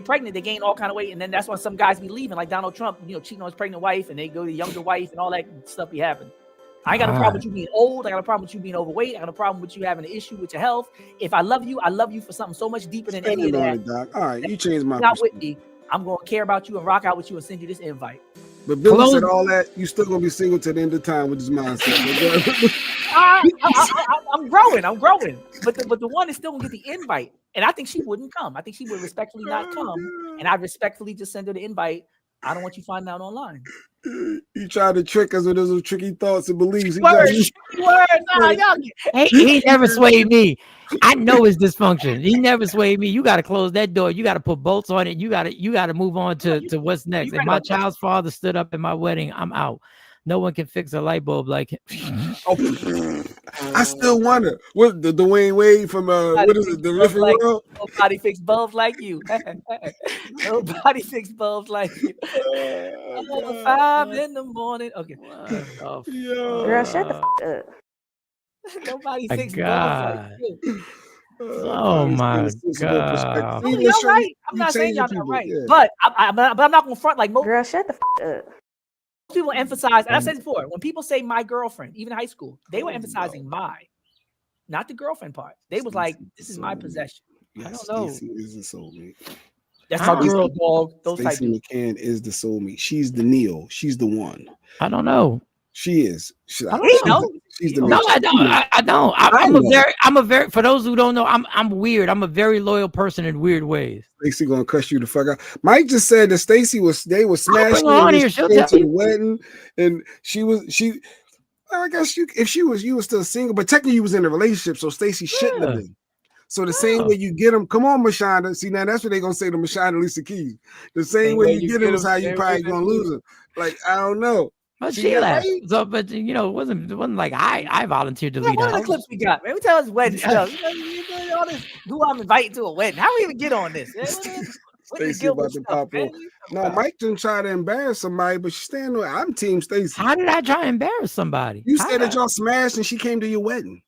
pregnant, they gain all kind of weight, and then that's when some guys be leaving, like Donald Trump, cheating on his pregnant wife, and they go to the younger wife, and all that stuff be happening. I ain't got a problem with you being old. I got a problem with you being overweight. I got a problem with you having an issue with your health. If I love you for something so much deeper than any of that. Doc. All right, you changed my not with me. I'm gonna care about you and rock out with you and send you this invite. But Bill said all that. You still gonna be single to the end of time with this mindset. I'm growing. But the one is still gonna get the invite, and I think she wouldn't come. I think she would respectfully not come, and I'd respectfully just send her the invite. I don't want you finding out online. You tried to trick us with those tricky thoughts and beliefs. He never swayed me. I know his dysfunction. He never swayed me. You got to close that door. You got to put bolts on it. You got to move on to what's next. If my child's father stood up at my wedding, I'm out. No one can fix a light bulb like him. I still wonder what the Dwayne Wade from what is it, the Riffin World? Nobody fixed bulbs like you. Nobody fixed bulbs like you. 5 in the morning. Okay. Girl, shut the up. Nobody fixed bulbs like you. Oh my God! Y'all right. I'm not saying y'all not right, but I'm not gonna front like most. Girl, shut the up. People emphasize, and I've said it before, when people say my girlfriend, even in high school, they were emphasizing my, not the girlfriend part. They was like, this is my possession. I don't know. Stacey is the soulmate. That's my girl, dog. Those Stacey McCann is the soulmate. She's the Neo. She's the one. I don't know. She is. I don't know. She's the no, I don't. I don't. I'm a very. For those who don't know, I'm weird. I'm a very loyal person in weird ways. Stacey gonna cuss you the fuck out. Mike just said that Stacey was smashing on here. She'll tell to you. the wedding, and I guess if you were still single, but technically you was in a relationship, so Stacey shouldn't have been. So the same way you get them, come on, Mashonda. See, now that's what they're gonna say to Mashonda Lisa Keys. The same way you get them is how you probably gonna lose them. Like, I don't know. But she left. So, but it wasn't like I volunteered to lead. One of the clips we got, man. We tell us wedding stuff. All this, who I'm inviting to a wedding. How we even get on this? Stacey about to pop on. No, Mike didn't try to embarrass somebody, but she's standing there. I'm Team Stacey. How did I try to embarrass somebody? You said that y'all smashed and she came to your wedding.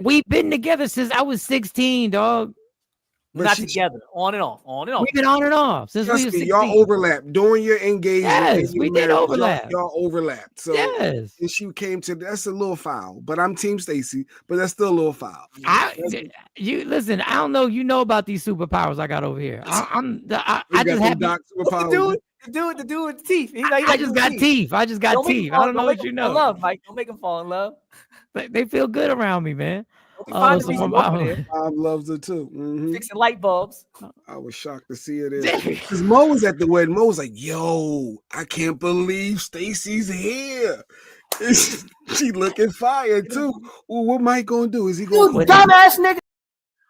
We've been together since I was 16, dog. But not together, on and off. We've been on and off since we was 16. Y'all overlapped during your engagement. Yes, we did overlap. Y'all overlapped. So yes, and she came to that's a little foul. But I'm Team Stacey. But that's still a little foul. You listen. I don't know. You know about these superpowers I got over here. I just have the dude with the teeth. I just got teeth. I just got teeth. I don't know what you know. Love, Mike. Don't make him fall in love. They feel good around me, man. Mom loves it too. Mm-hmm. Fixing light bulbs. I was shocked to see it because Mo was at the wedding. Mo was like, "Yo, I can't believe Stacey's here. She looking fire too." Well, what Mike gonna do? Is he going? You dumbass nigga.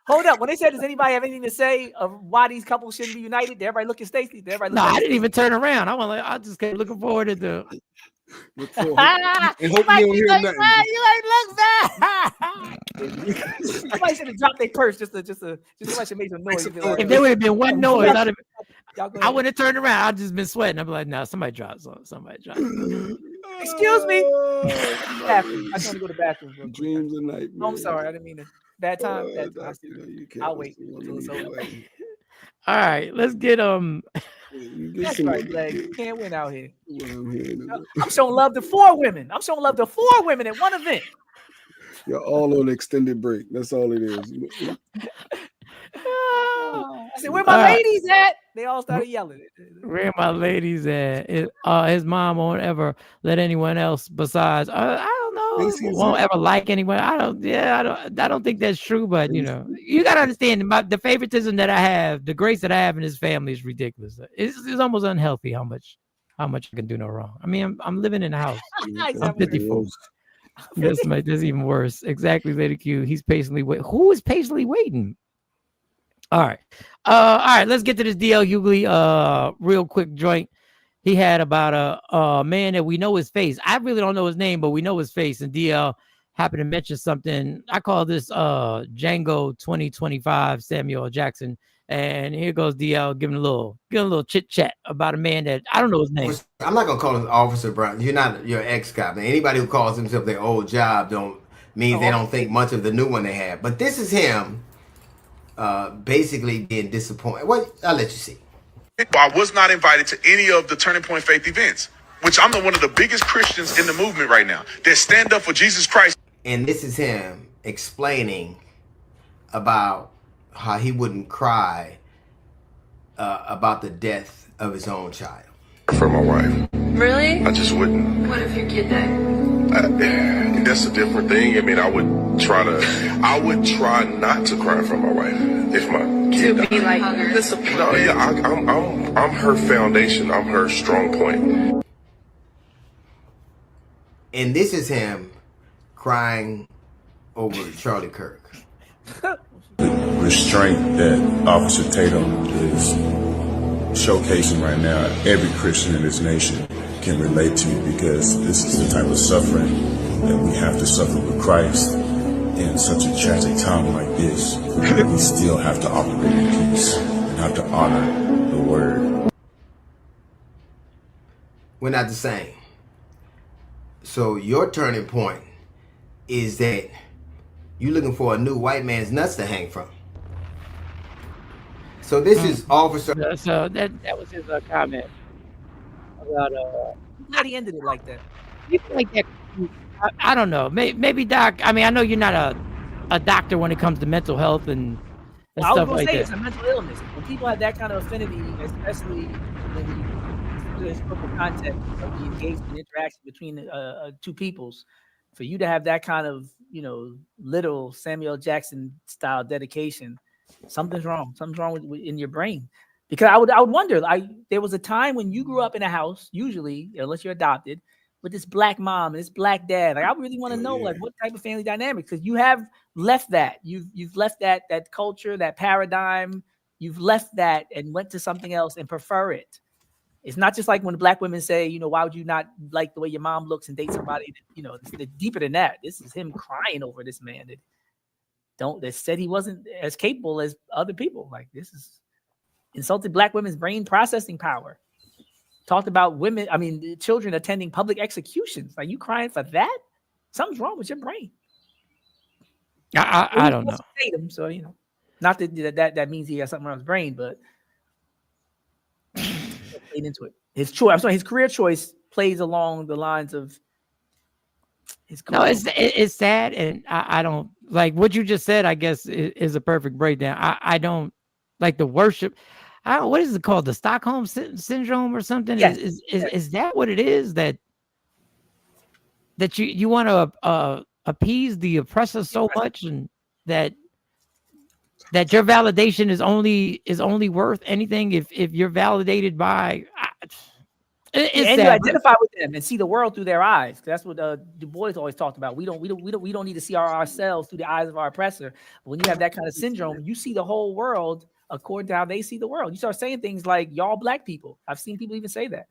Hold up. When they said, "Does anybody have anything to say of why these couples shouldn't be united?" Did everybody look at Stacey? I didn't even turn around. I just kept looking forward to the. And hope you don't hear nothing. You ain't look bad. Somebody should have dropped their purse just somebody should make some noise. If there would have been one noise, I wouldn't have turned around. I'd just been sweating. I'd be like, "No, somebody dropped something. Somebody dropped." Excuse me. I just want to go to the bathroom. Dreams of night. Oh, I'm sorry. I didn't mean to. Bad time. I'll wait until it's over. All right, let's get That's right, Leg. You can't win out here. I'm showing love to 4 women. I'm showing love to 4 women at one event. You're all on extended break. That's all it is. I said, "Where my ladies at?" They all started yelling. Where my ladies at? His mom won't ever let anyone else besides. I don't know. Won't ever like anyone. I don't think that's true. But you gotta understand the favoritism that I have, the grace that I have in this family is ridiculous. It's almost unhealthy how much I can do no wrong. I mean, I'm living in a house. I'm 54. That's even worse. Exactly, Lady Q. He's patiently waiting. Who is patiently waiting? All right. Let's get to this DL Hughley real quick joint. He had about a man that we know his face. I really don't know his name, but we know his face. And DL happened to mention something. I call this Django 2025 Samuel Jackson. And here goes DL giving a little chit chat about a man that I don't know his name. I'm not gonna call him Officer Brown. You're not your ex-cop. Anybody who calls himself their old job they don't think much of the new one they have. But this is him basically being disappointed. I'll let you see. I was not invited to any of the Turning Point Faith events, which I'm one of the biggest Christians in the movement right now that stand up for Jesus Christ. And this is him explaining about how he wouldn't cry about the death of his own child. For my wife. Really? I just wouldn't. What if your kid died? That's a different thing. I mean, I would try not to cry for my wife if my kid died. To be like the support. No, yeah, I'm her foundation. I'm her strong point. And this is him crying over Charlie Kirk. The restraint that Officer Tatum is showcasing right now, every Christian in this nation can relate to, because this is the type of suffering that we have to suffer with Christ in such a tragic time like this. We still have to operate in peace and have to honor the word. We're not the same. So your turning point is that you're looking for a new white man's nuts to hang from. So this is Officer. So that was his comment about. I'm glad he ended it like that. You like that? I don't know. Maybe Doc. I mean, I know you're not a doctor when it comes to mental health and stuff like that. It's a mental illness. When people have that kind of affinity, especially in the historical context of the engagement interaction between 2 peoples, for you to have that kind of, little Samuel Jackson style dedication, something's wrong. Something's wrong with in your brain. Because I would wonder, there was a time when you grew up in a house, usually, unless you're adopted, with this black mom and this black dad. Like, I really want to know, what type of family dynamic, because you have left that. You've left that culture, that paradigm. You've left that and went to something else and prefer it. It's not just like when black women say, why would you not like the way your mom looks and date somebody? It's deeper than that. This is him crying over this man that said he wasn't as capable as other people. Like, this is insulted black women's brain processing power. Talked about children attending public executions. Are you crying for that? Something's wrong with your brain. I don't know. So, not that means he has something wrong with his brain, but played into it. His career choice plays along the lines of his career. No, it's sad, and I don't like what you just said. I guess is a perfect breakdown. I don't like the worship. What is it called? The Stockholm syndrome or something? Yes. Is that what it is? That you want to appease the oppressor so much, and that your validation is only worth anything if you're validated by. And you identify with them and see the world through their eyes. That's what Du Bois always talked about. We don't need to see ourselves through the eyes of our oppressor. But when you have that kind of syndrome, you see the whole world according to how they see the world. You start saying things like "y'all black people." I've seen people even say that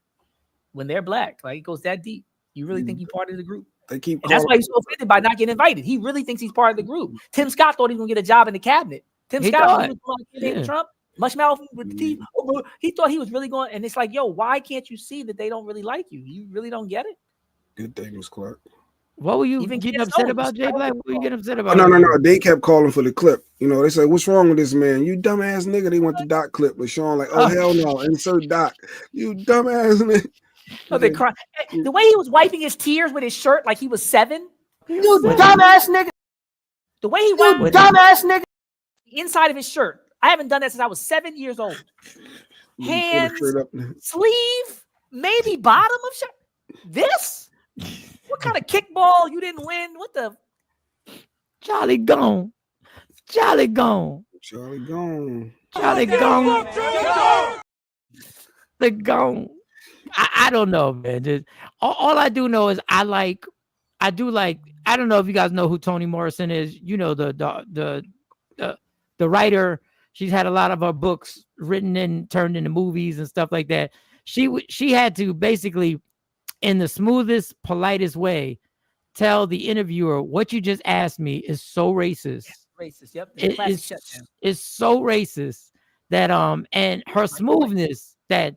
when they're black. Like, it goes that deep. You really think you're part of the group? And that's why he's so offended by not getting invited. He really thinks he's part of the group. Tim Scott thought he was gonna get a job in the cabinet. Tim Scott, when he was going to Trump, Mushmouth with the teeth. He thought he was really going, and it's like, yo, why can't you see that they don't really like you? You really don't get it. Good thing was Clark. What were you getting upset about, Jay Black? What were you getting upset about? No. They kept calling for the clip. They said, "What's wrong with this man? You dumbass nigga." They want the Doc clip, but Sean like, "Oh hell no, insert Doc. You dumbass nigga." Oh, they cry. The way he was wiping his tears with his shirt like he was 7. You dumbass nigga. The way he wiped dumbass nigga inside of his shirt. I haven't done that since I was 7 years old. Hands, sleeve, maybe bottom of shirt. This? What kind of kickball you didn't win? What the? Charlie gone. Charlie gone. Charlie gone. Charlie gone. The gone. I don't know, man. All I do know is I don't know if you guys know who Toni Morrison is. The writer. She's had a lot of her books written and turned into movies and stuff like that. She had to basically, in the smoothest, politest way, tell the interviewer, what you just asked me is so racist. Racist, yep. It's so racist that and her smoothness and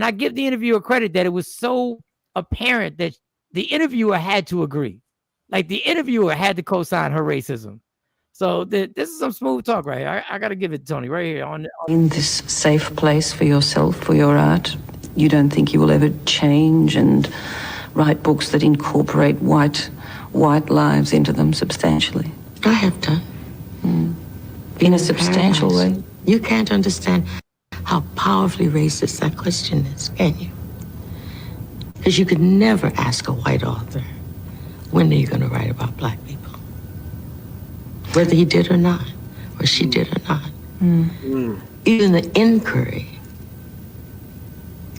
I give the interviewer credit that it was so apparent that the interviewer had to agree. Like, the interviewer had to co-sign her racism. So this is some smooth talk right here. I got to give it to Toni right here. In this safe place for yourself, for your art, you don't think you will ever change and write books that incorporate white lives into them substantially? I have done. In a substantial way? You can't understand how powerfully racist that question is, can you? Because you could never ask a white author, when are you going to write about black people? Whether he did or not, or she did or not. Even the inquiry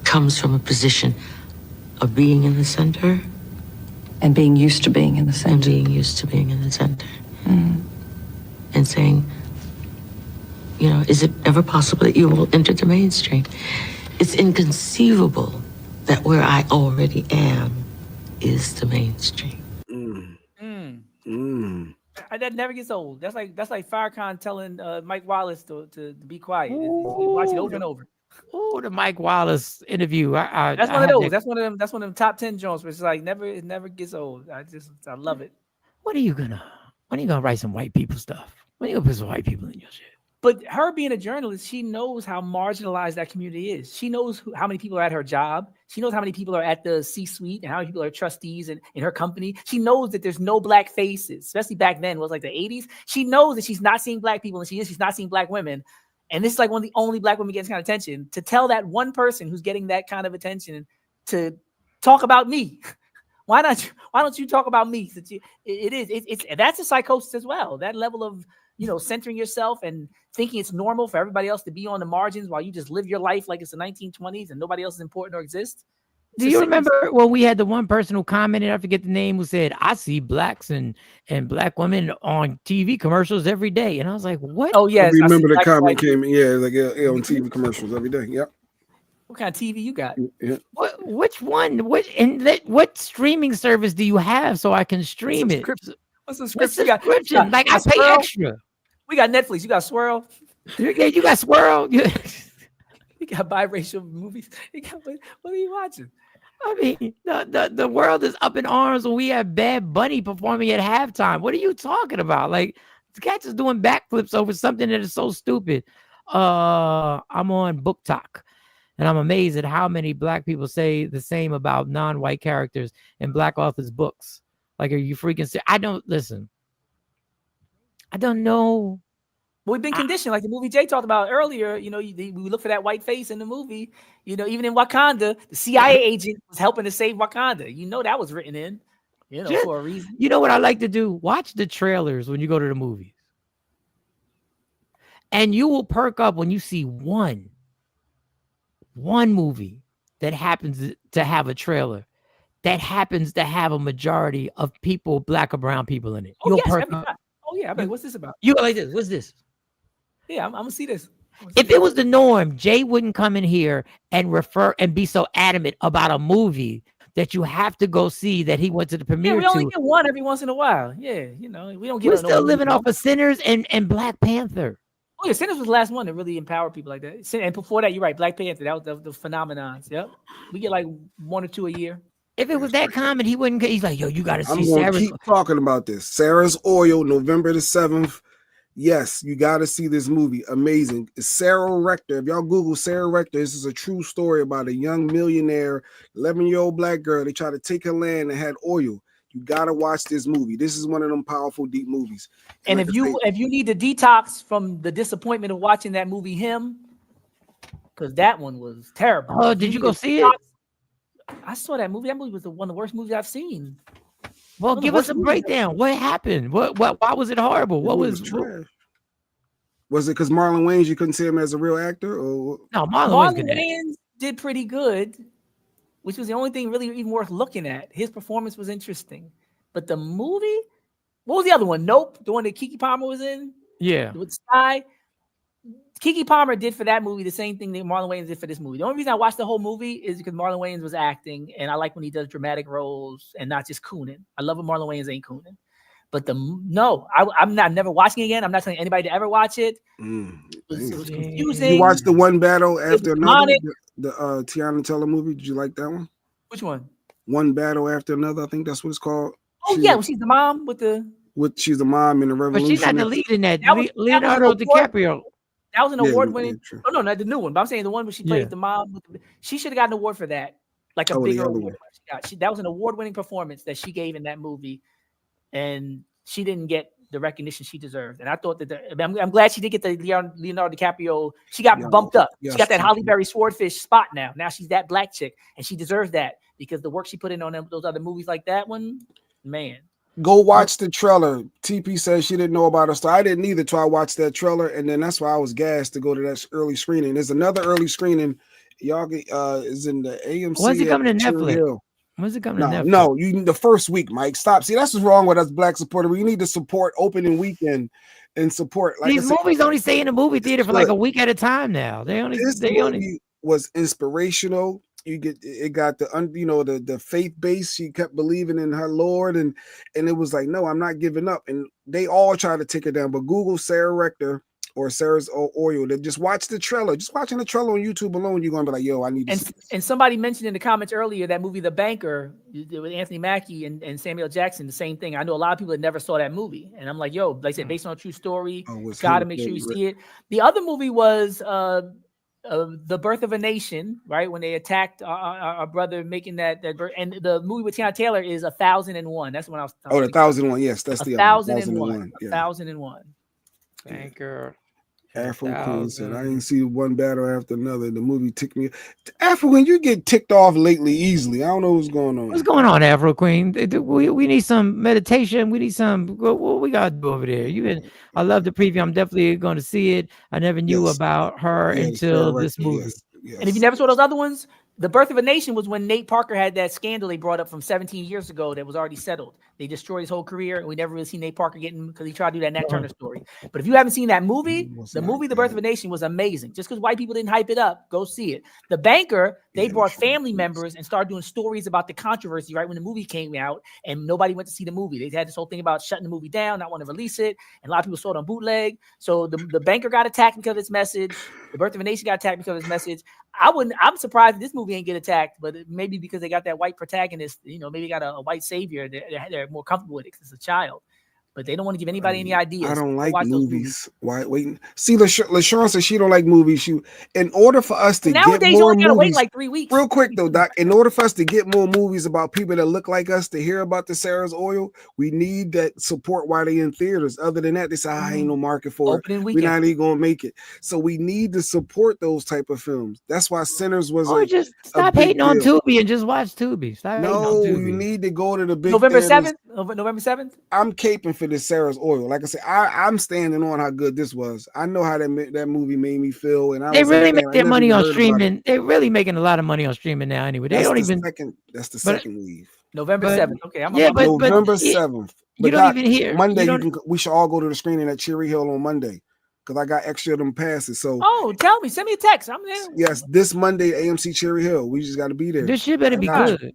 comes from a position of being in the center. And being used to being in the center. And being used to being in the center. And saying, is it ever possible that you will enter the mainstream? It's inconceivable that where I already am is the mainstream. That never gets old. That's like Farrakhan telling Mike Wallace to be quiet. Watch it over and over. Oh, the Mike Wallace interview. That's one of those. That's one of them top 10 joints where it's like it never gets old. I love it. When are you gonna write some white people stuff? When are you gonna put some white people in your shit? But her being a journalist, she knows how marginalized that community is. She knows how many people are at her job. She knows how many people are at the C-suite and how many people are trustees in her company. She knows that there's no black faces, especially back then. It was like the 80s. She knows that she's not seeing black people, and she's not seeing black women. And this is like one of the only black women getting this kind of attention. To tell that one person who's getting that kind of attention to talk about me Why don't you talk about me? Since it's that's a psychosis as well. That level of centering yourself and thinking it's normal for everybody else to be on the margins while you just live your life like it's the 1920s and nobody else is important or exists. Do you remember when we had the one person who commented, I forget the name, who said, I see blacks and black women on TV commercials every day. And I was like, what? Oh, yes. I remember the comment came in. Yeah, like on TV commercials every day. Yep. What kind of TV you got? Yeah. Which one? What streaming service do you have so I can stream it? What's the subscription? Like I pay extra. We got Netflix. You got Swirl. Yeah, you got Swirl. You got biracial movies. What are you watching? I mean, the world is up in arms when we have Bad Bunny performing at halftime. What are you talking about? Like, the cat's is doing backflips over something that is so stupid. I'm on Book Talk, and I'm amazed at how many black people say the same about non-white characters in black authors' books. Like, are you freaking serious? I don't know. We've been conditioned, like the movie Jay talked about earlier. We look for that white face in the movie. Even in Wakanda, the CIA agent was helping to save Wakanda. That was written in, for a reason. You know what I like to do? Watch the trailers when you go to the movies. And you will perk up when you see one movie that happens to have a trailer that happens to have a majority of people, black or brown people in it. Oh, yes, every time. Oh, yeah. I'm like, what's this about? You go like this. What's this? Yeah, I'm gonna see this. If it was the norm, Jay wouldn't come in here and refer and be so adamant about a movie that you have to go see that he went to the premiere. Yeah, we only get one every once in a while. Yeah, we don't get. We're still living off of Sinners and Black Panther. Oh yeah, Sinners was the last one to really empower people like that. And before that, you're right, Black Panther. That was the phenomenon. Yep, we get like 1 or 2 a year. If it was that common, he wouldn't. He's like, yo, you got to see I'm Sarah's. Keep talking about this. Sarah's Oil, November the 7th. Yes, you got to see this movie. Amazing. It's Sarah Rector. If y'all Google Sarah Rector, this is a true story about a young millionaire, 11-year-old black girl. They tried to take her land and had oil. You got to watch this movie. This is one of them powerful, deep movies. And if you need to detox from the disappointment of watching that movie, because that one was terrible. Oh, did you go see it? I saw that movie. That movie was one of the worst movies I've seen. Well, give us a breakdown. What happened? Why was it horrible? What was trash? Was it because Marlon Wayans, you couldn't see him as a real actor? Or no, Marlon Wayans did pretty good, which was the only thing really even worth looking at. His performance was interesting. But the movie, what was the other one? Nope. The one that Keke Palmer was in? Yeah. With Sky. Keke Palmer did for that movie the same thing that Marlon Wayans did for this movie. The only reason I watched the whole movie is because Marlon Wayans was acting, and I like when he does dramatic roles and not just cooning. I love when Marlon Wayans ain't cooning. But I'm never watching it again. I'm not telling anybody to ever watch it. It was confusing. You watched the One Battle After Another, the Tiana Teller movie. Did you like that one? Which one? One Battle After Another. I think that's what it's called. Oh, yeah. She's the mom she's the mom in the Revolution. But she's not the lead in that. Leonardo DiCaprio. That was an award-winning. Oh no, not the new one. But I'm saying the one where she played the mom. She should have gotten an award for that, like a bigger award. That was an award-winning performance that she gave in that movie, and she didn't get the recognition she deserved. And I thought that I'm glad she did get the Leonardo DiCaprio. She got bumped up. She got that Halle Berry Swordfish spot now. Now she's that black chick, and she deserves that because the work she put in on those other movies like that one, man. Go watch the trailer. TP says she didn't know about her star. I didn't either till I watched that trailer, and then that's why I was gassed to go to that early screening. There's another early screening. Y'all is in the AMC. When's it coming to Netflix? When's it coming to Netflix? No, you need the first week, Mike. Stop. See, that's what's wrong with us black supporters. We need to support opening weekend and support. Like these movies only stay in the movie theater for like a week at a time now. They only was inspirational. It got the faith base. She kept believing in her Lord, and it was like, no, I'm not giving up. And they all try to take her down. But Google Sarah Rector or Sarah's Oil. Just watch the trailer. Just watching the trailer on YouTube alone, you're gonna be like, yo, I need to see this. And somebody mentioned in the comments earlier that movie The Banker with Anthony Mackie and Samuel Jackson, the same thing. I know a lot of people that never saw that movie. And I'm like, yo, like I said, based on a true story, gotta make sure you see it. The other movie was The Birth of a Nation, right? When they attacked our brother making that birth. And the movie with Tiana Taylor is 1001. That's when I was talking. Oh, the 1001. Yes, that's the 1001. 1001. Banker. Afro Queen said, I didn't see one battle after another. The movie ticked me. Afro Queen, you get ticked off lately easily. I don't know what's going on. What's going on, Afro Queen? We need some meditation. We need some. What we got to do over there? I love the preview. I'm definitely going to see it. I never knew about her until this movie. Yes. And if you never saw those other ones, The Birth of a Nation was when Nate Parker had that scandal they brought up from 17 years ago that was already settled. They destroyed his whole career, and we never really seen Nate Parker getting because he tried to do that Nat Turner story. But if you haven't seen that movie, The Birth of a Nation was amazing. Just because white people didn't hype it up, go see it. The Banker, they brought family members and started doing stories about the controversy right when the movie came out, and nobody went to see the movie. They had this whole thing about shutting the movie down, not want to release it, and a lot of people saw it on bootleg. So the Banker got attacked because of its message. The Birth of a Nation got attacked because of its message. I'm surprised this movie ain't get attacked, but maybe because they got that white protagonist, maybe got a white savior. They're more comfortable with it because it's a child. But they don't want to give anybody any ideas. I don't like movies. Why waiting? See, LaShawn says she don't like movies. In order for us to nowadays, get you more only gotta movies, wait like 3 weeks. Real quick though, Doc. In order for us to get more movies about people that look like us to hear about the Sarah's Oil, we need that support while they in theaters. Other than that, they say I ain't no market for Opening it. weekend. We're not even gonna make it. So we need to support those type of films. That's why Sinners was. Or just stop hating on Tubi and just watch Tubi. Stop hating on Tubi. You need to go to the big November theaters. 7th. November 7th. I'm caping for this Sarah's Oil. Like I said, I'm standing on how good this was. I know how that movie made me feel, and they really make their money on streaming. They're really making a lot of money on streaming now. Anyway, that's the second wave. November 7th. Okay, November 7th. You don't even hear Monday. We should all go to the screening at Cherry Hill on Monday because I got extra of them passes. So tell me, send me a text. I'm there. Yes, this Monday, AMC Cherry Hill. We just got to be there. This shit better be good.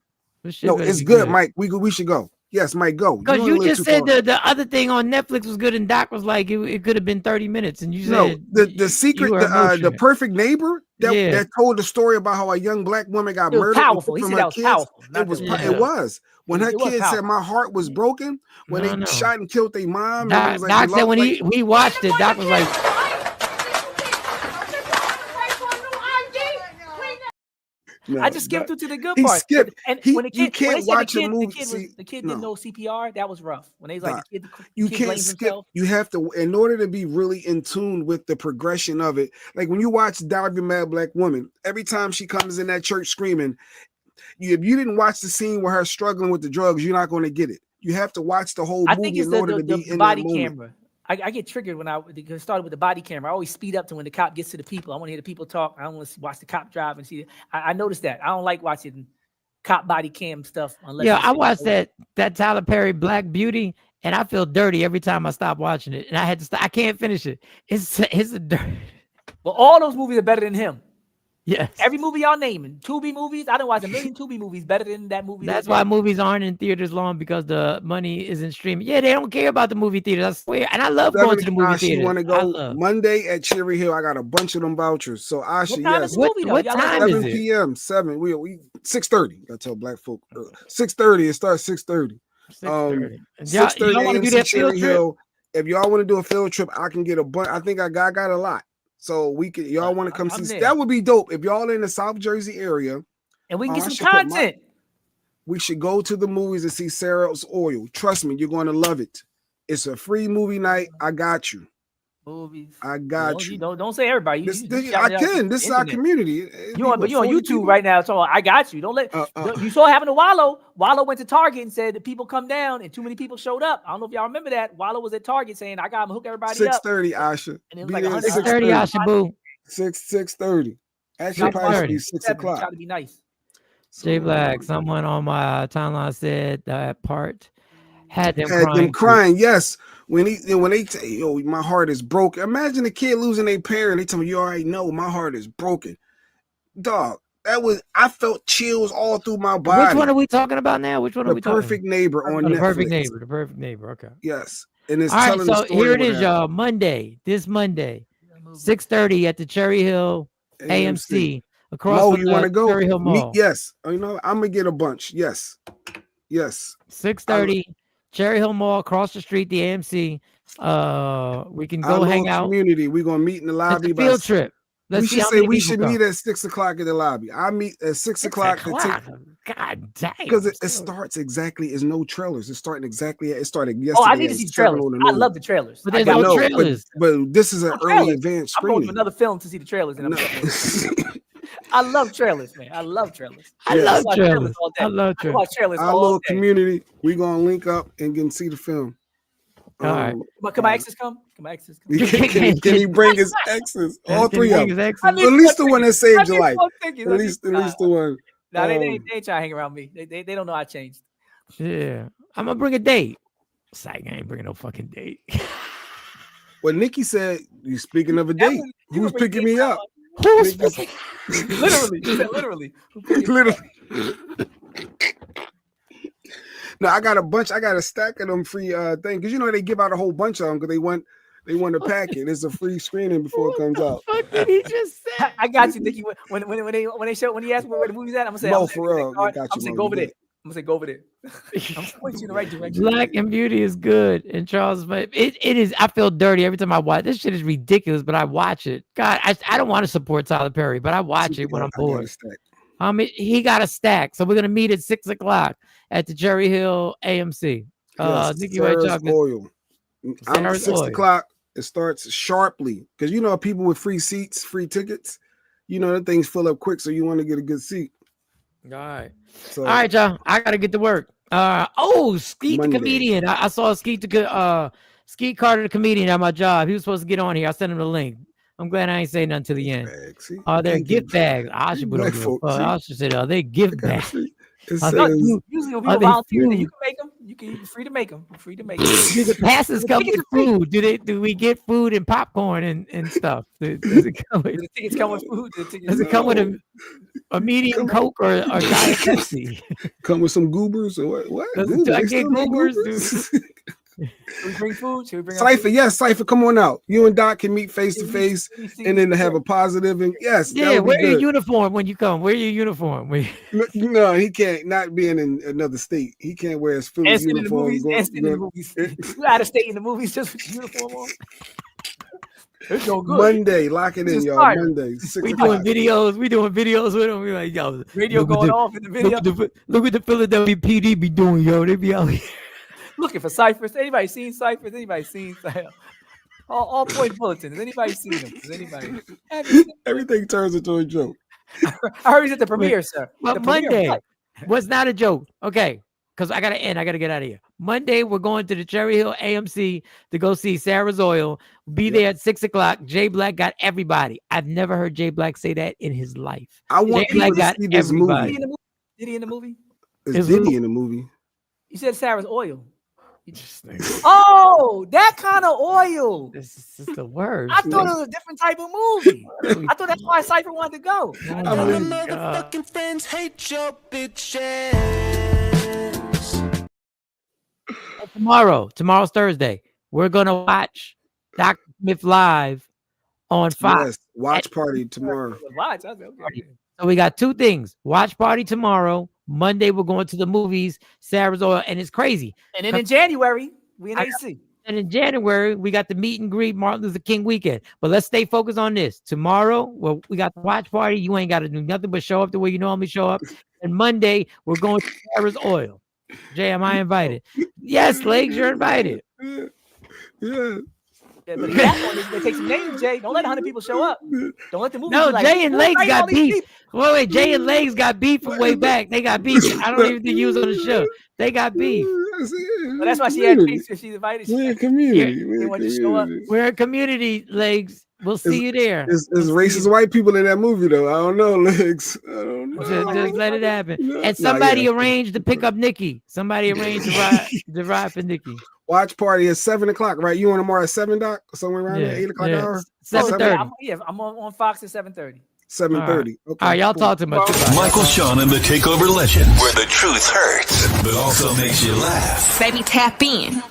No, it's good, Mike. We should go. Yes, Mike, go. Because you just said the other thing on Netflix was good, and Doc was like, it could have been 30 minutes. And you said the secret, the perfect neighbor that told the story about how a young black woman got murdered. Powerful. He said that was powerful. It was. When her kid said my heart was broken, when they shot and killed their mom. Doc said when we watched it, Doc was like. No, I just skimmed through to the good part. When the kid, can't watch a movie. The kid didn't know CPR. That was rough. When they was like, you can't skip. Himself. You have to, in order to be really in tune with the progression of it. Like when you watch Diary of a Mad Black Woman, every time she comes in that church screaming, if you didn't watch the scene where her struggling with the drugs, you're not going to get it. You have to watch the whole movie in order to be in body that moment. Camera. I get triggered when it started with the body camera. I always speed up to when the cop gets to the people. I want to hear the people talk. I don't want to watch the cop drive and see it. I noticed that. I don't like watching cop body cam stuff. Unless I watched that Tyler Perry Black Beauty, and I feel dirty every time I stop watching it. And I had to stop. I can't finish it. It's a dirty. Well, all those movies are better than him. Yes. Every movie y'all naming. Tubi movies. I done watched a million Tubi movies better than that movie. That's why movies aren't in theaters long, because the money isn't streaming. Yeah, they don't care about the movie theaters. I swear. And I love going to the movie theater. You want to go Monday at Cherry Hill? I got a bunch of them vouchers. So Asha, yes. What time is it? 7 p.m. 7. We 6:30. I tell black folk 6:30. It starts 6:30. 6:30 AMC Cherry Hill. If y'all want to do a field trip, I can get a bunch. I think I got a lot. So we could, y'all want to come see? That would be dope if y'all in the South Jersey area, and we can get some content. We should go to the movies and see Sarah's Oil. Trust me, you're going to love it. It's a free movie night. I got you. Movies. I got you. Don't say everybody. This is our community. You on YouTube right now? So I got you. Don't let. You saw having a Wallow. Wallow went to Target and said that people come down, and too many people showed up. I don't know if y'all remember that. Wallow was at Target saying, "I got to hook everybody up." 6:30, Asha. And it was like 6:30, Asha Boo. 6:30. Actually, probably be 6 o'clock. Try to be nice. Jay Black. Someone on my timeline said that part had them crying. Yes. When they say, "Yo, my heart is broken." Imagine a kid losing their parent. They tell me, "You already know my heart is broken." Dog, I felt chills all through my body. Which one are we talking about now? Which one are we talking about? The Perfect Neighbor on Netflix. The Perfect Neighbor. Okay. Yes. And it's all telling right, the story. Here it is, y'all. This Monday, 6:30 at the Cherry Hill AMC. Across you want to go? Cherry Hill Mall. Yes. I'm gonna get a bunch. Yes. 6:30. Cherry Hill Mall, across the street, the AMC. We can go hang out. Community. We're gonna meet in the lobby. It's a field trip. Let's we see should how say many we people should come. meet at 6 o'clock in the lobby. I meet at 6 o'clock. God damn. Because it starts exactly. It's no trailers. It's starting exactly. It started yesterday. Oh, I need to see trailers. I love the trailers. But there's no trailers. But this is an early advanced I'm going to screening. another film to see the trailers. And I love trailers, man. I love trailers. I love trailers. All day. I love trailers. I watch trailers Our all little day. community. We gonna link up and get see the film. All right. But can my exes come? Can my exes come? Can he bring his exes? All Can three he of bring his them. exes? At least the one that saved your life. At At least the one. No, they ain't trying to hang around me. They don't know I changed. Yeah. I'm gonna bring a date. Psych, I ain't bringing no fucking date. Well, Nikki said, you speaking of a date, who's picking me up? Who's picking? Literally. She said literally. Literally. No, I got a stack of them free things because you know they give out a whole bunch of them because they want a packet. It's a free screening before it comes out. What did he just say? I got you, Nikki. When he asked me where the movie's at, I'm gonna say, No, for real. I'm gonna say go over there. I'm gonna say go over there. I'm pointing you in the right direction. Black and Beauty is good, and Charles, it is. I feel dirty every time I watch this. Shit is ridiculous, but I watch it. God, I don't want to support Tyler Perry, but I watch it when I'm bored. He got a stack, so we're gonna meet at 6 o'clock at the Cherry Hill AMC. Nikki White Chocolate. Oil. I'm 6 Oil. o'clock. It starts sharply because you know people with free seats, free tickets. You know that things fill up quick, so you want to get a good seat. All right. So, all right, y'all. I gotta get to work. Skeet the comedian. I saw Skeet Carter, the comedian, at my job. He was supposed to get on here. I sent him the link. I'm glad I ain't say nothing to the end. They're gift bags. I should put on. I should say, are they gift bags? Usually when people volunteer, you can make them. You're free to make them. You're free to make them. Do the passes come with food? Do we get food and popcorn and stuff? Does it come with? Do the tickets come with food? Does it come with a medium Coke or Diet Pepsi? Come with some goobers or what? Do I get goobers? Should we bring food? Should we bring Cypher? Yes, Cypher. Come on out. You and Doc can meet face to face, and then to have a positive. And yes, yeah. Wear your uniform when you come. Wear your uniform. No, he can't. Not being in another state, he can't wear his food uniform. You out of state in the movies just with your uniform on. It's so good. Monday, lock it in, y'all. Monday, 6 We doing videos. We doing videos with them. We like, yo, radio going off in the video. Look what the Philadelphia PD be doing, yo. They be out here. Looking for ciphers. Anybody seen ciphers? Anybody seen all point bulletins? Has anybody seen them? Has anybody? Everything turns into a joke. I heard he's at the premiere, sir. Well, Monday was not a joke. Okay, because I gotta end. I gotta get out of here. Monday, we're going to the Cherry Hill AMC to go see Sarah's Oil. Be there at 6 o'clock. Jay Black got everybody. I've never heard Jay Black say that in his life. I want Jay Black people to see this movie. Did he in the movie? Is Diddy in the movie? You said Sarah's Oil. Oh, that kind of oil. This is the word. I thought it was a different type of movie. I thought that's why Cypher wanted to go. All my motherfucking friends hate your bitches. Tomorrow's Thursday. We're gonna watch Dr. Smith live on Fox. Yes, watch party tomorrow. Watch. Okay. So we got two things. Watch party tomorrow. Monday, we're going to the movies, Sarah's Oil, and it's crazy. And then in January, we in AC. And in January, we got the meet and greet Martin Luther King weekend. But let's stay focused on this. Tomorrow, well, we got the watch party. You ain't got to do nothing but show up the way you normally show up. And Monday, we're going to Sarah's Oil. Jay, am I invited? Yes, Legs, you're invited. Yeah. Yeah, but that one is going to take some names, Jay. Don't let 100 people show up. Don't let the movie. No, like, Jay and Legs got beef. Wait, Jay and Legs got beef from way back. They got beef. I don't even think he was on the show. They got beef. Well, that's why she had beef. If she's invited, we're a community. We're a community, Legs. We'll see you there. There's racist white people in that movie, though. I don't know, Legs. I don't know. Just let it happen. And somebody arranged to pick up Nikki. Somebody arranged to ride for Nikki. Watch party at 7 o'clock, right? You on tomorrow at 7, Doc? Somewhere around there, 8 o'clock hour? 7:30. I'm on Fox at 7:30. 7:30. Okay. All right, y'all talk too much. Michael Sean and the Takeover Legend, where the truth hurts, but also makes you laugh. Baby, tap in.